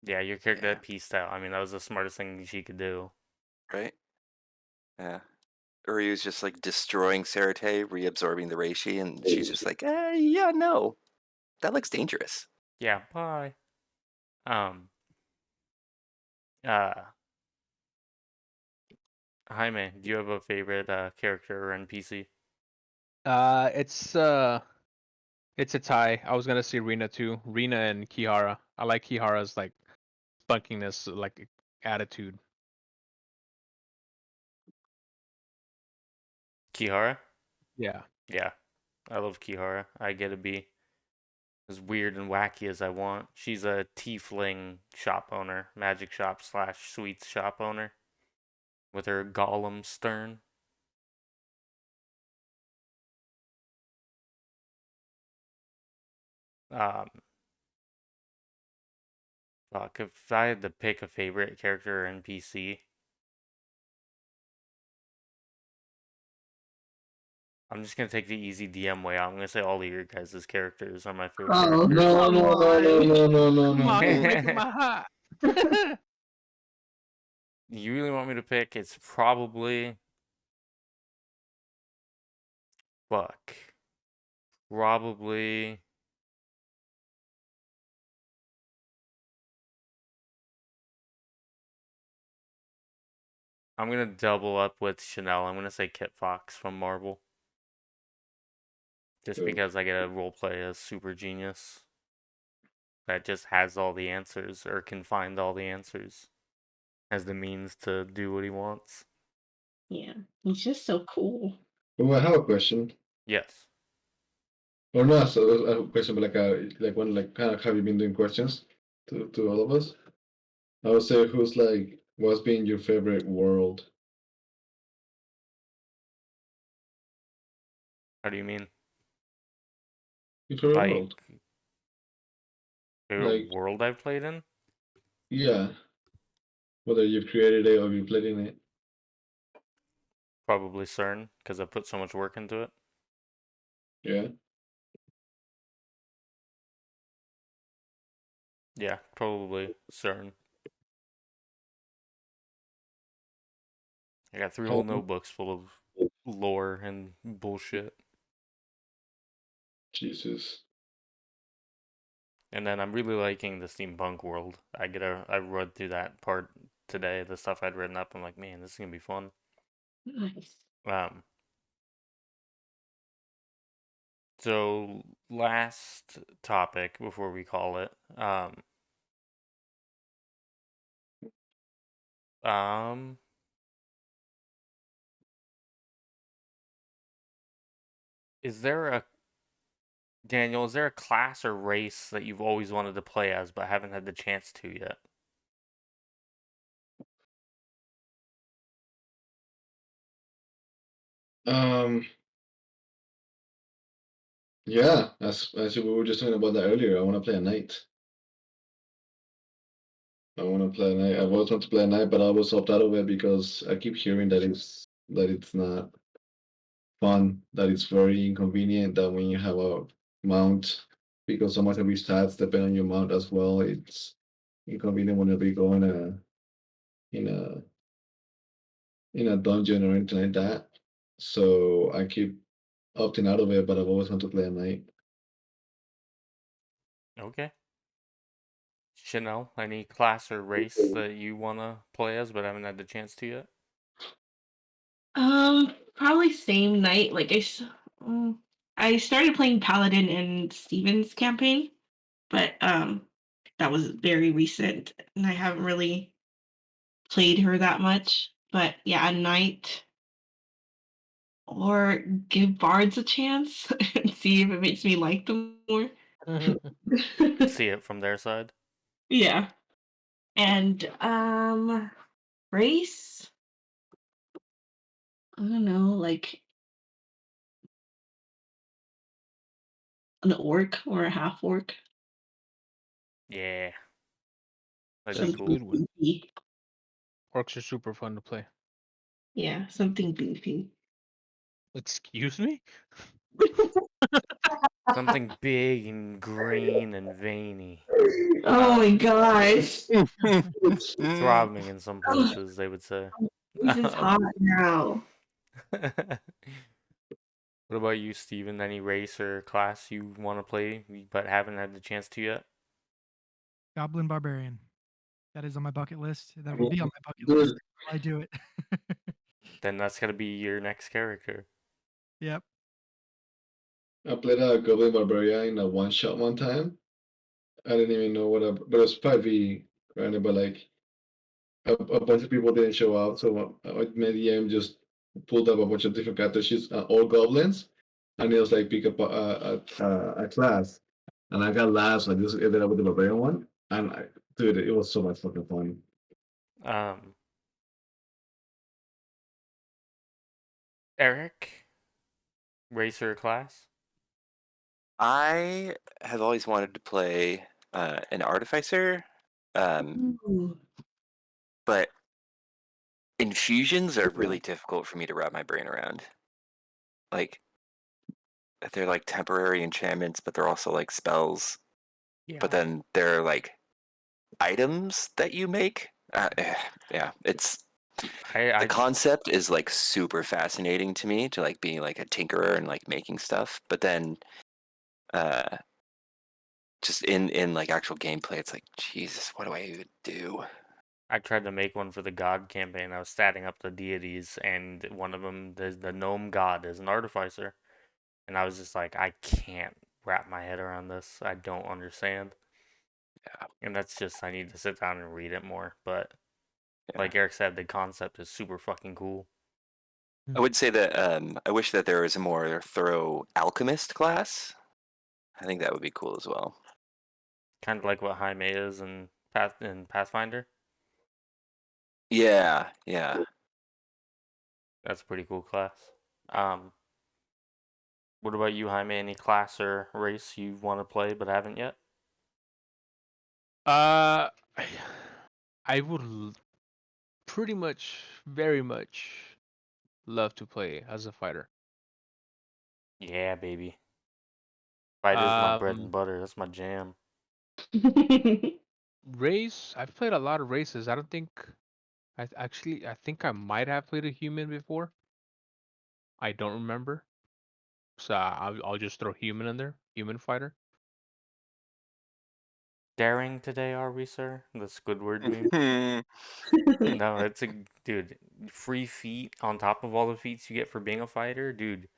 Yeah, your character yeah, that pieced out. I mean, that was the smartest thing she could do. right? Yeah. Or he was just like destroying Sarate, reabsorbing the reishi, and she's just like, yeah, no, that looks dangerous. Yeah, bye. Um, uh, Jaime, do you have a favorite character or NPC? It's a tie. I was gonna say Rina too. Rina and Kihara. I like Kihara's like spunkiness, like attitude. Kihara? Yeah. Yeah, I love Kihara. I get to be as weird and wacky as I want. She's a tiefling shop owner, magic shop slash sweets shop owner, with her golem stern. Um, Fuck, if I had to pick a favorite character or NPC, I'm just gonna take the easy DM way out. I'm gonna say all of your guys' characters are my favorite Oh, characters. No, come no, no, no, on. no, no, no, Come no. on, you're breaking You my heart. really want me to pick? It's probably fuck. Probably I'm gonna double up with Chanel. I'm gonna say Kit Fox from Marvel. Just Good. because I get to roleplay as super genius that just has all the answers or can find all the answers. Has the means to do what he wants. Yeah, he's just so cool. Oh, I have a question. Yes. Or not, so I have a question, but like one like kind of have you been doing questions to all of us? I would say what's been your favorite world? How do you mean? Your favorite Like world? favorite Like world I've played in? yeah, whether you've created it or you played in it. Probably CERN, because I put so much work into it. Yeah. Yeah, probably CERN. I got 3 whole How notebooks full of lore and bullshit. Jesus. And then I'm really liking the steampunk world. I read through that part today, the stuff I'd written up. I'm like, man, this is gonna be fun. Nice. Um, so last topic before we call it. Um, is there a Daniel, is there a class or race that you've always wanted to play as but haven't had the chance to yet? Um. Yeah, as we were just talking about that earlier. I want to play a knight. I want to play a knight. I've always wanted to play a knight, but I always opt out of it because I keep hearing that it's not fun, that it's very inconvenient, that when you have a mount, because so much of your stats depend on your mount as well, it's inconvenient whenever you go in a in a dungeon or anything like that. So I keep opting out of it, but I've always wanted to play a knight. Okay. Chanel, any class or race that you wanna play as but haven't had the chance to yet? Probably same night. I started playing Paladin in Steven's campaign, but that was very recent, and I haven't really played her that much. But yeah, a knight or give bards a chance and see if it makes me like them more. See it from their side. Yeah. And race? I don't know, like an orc or a half orc. Yeah, that'd be That's a Something cool. good one. beefy. Orcs are super fun to play. Yeah, something beefy. Excuse me? Something big and green and veiny. Oh my gosh. Throbbing in some Oh, places, they would say. this is hot now. What about you, Steven? Any race or class you want to play but haven't had the chance to yet? Goblin Barbarian. That is on my bucket list. That will be on my bucket list. Dude, I do it. Then that's gotta be your next character. Yep. I played a Goblin Barbarian in a one shot one time. I didn't even know but it was 5e, right? But like a bunch of people didn't show up, so Medium just pulled up a bunch of different character sheets, all goblins, and it was like pick up a class, and I got last. I just ended up with the barbarian one, and dude, it was so much fucking fun. Um, Eric, race or class? I have always wanted to play an artificer, Ooh. but infusions are Yeah. really difficult for me to wrap my brain around. Like they're like temporary enchantments, but they're also like spells. But then they're like items that you make. Yeah, it's the I concept is like super fascinating to me to like being like a tinkerer and like making stuff. But then uh just in like actual gameplay, it's like Jesus, what do I even do? I tried to make one for the god campaign. I was statting up the deities, and one of them, the gnome god, is an artificer, and I was just like, I can't wrap my head around this. I don't understand, Yeah, and that's just I need to sit down and read it more. But yeah. like Eric said, the concept is super fucking cool. I would say that I wish that there was a more thorough alchemist class. I think that would be cool as well. Kind of like what Jaime is in Pathfinder. Yeah, yeah. That's a pretty cool class. Um, what about you, Jaime? Any class or race you want to play but haven't yet? Uh, I would pretty much, very much love to play as a fighter. Yeah, baby. Fighter's my bread and Um, butter. That's my jam. race, I've played a lot of races. I don't think I think I might have played a human before. I don't remember. So I'll just throw human in there. Human fighter. Daring today, are we, sir? The Squidward meme. No, it's a dude. Free feat on top of all the feats you get for being a fighter, dude.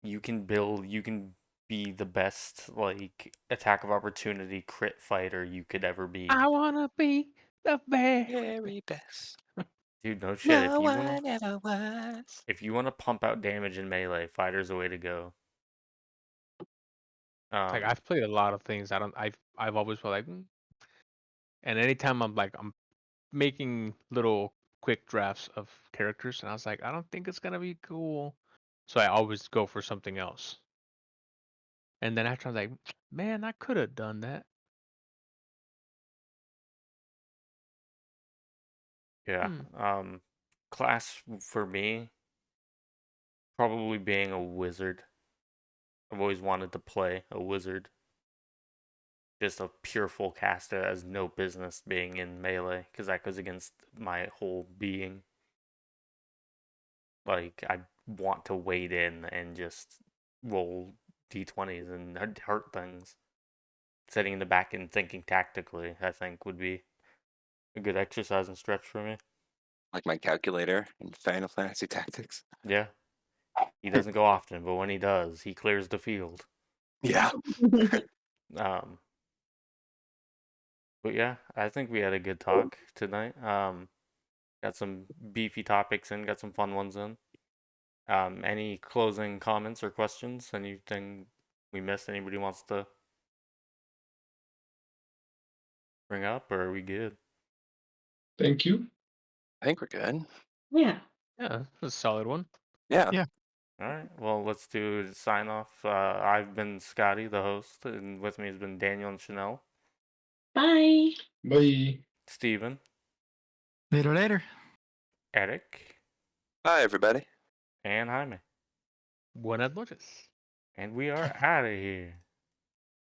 You can build. You can be the best like attack of opportunity crit fighter you could ever be, I wanna be the best. Very best. dude. No shit. No one ever was. If you wanna pump out damage in melee, fighter's the way to go. Like Um, I've played a lot of things. I've always felt like, and anytime I'm making little quick drafts of characters, and I was like, I don't think it's gonna be cool, so I always go for something else. And then after I'm like, man, I could have done that. yeah. Hmm. Class for me, probably being a wizard. I've always wanted to play a wizard. Just a pure full caster has no business being in melee because that goes against my whole being. Like I want to wade in and just roll d20s and hurt things. Sitting in the back and thinking tactically, I think would be a good exercise and stretch for me. Like my calculator in Final Fantasy Tactics. Yeah, he doesn't go often, but when he does, he clears the field. Yeah. Um, but yeah, I think we had a good talk tonight. Got some beefy topics in, got some fun ones in. Any closing comments or questions? Anything we missed? Anybody wants to bring up, or are we good? Thank you. I think we're good. Yeah. Yeah, that's a solid one. Yeah. Yeah. All right. Well, let's do the sign off. I've been Scotty, the host, and with me has been Daniel and Chanel, Bye. Bye. Steven, Later. Eric, Hi, everybody. and Jaime. Buenas noches. And we are out of here.